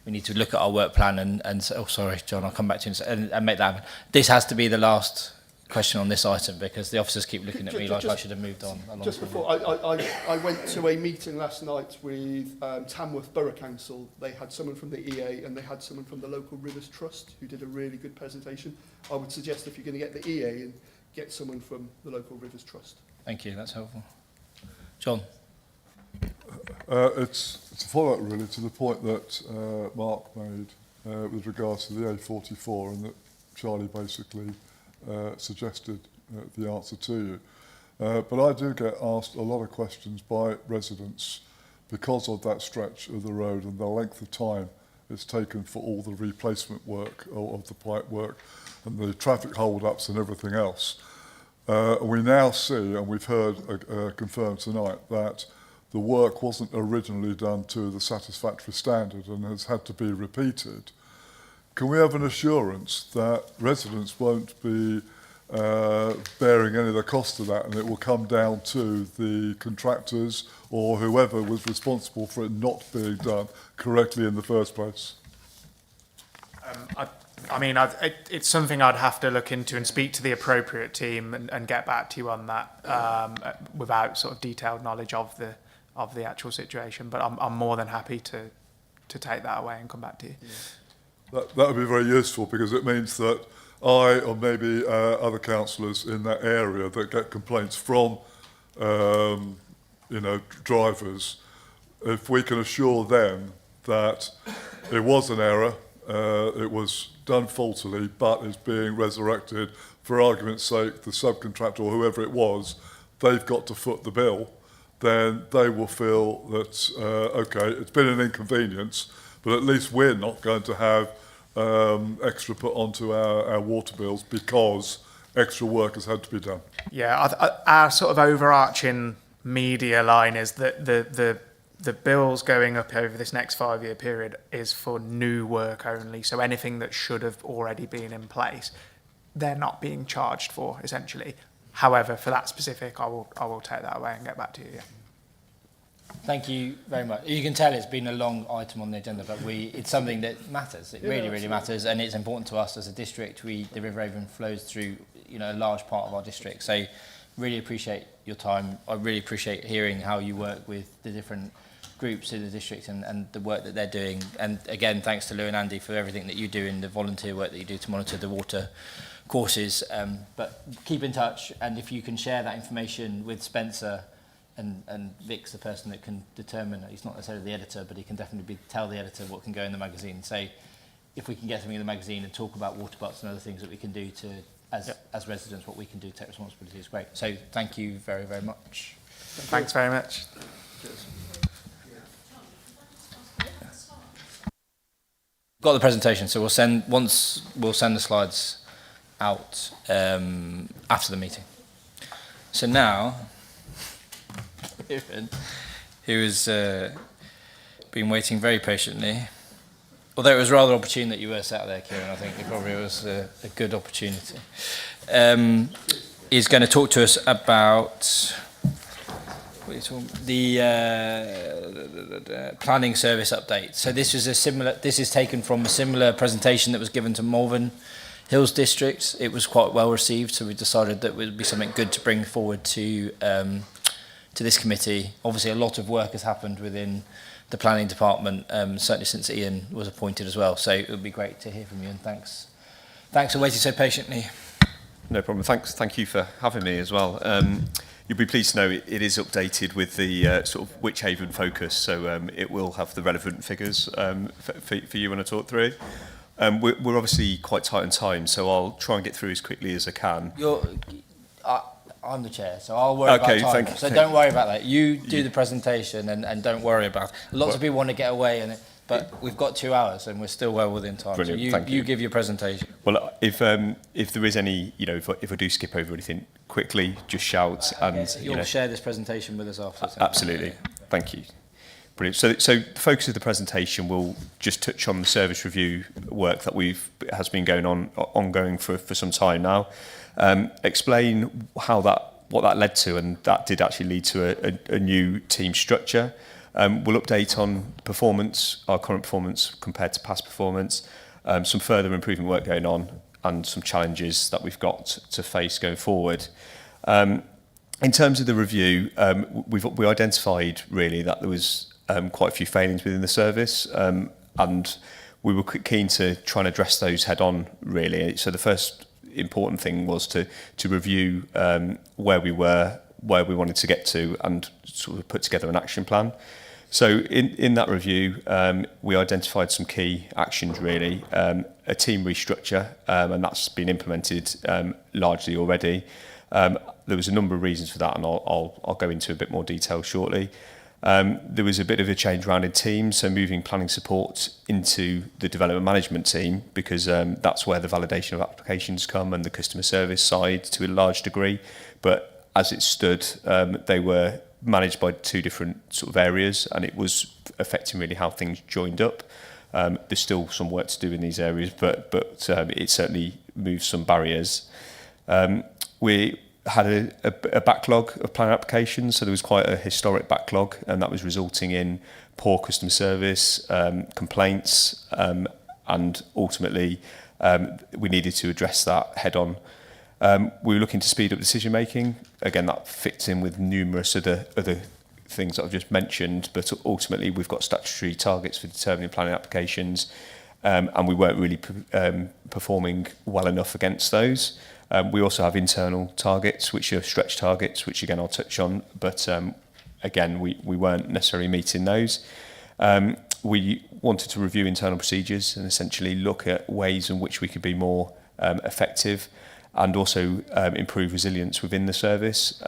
we need to look at our work plan and sorry, John, I'll come back to you and make that happen. This has to be the last question on this item, because the officers keep looking at me like I should have moved on. Just before, I went to a meeting last night with Tamworth Borough Council. They had someone from the EA and they had someone from the local Rivers Trust who did a really good presentation. I would suggest, if you're going to get the EA in, get someone from the local Rivers Trust. Thank you, that's helpful. John? It's a follow-up really to the point that Mark made with regards to the A44, and that Charlie basically suggested the answer to you. But I do get asked a lot of questions by residents because of that stretch of the road and the length of time it's taken for all the replacement work of the pipe work and the traffic hold-ups and everything else. We now see, and we've heard confirmed tonight, that the work wasn't originally done to the satisfactory standard and has had to be repeated, can we have an assurance that residents won't be bearing any of the cost of that, and it will come down to the contractors or whoever was responsible for it not being done correctly in the first place? I mean, it's something I'd have to look into and speak to the appropriate team and get back to you on that without sort of detailed knowledge of the actual situation. But I'm more than happy to take that away and come back to you. Yeah. That would be very useful, because it means that I, or maybe other councillors in that area that get complaints from, drivers, if we can assure them that it was an error, it was done faultily, but is being resurrected, for argument's sake, the subcontractor or whoever it was, they've got to foot the bill, then they will feel that, okay, it's been an inconvenience, but at least we're not going to have extra put onto our water bills because extra work has had to be done. Yeah, our sort of overarching media line is that the bills going up over this next 5-year period is for new work only. So anything that should have already been in place, they're not being charged for, essentially. However, for that specific, I will take that away and get back to you. Yeah. Thank you very much. You can tell it's been a long item on the agenda, but it's something that matters. It really matters, and it's important to us as a district. The River Avon flows through, a large part of our district. So, really appreciate your time. I really appreciate hearing how you work with the different groups in the district and the work that they're doing. And again, thanks to Lou and Andy for everything that you do and the volunteer work that you do to monitor the water courses. But keep in touch, and if you can share that information with Spencer. And Vic's the person that can determine, he's not necessarily the editor, but he can definitely tell the editor what can go in the magazine. So if we can get something in the magazine and talk about water butts and other things that we can do to, as residents, what we can do to take responsibility is great. So thank you very, very much. Thanks very much. Cheers. Got the presentation, so we'll send the slides out after the meeting. So now, who has been waiting very patiently, although it was rather opportune that you were sat there, Kieran. I think it probably was a good opportunity. Is going to talk to us about the planning service update. So this is taken from a similar presentation that was given to Malvern Hills District. It was quite well received, so we decided that it would be something good to bring forward to this committee. Obviously, a lot of work has happened within the planning department, certainly since Ian was appointed as well. So it would be great to hear from you, and thanks for waiting so patiently. No problem. Thank you for having me as well. You'll be pleased to know it is updated with the sort of Wychavon focus, so it will have the relevant figures for you when I talk through. We're obviously quite tight on time, so I'll try and get through as quickly as I can. I'm the chair, so I'll worry about time. So don't worry about that. You do the presentation and don't worry about it. Lots of people want to get away, but we've got 2 hours and we're still well within time. Brilliant, so you give your presentation. Well, if there is any, if I do skip over anything quickly, just shout. And you'll share this presentation with us after. Absolutely. Thank you. Brilliant. So the focus of the presentation will just touch on the service review work that has been ongoing for some time now. Explain what that led to, and that did actually lead to a new team structure. We'll update on performance, our current performance compared to past performance, some further improvement work going on, and some challenges that we've got to face going forward. In terms of the review, we identified really that there was quite a few failings within the service, and we were keen to try and address those head on, really. So the first important thing was to review where we were, where we wanted to get to, and sort of put together an action plan. So in that review, we identified some key actions, really. A team restructure, and that's been implemented largely already. There was a number of reasons for that, and I'll go into a bit more detail shortly. There was a bit of a change around in teams, so moving planning support into the development management team, because that's where the validation of applications come and the customer service side to a large degree. But as it stood, they were managed by two different sort of areas, and it was affecting really how things joined up. There's still some work to do in these areas, but it certainly moves some barriers. We had a backlog of planning applications, so there was quite a historic backlog, and that was resulting in poor customer service, complaints, and ultimately we needed to address that head on. We were looking to speed up decision making. Again, that fits in with numerous other things that I've just mentioned, but ultimately we've got statutory targets for determining planning applications, and we weren't really performing well enough against those. We also have internal targets, which are stretch targets, which again I'll touch on, but again we weren't necessarily meeting those. We wanted to review internal procedures and essentially look at ways in which we could be more effective, and also improve resilience within the service.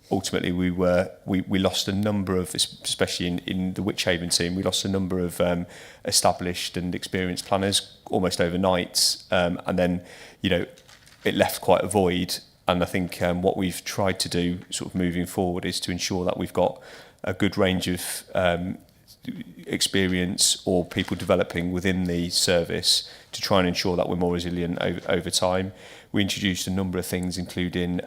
Ultimately, we lost a number of, especially in the Wychavon team, we lost a number of established and experienced planners almost overnight, and then it left quite a void. And I think what we've tried to do, sort of moving forward, is to ensure that we've got a good range of experience or people developing within the service to try and ensure that we're more resilient over time. We introduced a number of things, including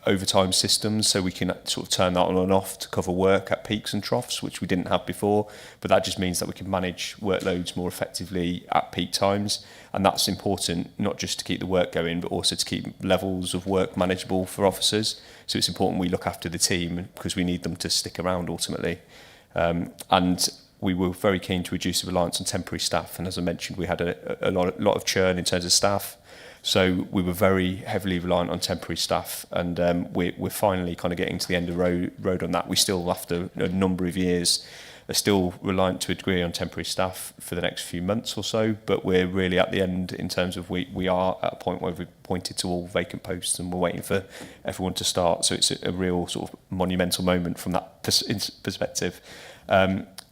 overtime systems, so we can sort of turn that on and off to cover work at peaks and troughs, which we didn't have before, but that just means that we can manage workloads more effectively at peak times, and that's important not just to keep the work going, but also to keep levels of work manageable for officers. So it's important we look after the team because we need them to stick around ultimately. And we were very keen to reduce the reliance on temporary staff, and as I mentioned, we had a lot of churn in terms of staff. So we were very heavily reliant on temporary staff, and we're finally kind of getting to the end of the road on that. We still, after a number of years, are still reliant to a degree on temporary staff for the next few months or so, but we're really at the end in terms of we are at a point where we've pointed to all vacant posts and we're waiting for everyone to start. So it's a real sort of monumental moment from that perspective.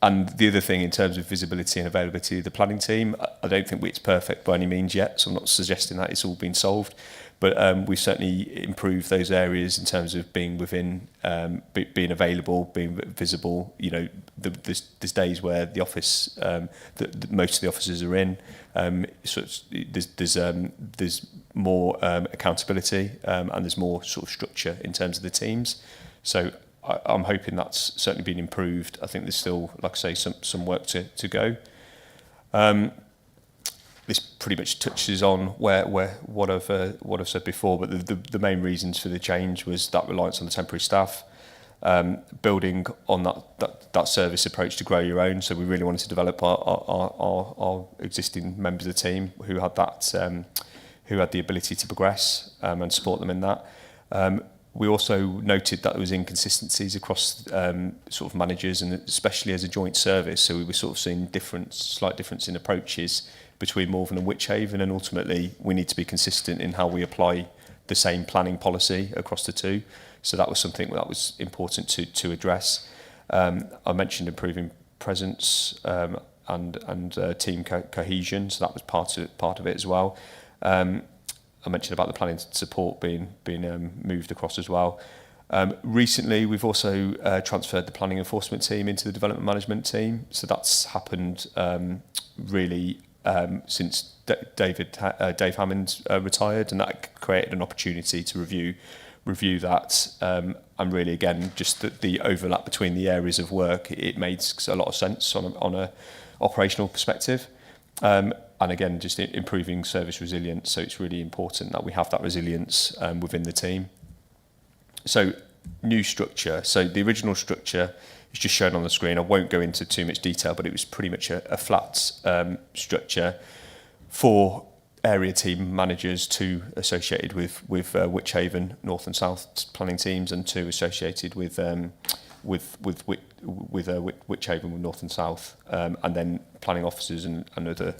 And the other thing in terms of visibility and availability of the planning team, I don't think it's perfect by any means yet, so I'm not suggesting that it's all been solved, but we've certainly improved those areas in terms of being within, being available, being visible. There's days where the office, most of the officers are in, so there's more accountability, and there's more sort of structure in terms of the teams. So I'm hoping that's certainly been improved. I think there's still, like I say, some work to go. This pretty much touches on what I've said before, but the main reasons for the change was that reliance on the temporary staff, building on that service approach to grow your own. So we really wanted to develop our existing members of the team who had the ability to progress and support them in that. We also noted that there was inconsistencies across sort of managers, and especially as a joint service. So we were sort of seeing slight difference in approaches between Malvern and Wychavon, and ultimately we need to be consistent in how we apply the same planning policy across the two. So that was something that was important to address. I mentioned improving presence and team cohesion, so that was part of it as well. I mentioned about the planning support being moved across as well. Recently, we've also transferred the planning enforcement team into the development management team. So that's happened really since Dave Hammond retired, and that created an opportunity to review that. And really, again, just the overlap between the areas of work, it makes a lot of sense on a operational perspective. And again, just improving service resilience. So it's really important that we have that resilience within the team. So new structure. So the original structure is just shown on the screen. I won't go into too much detail, but it was pretty much a flat structure. 4 area team managers, 2 associated with Wychavon North and South planning teams, and 2 associated with Wychavon North and South, and then planning officers and other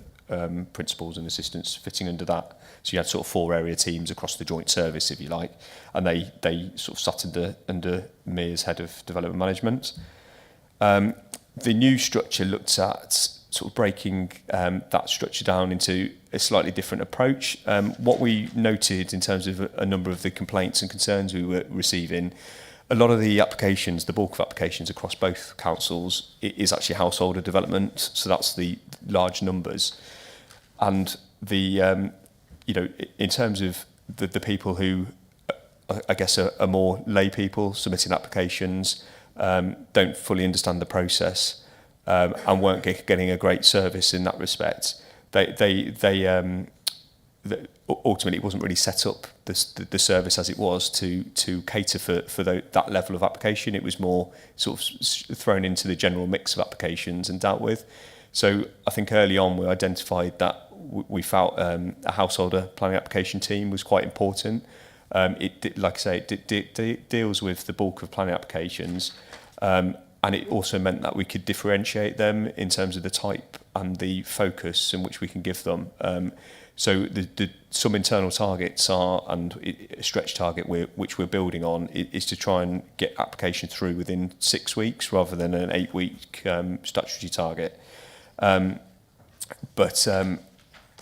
principals and assistants fitting under that. So you had sort of 4 area teams across the joint service, if you like, and they sort of sat under me as head of development management. The new structure looked at sort of breaking that structure down into a slightly different approach. What we noted in terms of a number of the complaints and concerns we were receiving, a lot of the applications, the bulk of applications across both councils is actually householder development, so that's the large numbers. And the, you know, in terms of the people who, I guess, are more lay people submitting applications, don't fully understand the process, and weren't getting a great service in that respect. Ultimately, it wasn't really set up, the service as it was, to cater for that level of application. It was more sort of thrown into the general mix of applications and dealt with. So I think early on we identified that we felt a householder planning application team was quite important. Like I say, it deals with the bulk of planning applications, and it also meant that we could differentiate them in terms of the type and the focus in which we can give them. So some internal targets are, and a stretch target which we're building on, is to try and get application through within 6 weeks rather than an 8-week statutory target.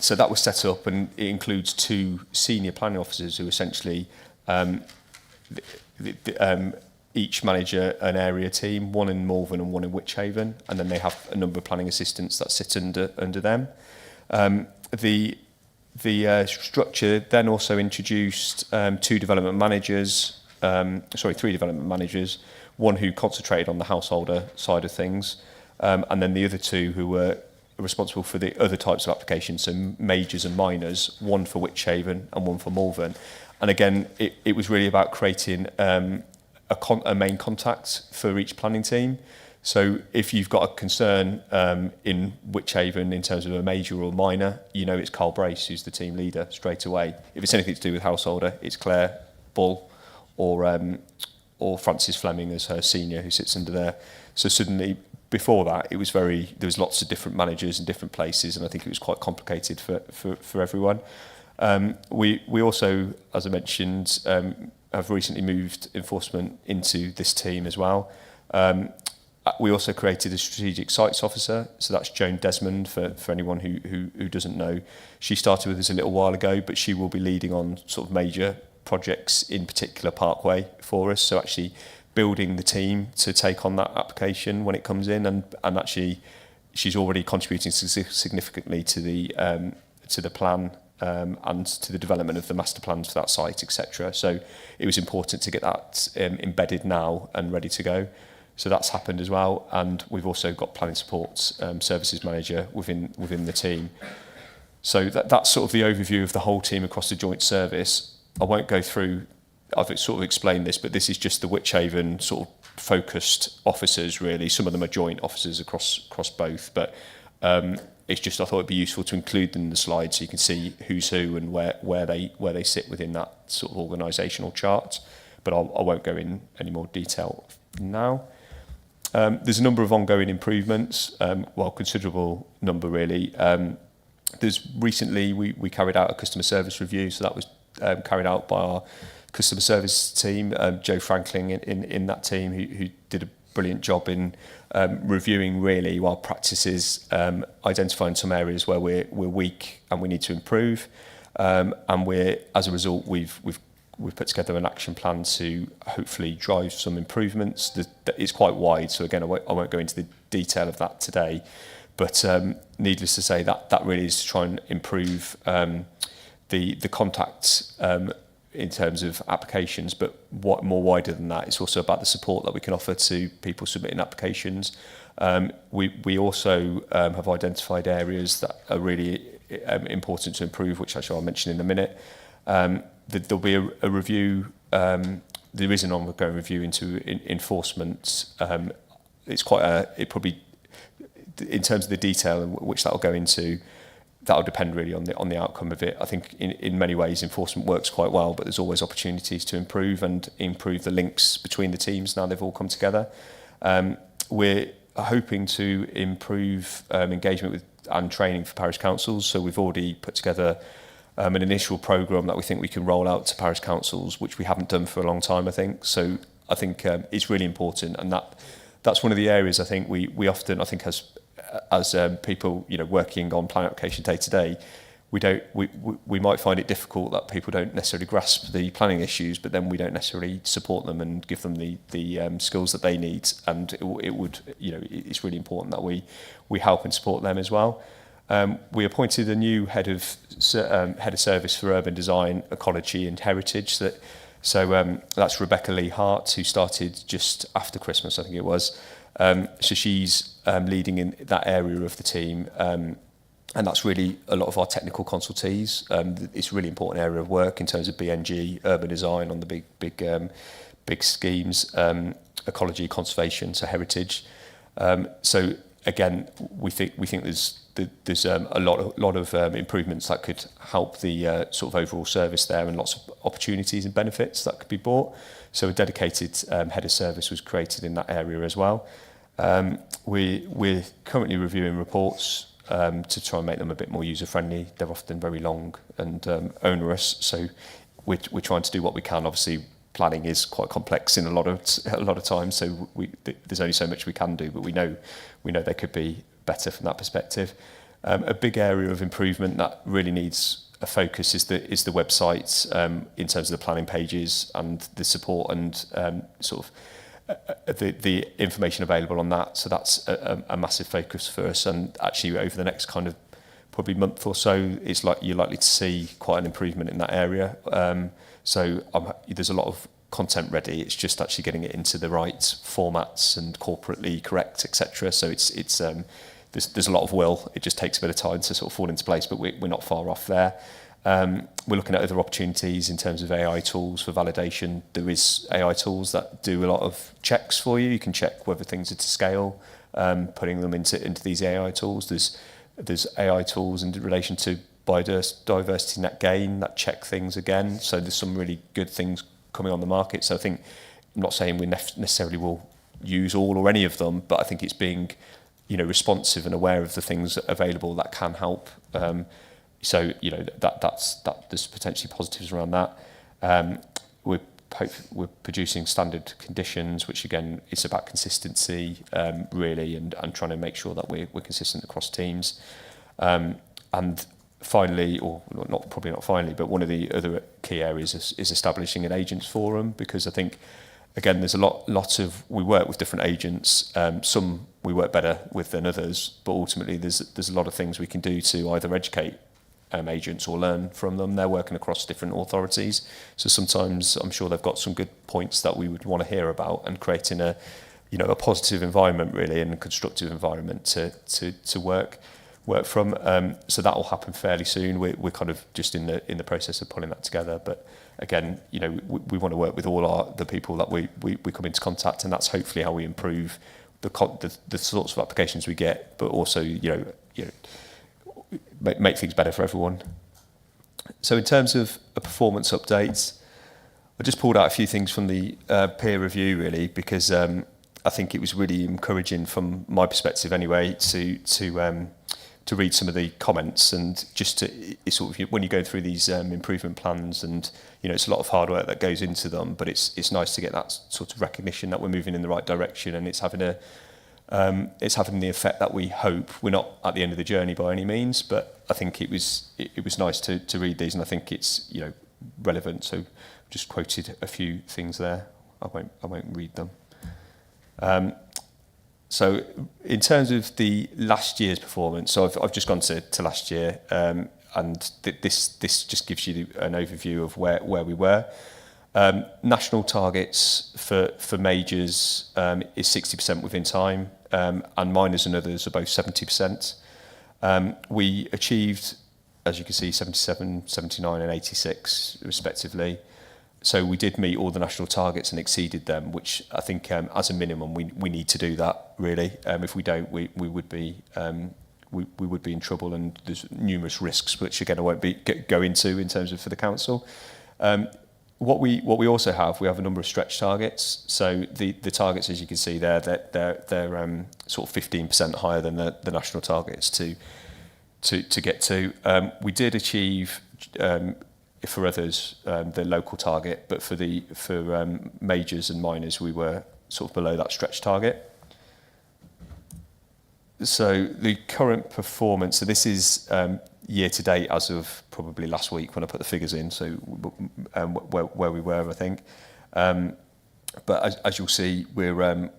So that was set up, and it includes 2 senior planning officers who essentially each manage an area team, one in Malvern and one in Wychavon, and then they have a number of planning assistants that sit under them. The structure then also introduced 3 development managers, one who concentrated on the householder side of things, and then the other 2 who were responsible for the other types of applications, so majors and minors, one for Wychavon and one for Malvern. And again, it was really about creating a main contact for each planning team. So if you've got a concern in Wychavon in terms of a major or minor, you know it's Carl Brace who's the team leader straight away. If it's anything to do with householder, it's Claire Bull or Frances Fleming as her senior who sits under there. So suddenly, before that, there was lots of different managers in different places, and I think it was quite complicated for everyone. We also, as I mentioned, have recently moved enforcement into this team as well. We also created a strategic sites officer, so that's Joan Desmond for anyone who doesn't know. She started with us a little while ago, but she will be leading on sort of major projects, in particular Parkway, for us. So actually building the team to take on that application when it comes in, and actually she's already contributing significantly to the plan and to the development of the master plans for that site, etc. So it was important to get that embedded now and ready to go. So that's happened as well, and we've also got planning support services manager within the team. So that's sort of the overview of the whole team across the joint service. I won't go through, I've sort of explained this, but this is just the Wychavon sort of focused officers really. Some of them are joint officers across both, but it's just I thought it'd be useful to include them in the slide so you can see who's who and where they sit within that sort of organisational chart. But I won't go in any more detail now. There's a number of ongoing improvements, considerable number really. There's recently we carried out a customer service review, so that was carried out by our customer service team, Joe Franklin in that team, who did a brilliant job in reviewing really our practices, identifying some areas where we're weak and we need to improve, and as a result we've put together an action plan to hopefully drive some improvements. It's quite wide, so again I won't go into the detail of that today, but needless to say that really is to try and improve the contacts in terms of applications, but what more wider than that, it's also about the support that we can offer to people submitting applications. We also have identified areas that are really important to improve, which actually I'll mention in a minute. There'll be a review, there is an ongoing review into enforcement. It's it probably, in terms of the detail which that'll go into, that'll depend really on the outcome of it. I think in many ways enforcement works quite well, but there's always opportunities to improve the links between the teams now they've all come together. We're hoping to improve engagement with and training for parish councils, so we've already put together an initial programme that we think we can roll out to parish councils, which we haven't done for a long time, I think. So I think it's really important, and that's one of the areas I think we often, I think as people working on planning application day to day, we might find it difficult that people don't necessarily grasp the planning issues, but then we don't necessarily support them and give them the skills that they need. And it would, you know, it's really important that we help and support them as well. We appointed a new head of service for urban design, ecology and heritage. So that's Rebecca Lee Hart, who started just after Christmas, I think it was. So she's leading in that area of the team. And that's really a lot of our technical consultees. It's a really important area of work in terms of BNG, urban design on the big schemes, ecology, conservation, so heritage. So again, we think there's a lot of improvements that could help the sort of overall service there, and lots of opportunities and benefits that could be brought. So a dedicated head of service was created in that area as well. We're currently reviewing reports to try and make them a bit more user-friendly. They're often very long and onerous, so we're trying to do what we can. Obviously, planning is quite complex in a lot of times, so there's only so much we can do, but we know they could be better from that perspective. A big area of improvement that really needs a focus is the website in terms of the planning pages and the support and sort of the information available on that. So that's a massive focus for us, and actually over the next kind of probably month or so, it's like you're likely to see quite an improvement in that area. So there's a lot of content ready. It's just actually getting it into the right formats and corporately correct, etc. So there's a lot of will. It just takes a bit of time to sort of fall into place, but we're not far off there. We're looking at other opportunities in terms of AI tools for validation. There is AI tools that do a lot of checks for you. You can check whether things are to scale, putting them into these AI tools. There's AI tools in relation to biodiversity net gain that check things again. So there's some really good things coming on the market. So I think, I'm not saying we necessarily will use all or any of them, but I think it's being, you know, responsive and aware of the things available that can help. So, you know, there's potentially positives around that. We're producing standard conditions, which again is about consistency, really, and trying to make sure that we're consistent across teams. And finally, or probably not finally, but one of the other key areas is establishing an agents forum, because I think, again, there's a lot of, we work with different agents. Some we work better with than others, but ultimately there's a lot of things we can do to either educate agents or learn from them. They're working across different authorities, so sometimes I'm sure they've got some good points that we would want to hear about, and creating a positive environment really, and a constructive environment to work from. So that will happen fairly soon. We're kind of just in the process of pulling that together, but again, you know, we want to work with all the people that we come into contact, and that's hopefully how we improve the sorts of applications we get, but also make things better for everyone. So in terms of a performance update, I just pulled out a few things from the peer review really, because I think it was really encouraging from my perspective anyway to read some of the comments, and just to sort of, when you go through these improvement plans, and you know, it's a lot of hard work that goes into them, but it's nice to get that sort of recognition that we're moving in the right direction, and it's having the effect that we hope. We're not at the end of the journey by any means, but I think it was nice to read these, and I think it's, you know, relevant. So just quoted a few things there. I won't read them. So in terms of the last year's performance, so I've just gone to last year, and this just gives you an overview of where we were. National targets for majors is 60% within time, and minors and others are both 70%. We achieved, as you can see, 77, 79 and 86 respectively. So we did meet all the national targets and exceeded them, which I think as a minimum we need to do that really. If we don't, we would be in trouble, and there's numerous risks, which again I won't go into in terms of for the council. What we also have, we have a number of stretch targets. So the targets, as you can see there, they're sort of 15% higher than the national targets to get to. We did achieve, for others, the local target, but for majors and minors, we were sort of below that stretch target. So the current performance, so this is year to date, as of probably last week when I put the figures in, so where we were, I think. But as you'll see, we're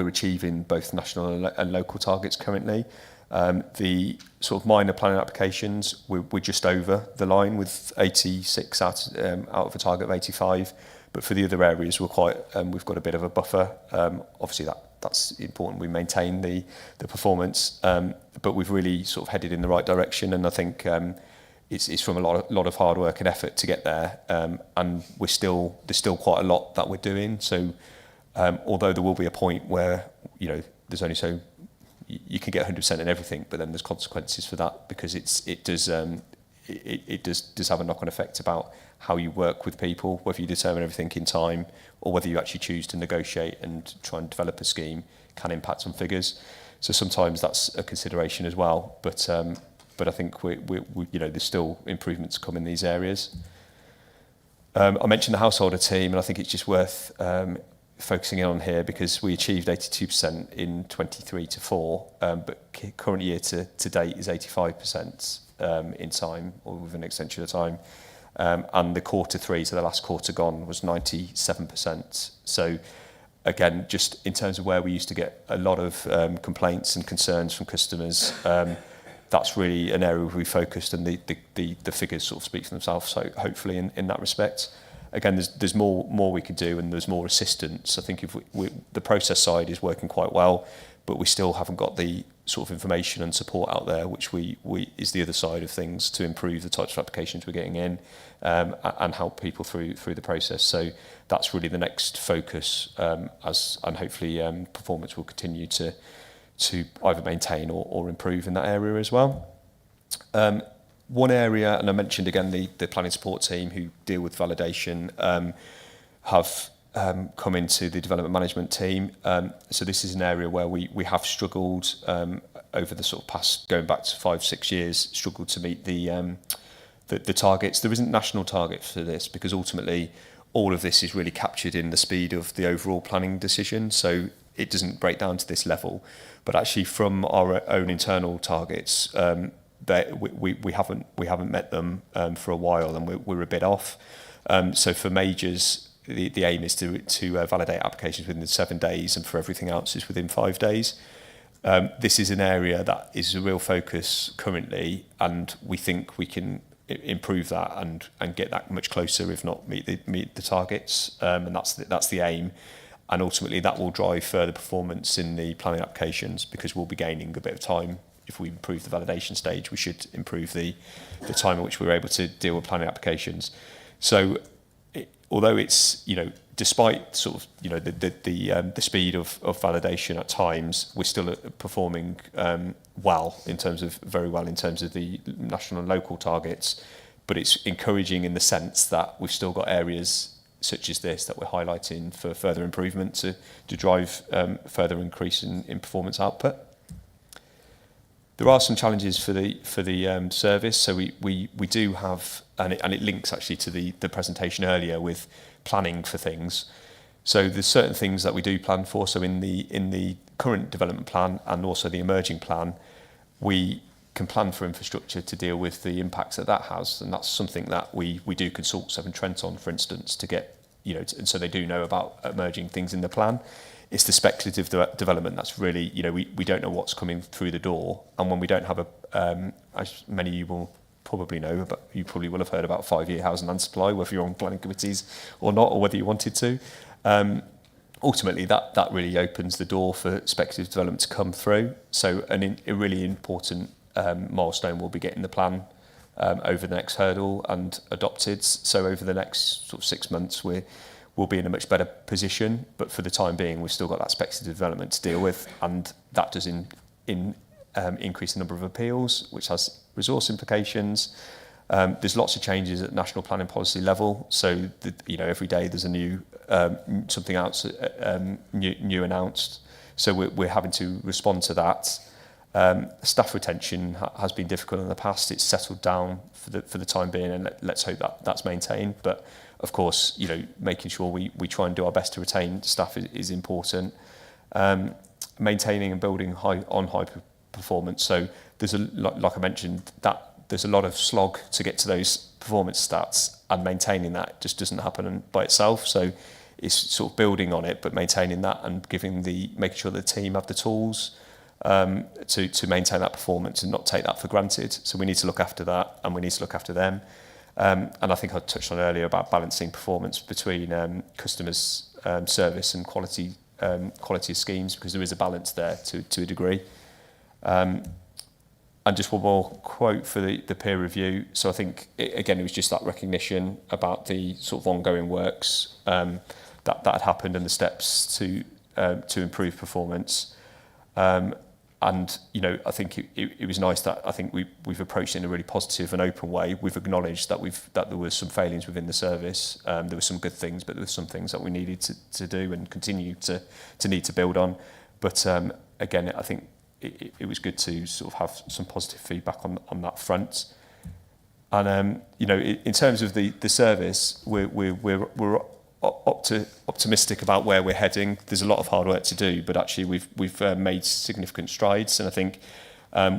achieving both national and local targets currently. The sort of minor planning applications, we're just over the line with 86 out of a target of 85. But for the other areas, we've got a bit of a buffer. Obviously, that's important. We maintain the performance, but we've really sort of headed in the right direction. And I think it's from a lot of hard work and effort to get there. And there's still quite a lot that we're doing. So although there will be a point where there's only so you can get 100% in everything, but then there's consequences for that, because it does have a knock-on effect about how you work with people, whether you determine everything in time or whether you actually choose to negotiate and try and develop a scheme can impact on figures. So sometimes that's a consideration as well. But I think we there's still improvements to come in these areas. I mentioned the householder team, and I think it's just worth focusing in on here, because we achieved 82% in 23-4, but current year to date is 85% in time, or with an extension of time. And the quarter three, so the last quarter gone, was 97%. So again, just in terms of where we used to get a lot of complaints and concerns from customers, that's really an area where we focused, and the figures sort of speak for themselves. So hopefully in that respect. Again, there's more we could do, and there's more assistance. I think if the process side is working quite well, but we still haven't got the sort of information and support out there, which we is the other side of things, to improve the types of applications we're getting in, and help people through the process. So that's really the next focus, and hopefully performance will continue to either maintain or improve in that area as well. One area, and I mentioned again the planning support team who deal with validation, have come into the development management team. So this is an area where we have struggled over the sort of past, going back to 5-6 years, struggled to meet the targets. There isn't national targets for this, because ultimately all of this is really captured in the speed of the overall planning decision. So it doesn't break down to this level, but actually from our own internal targets, that we haven't met them for a while, and we're a bit off. So for majors, the aim is to validate applications within 7 days, and for everything else is within 5 days. This is an area that is a real focus currently, and we think we can improve that and get that much closer, if not meet the targets. And that's the aim. And ultimately that will drive further performance in the planning applications, because we'll be gaining a bit of time. If we improve the validation stage, we should improve the time at which we're able to deal with planning applications. So although it's, despite sort of, the speed of validation at times, we're still performing very well in terms of the national and local targets. But it's encouraging in the sense that we've still got areas such as this that we're highlighting for further improvement to drive further increase in performance output. There are some challenges for the service. So we do have, and it links actually to the presentation earlier with planning for things. So there's certain things that we do plan for. So in the current development plan and also the emerging plan, we can plan for infrastructure to deal with the impacts that has, and that's something that we do consult Severn Trent on, for instance, to get and so they do know about emerging things in the plan. It's the speculative development that's really, we don't know what's coming through the door. And when we don't have as many of you will probably know, but you probably will have heard about 5-year housing and supply, whether you're on planning committees or not, or whether you wanted to. Ultimately, that really opens the door for speculative development to come through. So a really important milestone will be getting the plan over the next hurdle and adopted. So over the next sort of 6 months, we'll be in a much better position, but for the time being, we've still got that speculative development to deal with, and that does increase the number of appeals, which has resource implications. There's lots of changes at national planning policy level, so every day there's a new something else new announced. So we're having to respond to that. Staff retention has been difficult in the past. It's settled down for the time being, and let's hope that that's maintained. But of course, making sure we try and do our best to retain staff is important. Maintaining and building high performance. So there's like I mentioned, that there's a lot of slog to get to those performance stats, and maintaining that just doesn't happen by itself. So it's sort of building on it, but maintaining that and making sure the team have the tools to maintain that performance and not take that for granted. So we need to look after that, and we need to look after them. And I think I touched on earlier about balancing performance between customers' service and quality of schemes, because there is a balance there to a degree. And just one more quote for the peer review. So I think, again, it was just that recognition about the sort of ongoing works that had happened and the steps to improve performance. And, you know, I think it was nice that I think we've approached it in a really positive and open way. We've acknowledged that there were some failings within the service. There were some good things, but there were some things that we needed to do and continue to need to build on. But again, I think it was good to sort of have some positive feedback on that front. And you know, in terms of the service, we're optimistic about where we're heading. There's a lot of hard work to do, but actually we've made significant strides, and I think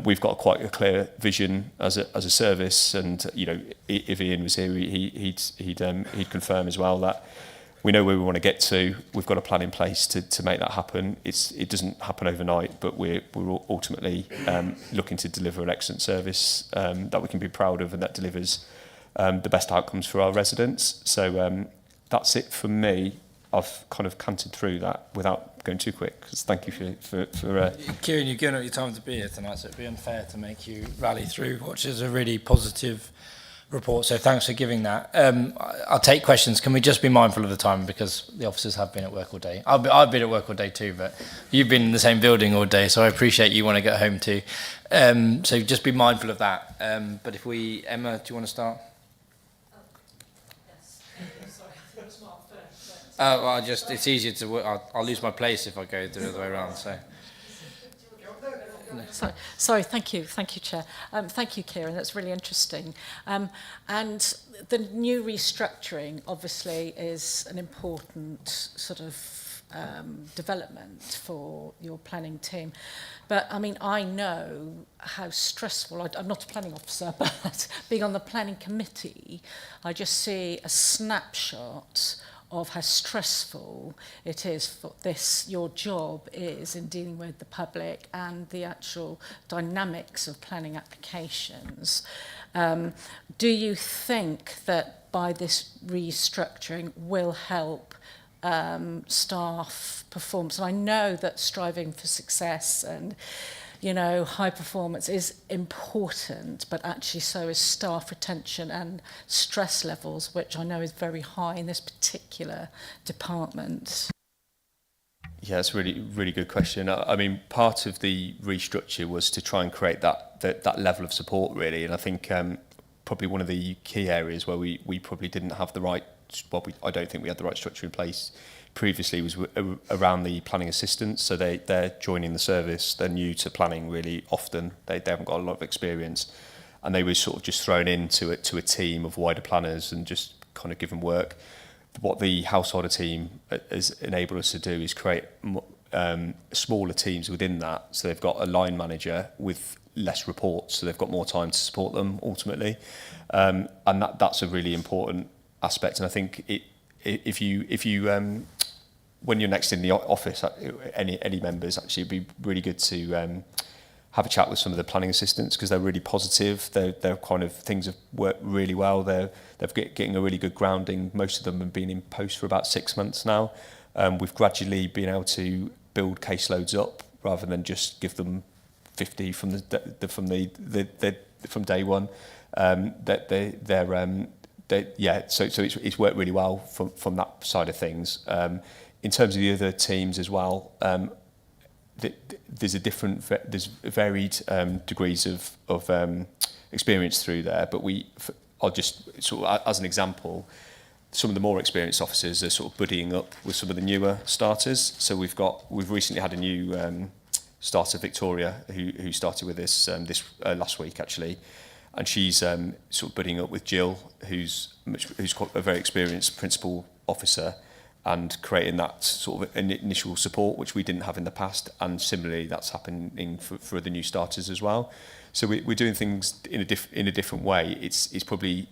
we've got quite a clear vision as a service. And you know, if Ian was here, he'd confirm as well that we know where we want to get to. We've got a plan in place to make that happen. It doesn't happen overnight, but we're ultimately looking to deliver an excellent service that we can be proud of and that delivers the best outcomes for our residents. So that's it from me. I've kind of canted through that without going too quick, because thank you for Kieran, you've given up your time to be here tonight, so it'd be unfair to make you rally through, which is a really positive report, so thanks for giving that. I'll take questions. Can we just be mindful of the time, because the officers have been at work all day. I've been at work all day too, but you've been in the same building all day, so I appreciate you want to get home too. So just be mindful of that. But if Emma, do you want to start? Well, it's easier to work. I'll lose my place if I go the other way around. So. Sorry, thank you, Chair. Thank you, Kieran, that's really interesting. And the new restructuring obviously is an important sort of development for your planning team. But I mean, I know how stressful, I'm not a planning officer, but being on the planning committee, I just see a snapshot of how stressful it is for your job is in dealing with the public and the actual dynamics of planning applications. Do you think that by this restructuring will help staff performance? And I know that striving for success and high performance is important, but actually so is staff retention and stress levels, which I know is very high in this particular department. Yeah, it's a really good question. I mean, part of the restructure was to try and create that level of support, really. And I think probably one of the key areas where we probably didn't have the right, I don't think we had the right structure in place previously was around the planning assistants. So they're joining the service. They're new to planning really often. They haven't got a lot of experience, and they were sort of just thrown into a team of wider planners and just kind of given work. What the householder team has enabled us to do is create smaller teams within that. So they've got a line manager with less reports, so they've got more time to support them ultimately, and that's a really important aspect. And I think if you when you're next in the office, any members, actually it'd be really good to have a chat with some of the planning assistants, because they're really positive. They're kind of, things have worked really well. They're getting a really good grounding. Most of them have been in post for about 6 months now. We've gradually been able to build caseloads up rather than just give them 50 from day one. So it's worked really well from that side of things. In terms of the other teams as well, there's varied degrees of experience through there. But I'll just sort of, as an example, some of the more experienced officers are sort of buddying up with some of the newer starters. So we've recently had a new starter, Victoria, who started with us last week actually. And she's sort of buddying up with Jill, who's quite a very experienced principal officer, and creating that sort of initial support, which we didn't have in the past. And similarly, that's happening for the new starters as well. So we're doing things in a different way. It's probably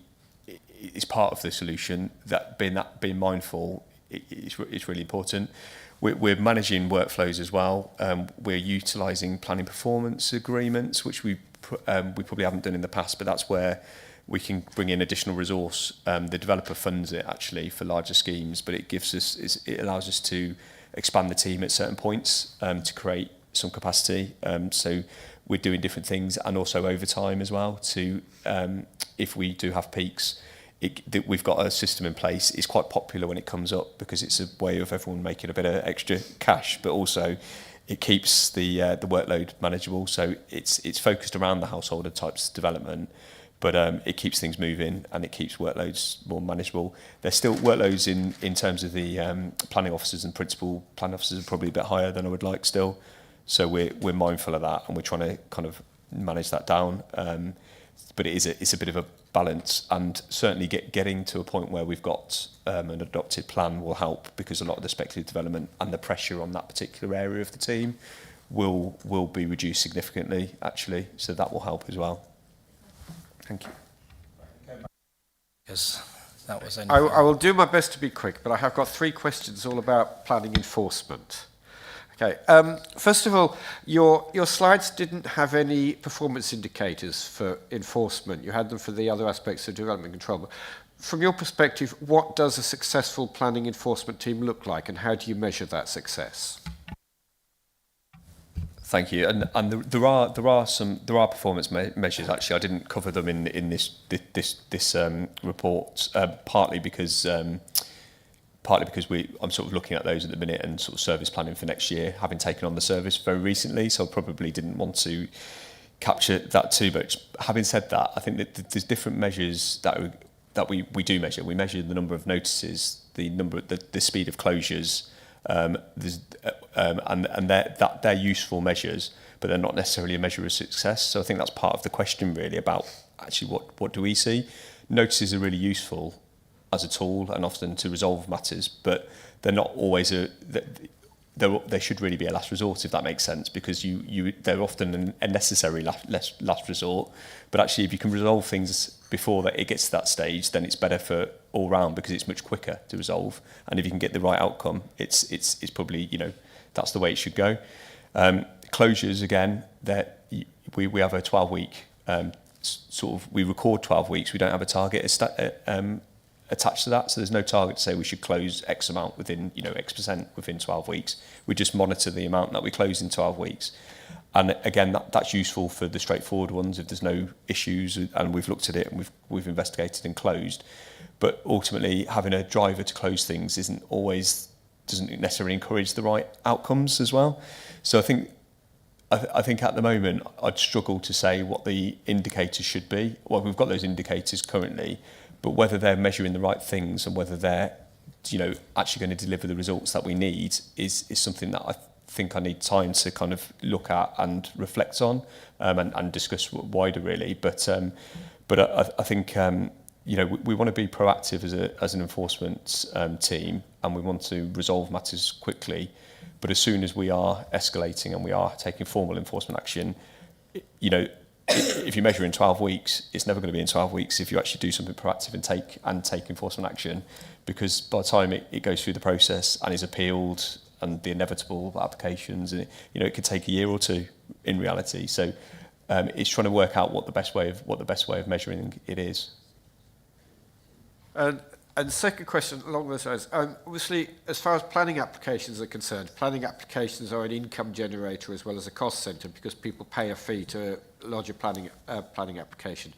part of the solution. That being mindful is really important. We're managing workflows as well. We're utilising planning performance agreements, which we probably haven't done in the past, but that's where we can bring in additional resource. The developer funds it actually for larger schemes, but it allows us to expand the team at certain points to create some capacity. So we're doing different things, and also overtime as well. To if we do have peaks, we've got a system in place. It's quite popular when it comes up because it's a way of everyone making a bit of extra cash, but also it keeps the workload manageable. So it's focused around the householder types development, but it keeps things moving and it keeps workloads more manageable. There's still workloads in terms of the planning officers and principal planning officers are probably a bit higher than I would like still. So we're mindful of that, and we're trying to kind of manage that down. But it's a bit of a balance, and certainly getting to a point where we've got an adopted plan will help, because a lot of the speculative development and the pressure on that particular area of the team will be reduced significantly actually. So that will help as well. Thank you. Because that was I will do my best to be quick, but I have got 3 questions all about planning enforcement. Okay. First of all, your slides didn't have any performance indicators for enforcement. You had them for the other aspects of development control. But from your perspective, what does a successful planning enforcement team look like, and how do you measure that success? Thank you. And there are performance measures. Actually, I didn't cover them in this report, partly because I'm sort of looking at those at the minute and sort of service planning for next year, having taken on the service very recently. So I probably didn't want to capture that too much. Having said that, I think that there's different measures that we do measure. We measure the number of notices, the speed of closures. And they're useful measures, but they're not necessarily a measure of success. So I think that's part of the question really about actually what do we see. Notices are really useful as a tool and often to resolve matters, but they're not always they should really be a last resort, if that makes sense, because they're often a necessary last resort. But actually, if you can resolve things before that it gets to that stage, then it's better for all round, because it's much quicker to resolve. And if you can get the right outcome, it's probably, that's the way it should go. Closures, again, we have a 12-week we record 12 weeks. We don't have a target attached to that, so there's no target to say we should close X amount within, X% within 12 weeks. We just monitor the amount that we close in 12 weeks. And again, that's useful for the straightforward ones if there's no issues and we've looked at it and we've investigated and closed. But ultimately, having a driver to close things doesn't necessarily encourage the right outcomes as well. So I think at the moment, I'd struggle to say what the indicators should be. Well, we've got those indicators currently, but whether they're measuring the right things and whether they're, actually going to deliver the results that we need is something that I think I need time to kind of look at and reflect on and discuss wider really. But I think we want to be proactive as an enforcement team, and we want to resolve matters quickly. But as soon as we are escalating and we are taking formal enforcement action, if you measure in 12 weeks, it's never going to be in 12 weeks if you actually do something proactive and take enforcement action, because by the time it goes through the process and is appealed and the inevitable applications, and it could take a year or two in reality. So it's trying to work out what the best way of measuring it is. And the second question along those lines, obviously, as far as planning applications are concerned, planning applications are an income generator as well as a cost centre, because people pay a fee to lodge a planning application.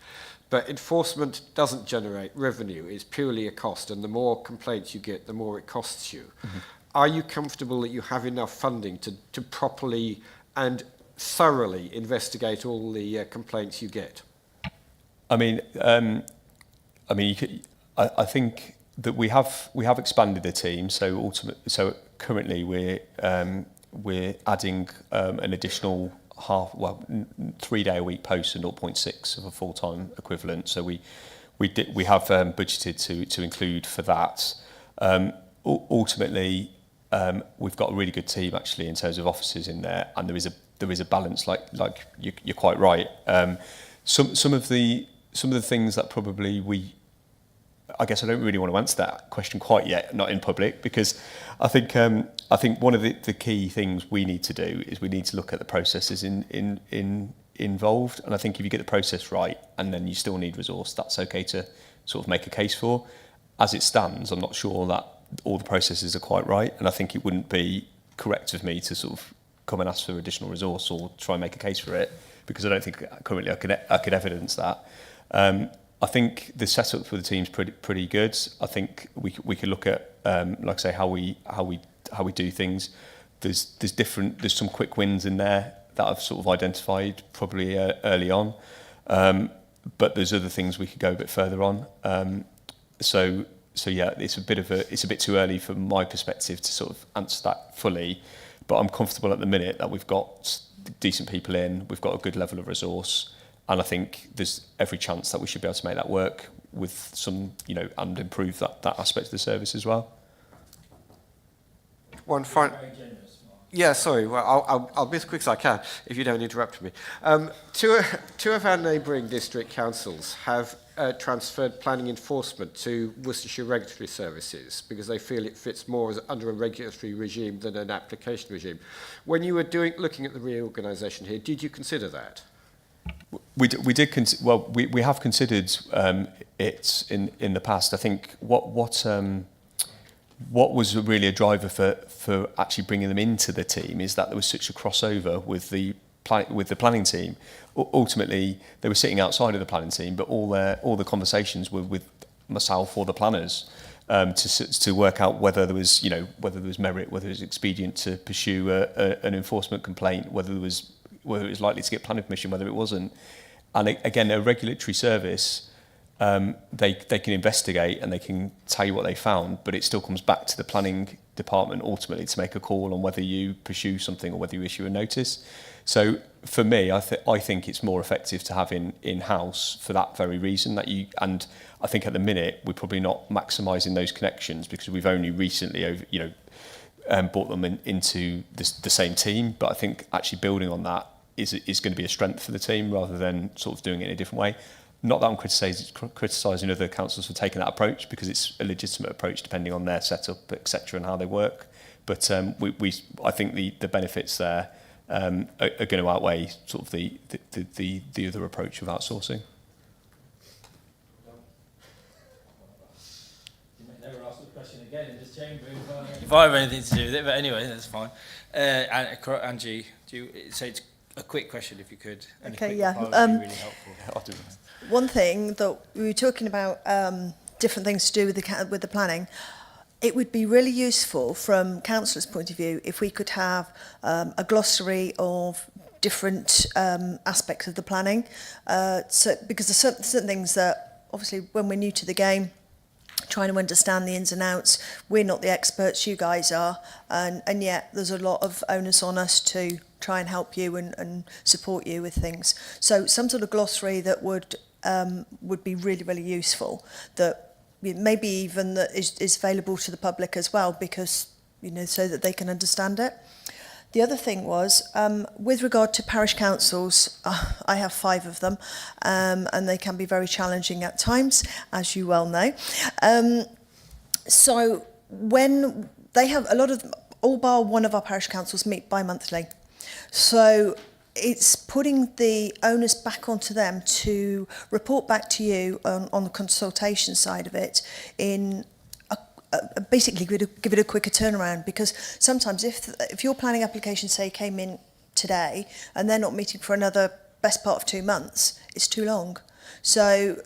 But enforcement doesn't generate revenue, it's purely a cost, and the more complaints you get, the more it costs you. Mm-hmm. Are you comfortable that you have enough funding to properly and thoroughly investigate all the complaints you get? I think that we have expanded the team. So currently we're adding an additional 3-day a week post, and 0.6 of a full-time equivalent. So we have budgeted to include for that. ultimately, we've got a really good team actually in terms of officers in there, and there is a balance. Like you're quite right. Some of the things that probably I guess I don't really want to answer that question quite yet, not in public, because I think one of the key things we need to do is we need to look at the processes involved, and I think if you get the process right and then you still need resource, that's okay to sort of make a case for. As it stands, I'm not sure that all the processes are quite right, and I think it wouldn't be correct of me to sort of come and ask for additional resource or try and make a case for it, because I don't think currently I could evidence that. I think the setup for the team's pretty good. I think we could look at like I say how we do things. There's some quick wins in there that I've sort of identified probably early on, but there's other things we could go a bit further on. So yeah, it's a bit too early from my perspective to sort of answer that fully, but I'm comfortable at the minute that we've got decent people in, we've got a good level of resource, and I think there's every chance that we should be able to make that work with some, and improve that aspect of the service as well. One final. Yeah, sorry. Well, I'll be as quick as I can if you don't interrupt me. Two of our neighbouring district councils have transferred planning enforcement to Worcestershire Regulatory Services because they feel it fits more under a regulatory regime than an application regime. When you were looking at the reorganisation here, did you consider that? We have considered it in the past. I think what was really a driver for actually bringing them into the team is that there was such a crossover with the planning team. Ultimately, they were sitting outside of the planning team, but all the conversations were with myself or the planners to work out whether there was merit, whether it was expedient to pursue an enforcement complaint, whether it was likely to get planning permission, whether it wasn't. And again, a regulatory service, they can investigate and they can tell you what they found, but it still comes back to the planning department ultimately to make a call on whether you pursue something or whether you issue a notice. So for me, I think it's more effective to have in-house for that very reason. And I think at the minute we're probably not maximising those connections because we've only recently brought them into the same team. But I think actually building on that is going to be a strength for the team rather than sort of doing it in a different way. Not that I'm criticising other councils for taking that approach, because it's a legitimate approach depending on their setup, etc., and how they work. But I think the benefits there are going to outweigh sort of the other approach of outsourcing. You may never ask the question again in this chamber if I have anything to do with it, but anyway, that's fine. Angie, so it's a quick question if you could. Okay, yeah. Would be really helpful. I'll do that. One thing that we were talking about, different things to do with the planning. It would be really useful from councillors' point of view if we could have a glossary of different aspects of the planning. Because there's certain things that obviously when we're new to the game, trying to understand the ins and outs, we're not the experts, you guys are, and yet there's a lot of onus on us to try and help you and support you with things. So some sort of glossary that would be really, really useful, that maybe even that is available to the public as well, because so that they can understand it. The other thing was, with regard to parish councils, I have 5 of them, and they can be very challenging at times, as you well know. So when they have a lot of, all bar one of our parish councils meet bi-monthly. So it's putting the onus back onto them to report back to you on the consultation side of it in basically give it a quicker turnaround, because sometimes if your planning application, say, came in today and they're not meeting for another best part of 2 months, it's too long. So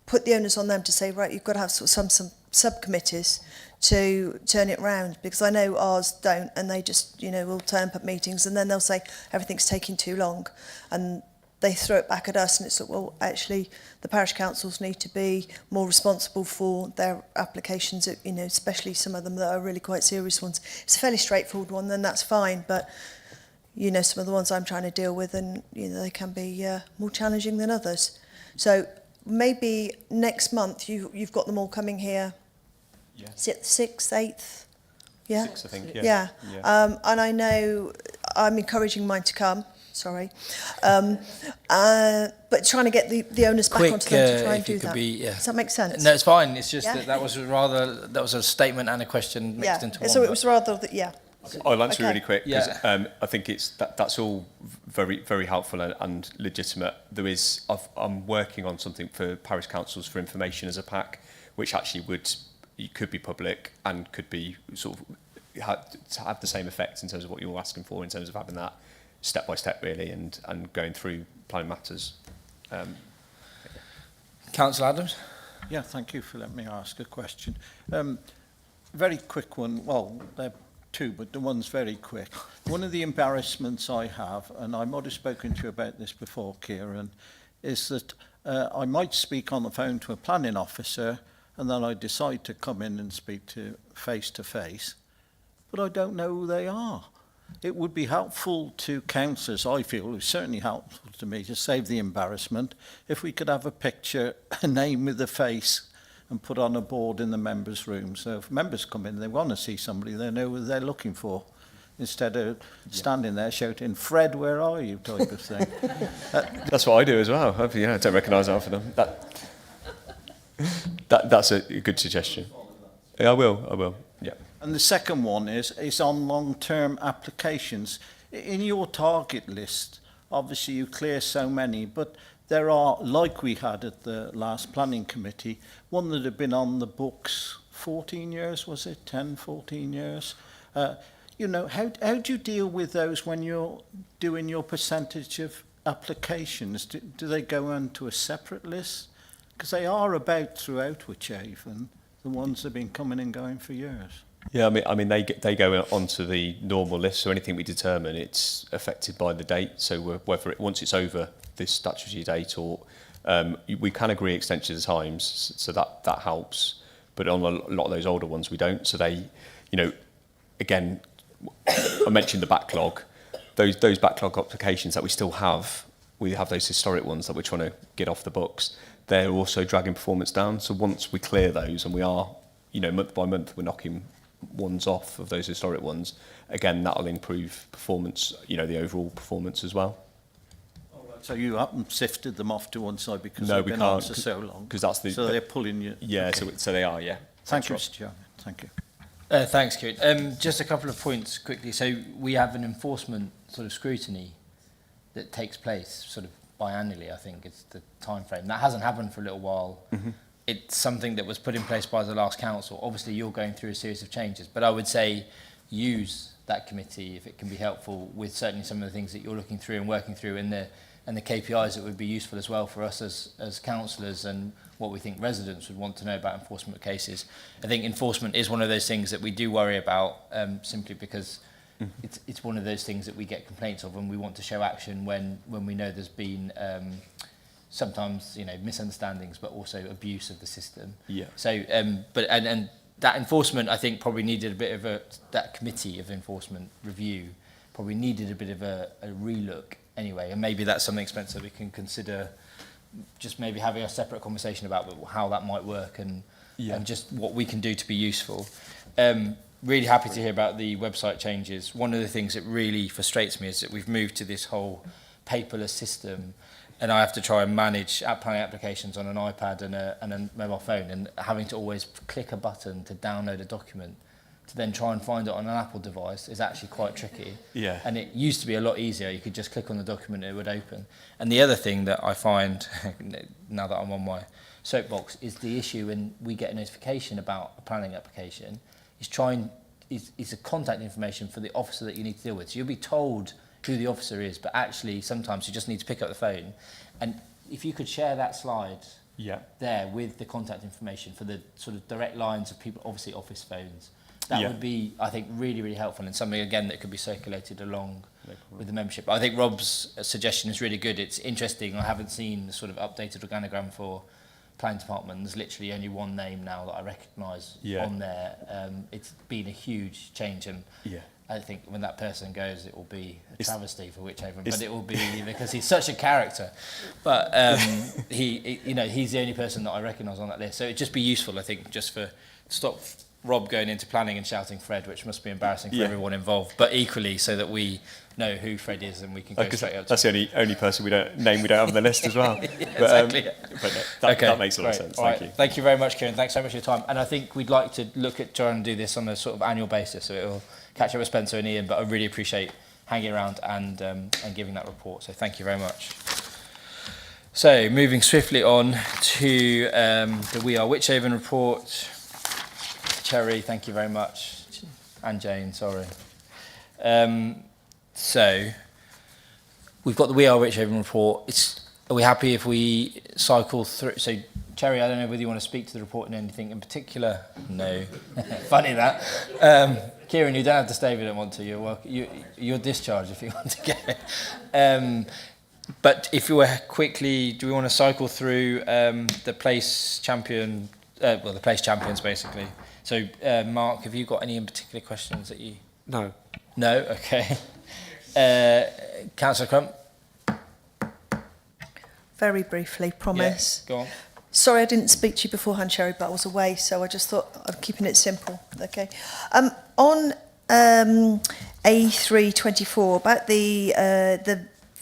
put the onus on them to say, right, you've got to have sort of some subcommittees to turn it round, because I know ours don't, and they just will turn up at meetings and then they'll say everything's taking too long, and they throw it back at us, and it's like, well, actually the parish councils need to be more responsible for their applications, especially some of them that are really quite serious ones. It's a fairly straightforward one, then that's fine, but some of the ones I'm trying to deal with, and they can be more challenging than others. So maybe next month you've got them all coming here. Yeah. Is it the 6th, 8th? Yeah. 6, I think. Yeah. And I know I'm encouraging mine to come. Sorry. But trying to get the owners back onto them to try and do that. Does that make sense? No, it's fine. It's just that was a statement and a question mixed into one. So it was rather that, I'll answer really quick because Yeah. I think that's all very, very helpful and legitimate. I'm working on something for parish councils for information as a pack, which actually could be public and could be sort of have the same effect in terms of what you're asking for, in terms of having that step by step really and going through planning matters. Councillor Adams? Yeah, thank you for letting me ask a question. Very quick one. Well, they're two, but the one's very quick. One of the embarrassments I have, and I might have spoken to you about this before, Kieran, is that I might speak on the phone to a planning officer and then I decide to come in and speak to face, but I don't know who they are. It would be helpful to councillors, I feel, it's certainly helpful to me to save the embarrassment, if we could have a picture, a name with a face, and put on a board in the members' room. So if members come in, they want to see somebody, they know who they're looking for, instead of standing there shouting, Fred, where are you, type of thing. That's what I do as well. I don't recognise half of them. That's a good suggestion. Yeah, I will. Yeah. And the second one is on long-term applications. In your target list, obviously you clear so many, but there are, like we had at the last planning committee, one that had been on the books 14 years, was it? 10, 14 years? How do you deal with those when you're doing your percentage of applications? Do they go onto a separate list? Because they are about throughout Wychavon, the ones that have been coming and going for years. Yeah, I mean, they go onto the normal list. So anything we determine, it's affected by the date. So once it's over this statutory date, or we can agree extensions of times, so that helps. But on a lot of those older ones, we don't. So they, again, I mentioned the backlog. Those backlog applications that we still have, we have those historic ones that we're trying to get off the books. They're also dragging performance down. So once we clear those, and we are, month by month, we're knocking ones off of those historic ones, again, that'll improve performance, the overall performance as well. So you haven't sifted them off to one side because No, they've we been can't, on for so long? because that's the... So they're pulling you... Yeah, okay. so they are, yeah. Thank you, Mr Chairman. Thank you. Thanks, Kieran. Just a couple of points quickly. So we have an enforcement sort of scrutiny that takes place sort of biannually, I think it's the time frame. That hasn't happened for a little while. Mm-hmm. It's something that was put in place by the last council. Obviously, you're going through a series of changes, but I would say use that committee if it can be helpful with certainly some of the things that you're looking through and working through and the KPIs that would be useful as well for us as councillors and what we think residents would want to know about enforcement cases. I think enforcement is one of those things that we do worry about simply because it's one of those things that we get complaints of and we want to show action when we know there's been sometimes misunderstandings but also abuse of the system. Yeah. So but that enforcement I think probably needed a bit of that committee of enforcement review probably needed a bit of a relook anyway, and maybe that's something, Spencer, we can consider just maybe having a separate conversation about how that might work and just what we can do to be useful. Really happy to hear about the website changes. One of the things that really frustrates me is that we've moved to this whole paperless system and I have to try and manage planning applications on an iPad and a mobile phone, and having to always click a button to download a document to then try and find it on an Apple device is actually quite tricky. Yeah. And it used to be a lot easier. You could just click on the document and it would open. And the other thing that I find, now that I'm on my soapbox, is the issue when we get a notification about a planning application, is the contact information for the officer that you need to deal with. So you'll be told who the officer is, but actually sometimes you just need to pick up the phone. And if you could share that slide there with the contact information for the sort of direct lines of people, obviously office phones, that would be, I think, really, really helpful and something, again, that could be circulated along with the membership. But I think Rob's suggestion is really good. It's interesting. I haven't seen the sort of updated organogram for planning department. There's literally only one name now that I recognise on there. It's been a huge change, and I think when that person goes, it will be a travesty for Wychavon, but it will be because he's such a character. But he's the only person that I recognise on that list. So it'd just be useful, I think, just for stop Rob going into planning and shouting Fred, which must be embarrassing for Yeah. everyone involved, but equally so that we know who Fred is and we can go straight up to That's the only person we don't have on the list as well. Yeah, but, exactly. But no, that makes a lot of great. sense. All Thank right. you. Thank you very much, Kieran. Thanks so much for your time. And I think we'd like to look at trying to do this on a sort of annual basis, so it will catch up with Spencer and Ian, but I really appreciate hanging around and giving that report. So thank you very much. So moving swiftly on to the We Are Wychavon report. Cherry, thank you very much. And Jane, sorry. So we've got the We Are Wychavon report. Are we happy if we cycle through? So Cherry, I don't know whether you want to speak to the report in anything in particular. No. Funny that. Kieran, you don't have to stay if you don't want to. You're welcome. You're discharged if you want to go. But if you were quickly, do we want to cycle through the place champion? The place champions basically. So, Mark, have you got any in particular questions that you? No. No. Okay. Councillor Crump. Very briefly, promise. Yeah, go on. Sorry I didn't speak to you beforehand, Sherry, but I was away, so I just thought I'm keeping it simple. Okay. On A324, about the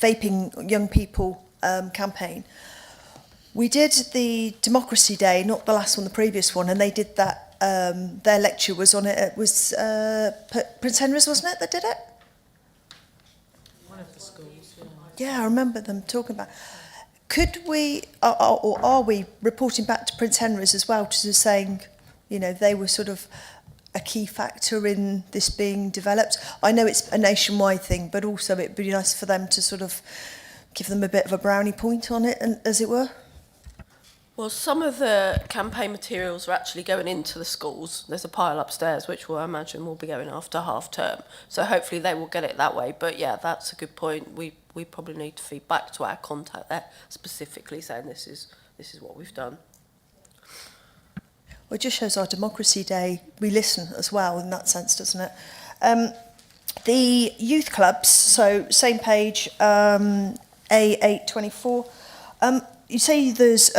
vaping young people campaign, we did the Democracy Day, not the last one, the previous one, and they did that. Their lecture was on it. It was Prince Henry's, wasn't it, that did it? One of the schools, Yeah, I remember them talking about. Could we, or are we reporting back to Prince Henry's as well, to saying, you know, they were sort of a key factor in this being developed? I know it's a nationwide thing, but also it'd be nice for them to sort of give them a bit of a brownie point on it, and as it were. Well, some of the campaign materials are actually going into the schools. There's a pile upstairs, which I imagine will be going after half term. So hopefully they will get it that way. But yeah, that's a good point. We probably need to feed back to our contact there, specifically saying this is what we've done. Well, it just shows our Democracy Day. We listen as well in that sense, doesn't it? The youth clubs, so same page, A824. You say there's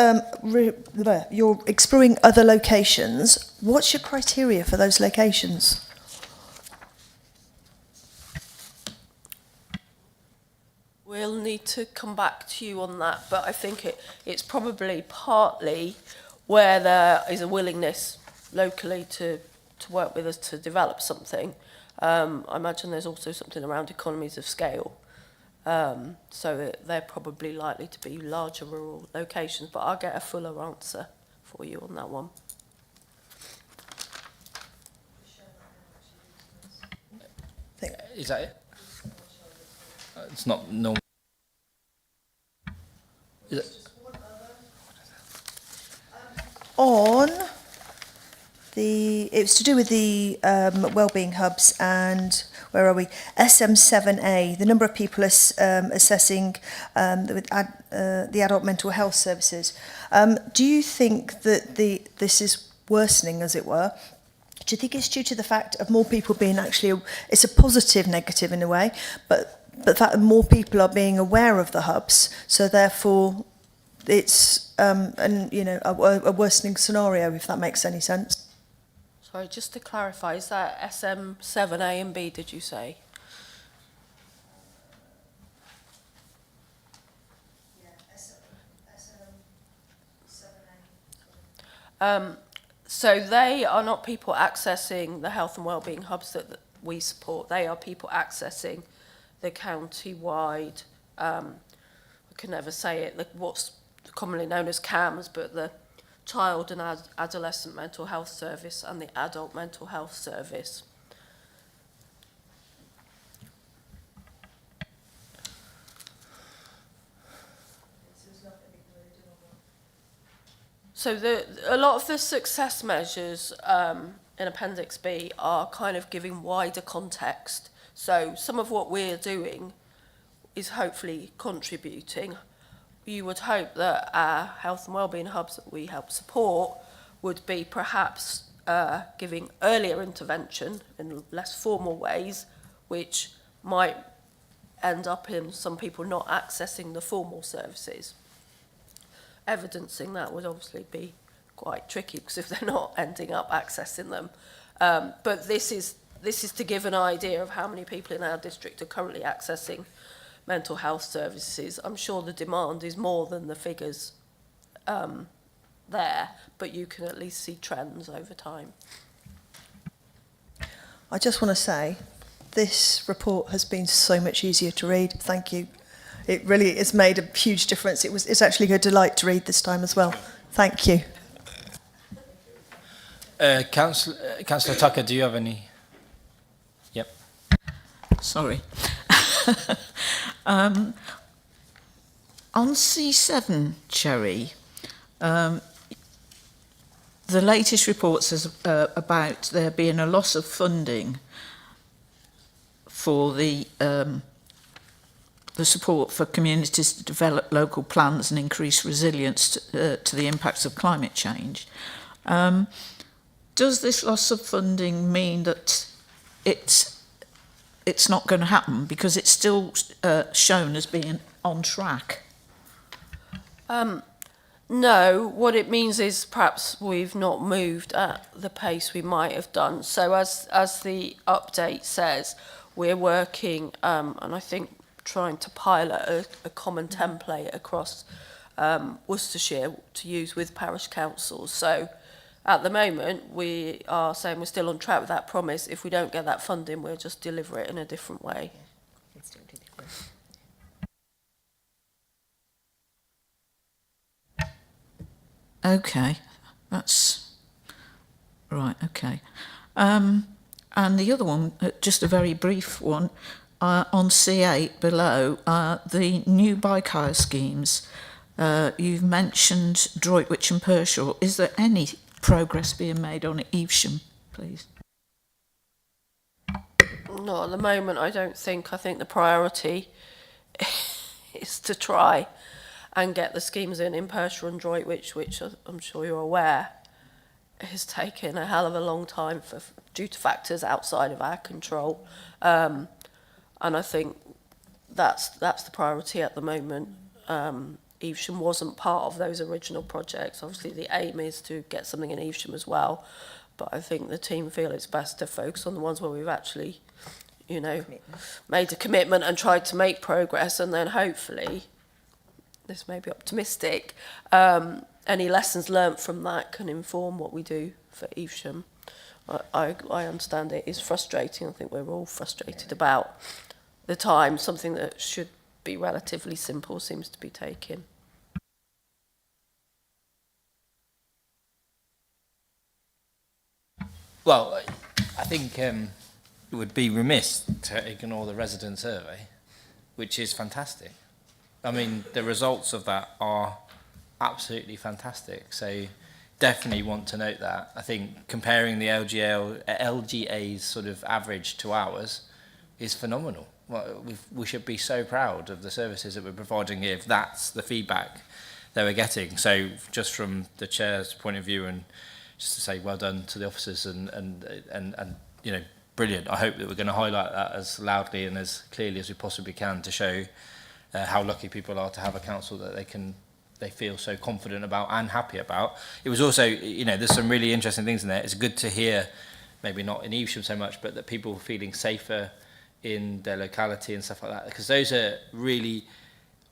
you're exploring other locations. What's your criteria for those locations? We'll need to come back to you on that, but I think it's probably partly where there is a willingness locally to work with us to develop something. I imagine there's also something around economies of scale. So they're probably likely to be larger rural locations, but I'll get a fuller answer for you on that one. Is that it? It's not normal. Is it? On the, it's to do with the wellbeing hubs, and where are we? SM7A, the number of people assessing the adult mental health services. Do you think that this is worsening, as it were? Do you think it's due to the fact of more people being actually, it's a positive negative in a way, but that more people are being aware of the hubs, so therefore it's a worsening scenario, if that makes any sense? Sorry, just to clarify, is that SM7A and B, did you say? So they are not people accessing the health and wellbeing hubs that we support. They are people accessing the county-wide, I can never say it, what's commonly known as CAMS, but the Child and Adolescent Mental Health Service and the Adult Mental Health Service. So a lot of the success measures in Appendix B are kind of giving wider context. So some of what we're doing is hopefully contributing. You would hope that our health and wellbeing hubs that we help support would be perhaps giving earlier intervention in less formal ways, which might end up in some people not accessing the formal services. Evidencing that would obviously be quite tricky because if they're not ending up accessing them. But this is to give an idea of how many people in our district are currently accessing mental health services. I'm sure the demand is more than the figures there, but you can at least see trends over time. I just want to say, this report has been so much easier to read. Thank you. It really has made a huge difference. It's actually a delight to read this time as well. Thank you. Councillor Tucker, do you have any? Yep. Sorry. On C7, Cherry, the latest report says about there being a loss of funding for the support for communities to develop local plans and increase resilience to the impacts of climate change. Does this loss of funding mean that it's not going to happen because it's still shown as being on track? No, what it means is perhaps we've not moved at the pace we might have done. So as the update says, we're working, and I think trying to pilot a common template across Worcestershire to use with parish councils. So at the moment, we are saying we're still on track with that promise. If we don't get that funding, we'll just deliver it in a different way. Okay, that's right, okay. And the other one, just a very brief one, on C8 below, the new bike hire schemes. You've mentioned Droitwich and Pershore. Is there any progress being made on Evesham, please? No, at the moment, I don't think. I think the priority is to try and get the schemes in Pershore and Droitwich, which I'm sure you're aware has taken a hell of a long time due to factors outside of our control. And I think that's the priority at the moment. Evesham wasn't part of those original projects. Obviously, the aim is to get something in Evesham as well. But I think the team feel it's best to focus on the ones where we've actually, made a commitment and tried to make progress, and then hopefully, this may be optimistic, any lessons learnt from that can inform what we do for Evesham. I understand it is frustrating. I think we're all frustrated about the time. Something that should be relatively simple seems to be taking. Well, I think it would be remiss to ignore the resident survey, which is fantastic. I mean, the results of that are absolutely fantastic. So definitely want to note that. I think comparing the LGA's sort of average to ours is phenomenal. Well, we should be so proud of the services that we're providing here if that's the feedback that we're getting. So just from the chair's point of view, and just to say well done to the officers and brilliant. I hope that we're going to highlight that as loudly and as clearly as we possibly can to show how lucky people are to have a council that they feel so confident about and happy about. It was also, there's some really interesting things in there. It's good to hear, maybe not in Evesham so much, but that people are feeling safer in their locality and stuff like that. Because those are really,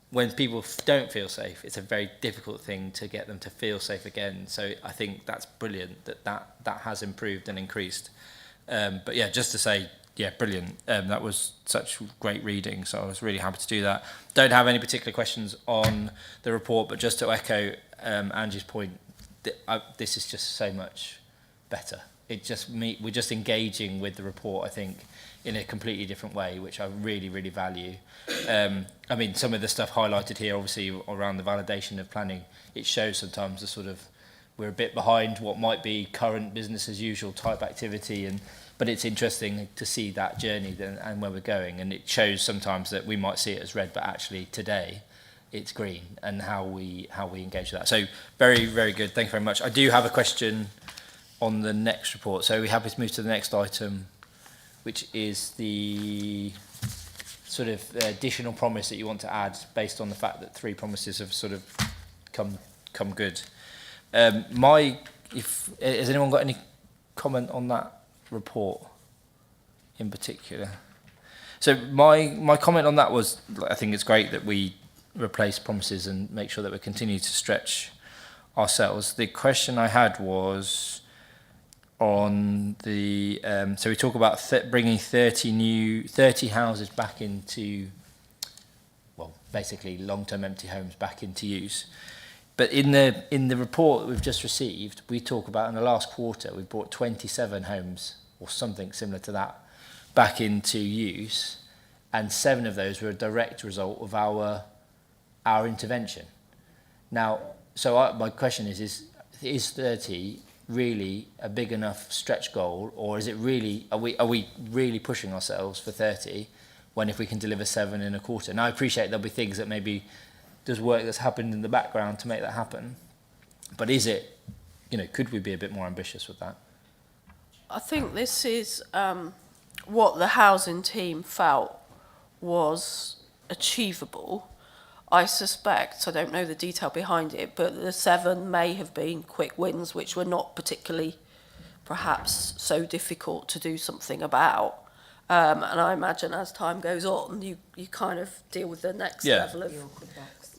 when people don't feel safe, it's a very difficult thing to get them to feel safe again. So I think that's brilliant that has improved and increased. But yeah, just to say, yeah, brilliant. That was such great reading, so I was really happy to do that. Don't have any particular questions on the report, but just to echo Angie's point, this is just so much better. We're just engaging with the report, I think, in a completely different way, which I really, really value. I mean, some of the stuff highlighted here, obviously, around the validation of planning, it shows sometimes the sort of, we're a bit behind what might be current business as usual type activity, but it's interesting to see that journey and where we're going, and it shows sometimes that we might see it as red, but actually today it's green, and how we engage with that. So very, very good. Thank you very much. I do have a question on the next report, so we're happy to move to the next item, which is the sort of additional promise that you want to add based on the fact that 3 promises have sort of come good. Has anyone got any comment on that report in particular? So my comment on that was, I think it's great that we replace promises and make sure that we continue to stretch ourselves. The question I had was on the, so we talk about bringing 30 houses back into, well, basically long-term empty homes back into use. But in the report that we've just received, we talk about in the last quarter, we brought 27 homes or something similar to that back into use, and 7 of those were a direct result of our intervention. Now, so my question is 30 really a big enough stretch goal, or is it really, are we really pushing ourselves for 30 when if we can deliver 7 in a quarter? Now I appreciate there'll be things that maybe there's work that's happened in the background to make that happen, but is it, could we be a bit more ambitious with that? I think this is what the housing team felt was achievable. I suspect, I don't know the detail behind it, but the 7 may have been quick wins, which were not particularly perhaps so difficult to do something about. And I imagine as time goes on, you kind of deal with the next level of...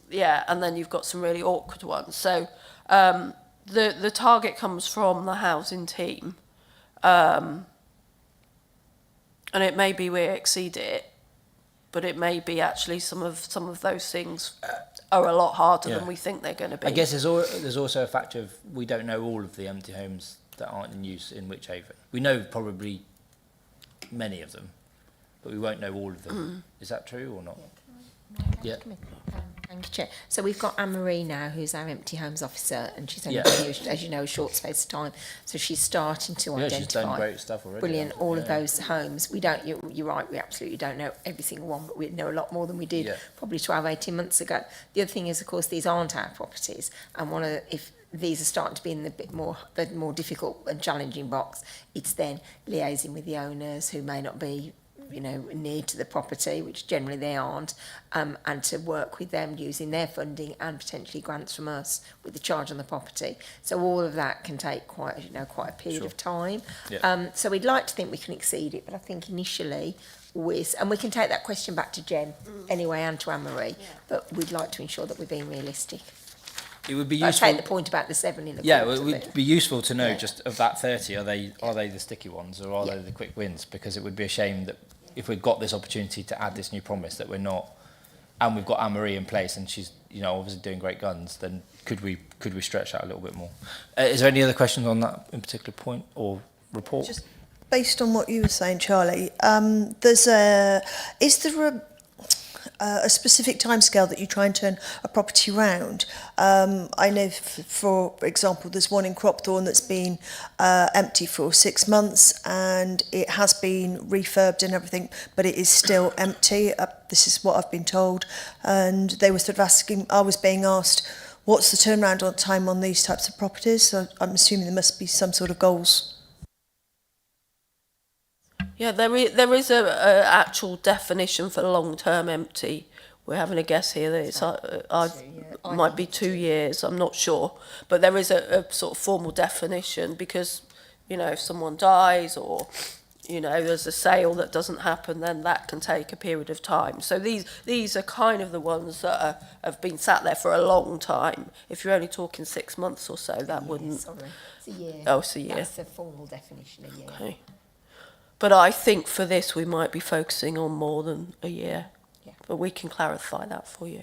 Yeah, and then you've got some really awkward ones. So the target comes from the housing team. And it may be we exceed it, but it may be actually some of those things are a lot harder than we think they're going to be. I guess there's also a factor of we don't know all of the empty homes that aren't in use in Wychavon. We know probably many of them, but we won't know all of them. Is that true or not? Yeah. Thank you, Chair. So we've got Anne-Marie now, who's our empty homes officer, and she's only been here, as you know, a short space of time. So she's starting to identify. She's done great stuff already. Brilliant, all of those homes. We don't. You're right. We absolutely don't know every single one, but we know a lot more than we did probably 12, 18 months ago. The other thing is, of course, these aren't our properties, and if these are starting to be in the more difficult and challenging box, it's then liaising with the owners who may not be near to the property, which generally they aren't, and to work with them using their funding and potentially grants from us with the charge on the property. So all of that can take quite a period of time. Yeah. So we'd like to think we can exceed it, but I think initially and we can take that question back to Jen anyway and to Anne-Marie, but we'd like to ensure that we're being realistic. It would be useful. I take the point about the 7 in the quarter. It would be useful to know just of that 30, are they the sticky ones or are they the quick wins? Because it would be a shame that if we've got this opportunity to add this new promise that we're not, and we've got Anne-Marie in place and she's obviously doing great guns, then could we stretch that a little bit more? Is there any other questions on that in particular point or report? Just based on what you were saying, Charlie, is there a specific timescale that you try and turn a property round? I know, for example, there's one in Cropthorne that's been empty for 6 months and it has been refurbed and everything, but it is still empty. This is what I've been told. And they were sort of asking, I was being asked, what's the turnaround on time on these types of properties? So I'm assuming there must be some sort of goals. Yeah, there is a actual definition for long-term empty. We're having a guess here that it's might be 2 years. I'm not sure, but there is a sort of formal definition because if someone dies or there's a sale that doesn't happen, then that can take a period of time. So these are kind of the ones that have been sat there for a long time. If you're only talking 6 months or so, that wouldn't. Sorry, it's a year. Oh, it's a year. That's the formal definition, a year. Okay. But I think for this we might be focusing on more than a year. Yeah. But we can clarify that for you.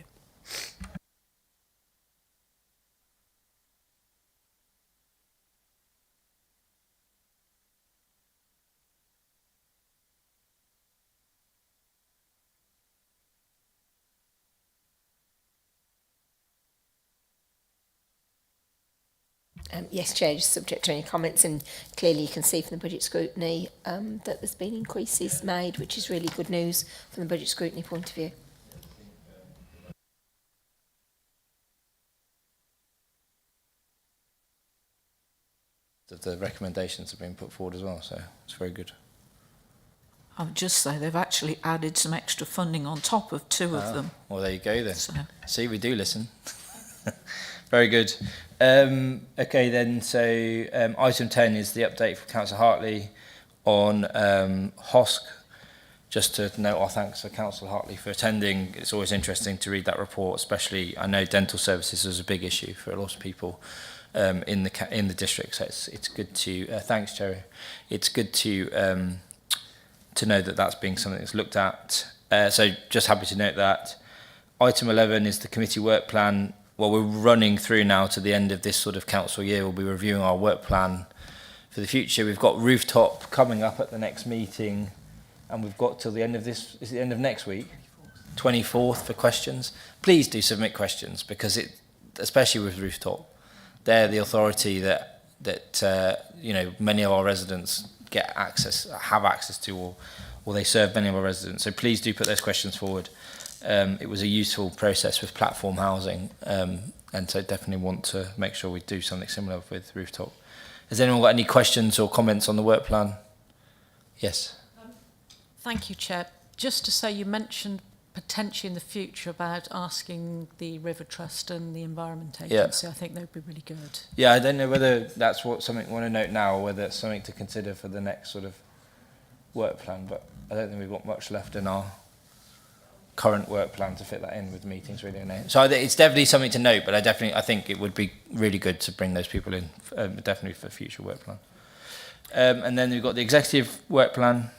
Yes, Chair, just subject to any comments, and clearly you can see from the budget scrutiny that there's been increases made, which is really good news from the budget scrutiny point of view. The recommendations have been put forward as well, so it's very good. I would just say they've actually added some extra funding on top of 2 of them. Well, there you go then. So. See, we do listen. Very good. Okay then, so item 10 is the update from Councillor Hartley on HOSC. Just to note our thanks for Councillor Hartley for attending. It's always interesting to read that report, especially I know dental services is a big issue for a lot of people in the district. So it's good to thanks, Jerry. It's good to know that that's being something that's looked at. So just happy to note that. Item 11 is the committee work plan. Well, we're running through now to the end of this sort of council year. We'll be reviewing our work plan for the future. We've got rooftop coming up at the next meeting. And we've got till the end of this, is it the end of next week? 24th for questions. Please do submit questions because it, especially with rooftop, they're the authority that you know, many of our residents have access to, or they serve many of our residents. So please do put those questions forward. It was a useful process with platform housing, and so definitely want to make sure we do something similar with rooftop. Has anyone got any questions or comments on the work plan? Yes. Thank you, Chair. Just to say, you mentioned potentially in the future about asking the River Trust and the Environment Agency. I think that would be really good. Yeah, I don't know whether that's something we want to note now, or whether it's something to consider for the next sort of work plan, but I don't think we've got much left in our current work plan to fit that in with meetings, really. So it's definitely something to note, but I think it would be really good to bring those people in, definitely for future work plan. And then we've got the executive work plan.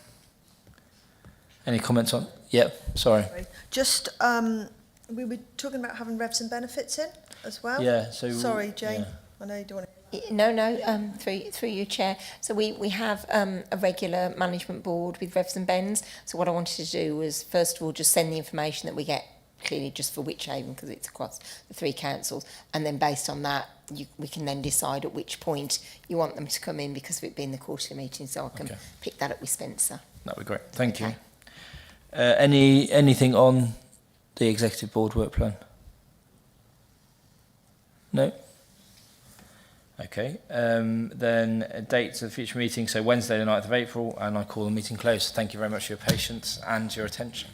Any comments on? Yeah, sorry. Just, we were talking about having revs and benefits in as well. Yeah, so... Sorry, Jane. Yeah. I know you don't want to... No, through you, Chair. So we have a regular management board with revs and bens. So what I wanted to do was, first of all, just send the information that we get clearly just for Wychavon, because it's across the 3 councils. And then based on that, we can then decide at which point you want them to come in, because of it being the quarterly meeting, so I can pick that up with Spencer. That'd be great. Thank you. Anything on the executive board work plan? No? Okay. Then dates of the future meeting. So Wednesday the 9th of April, and I call the meeting closed. Thank you very much for your patience and your attention.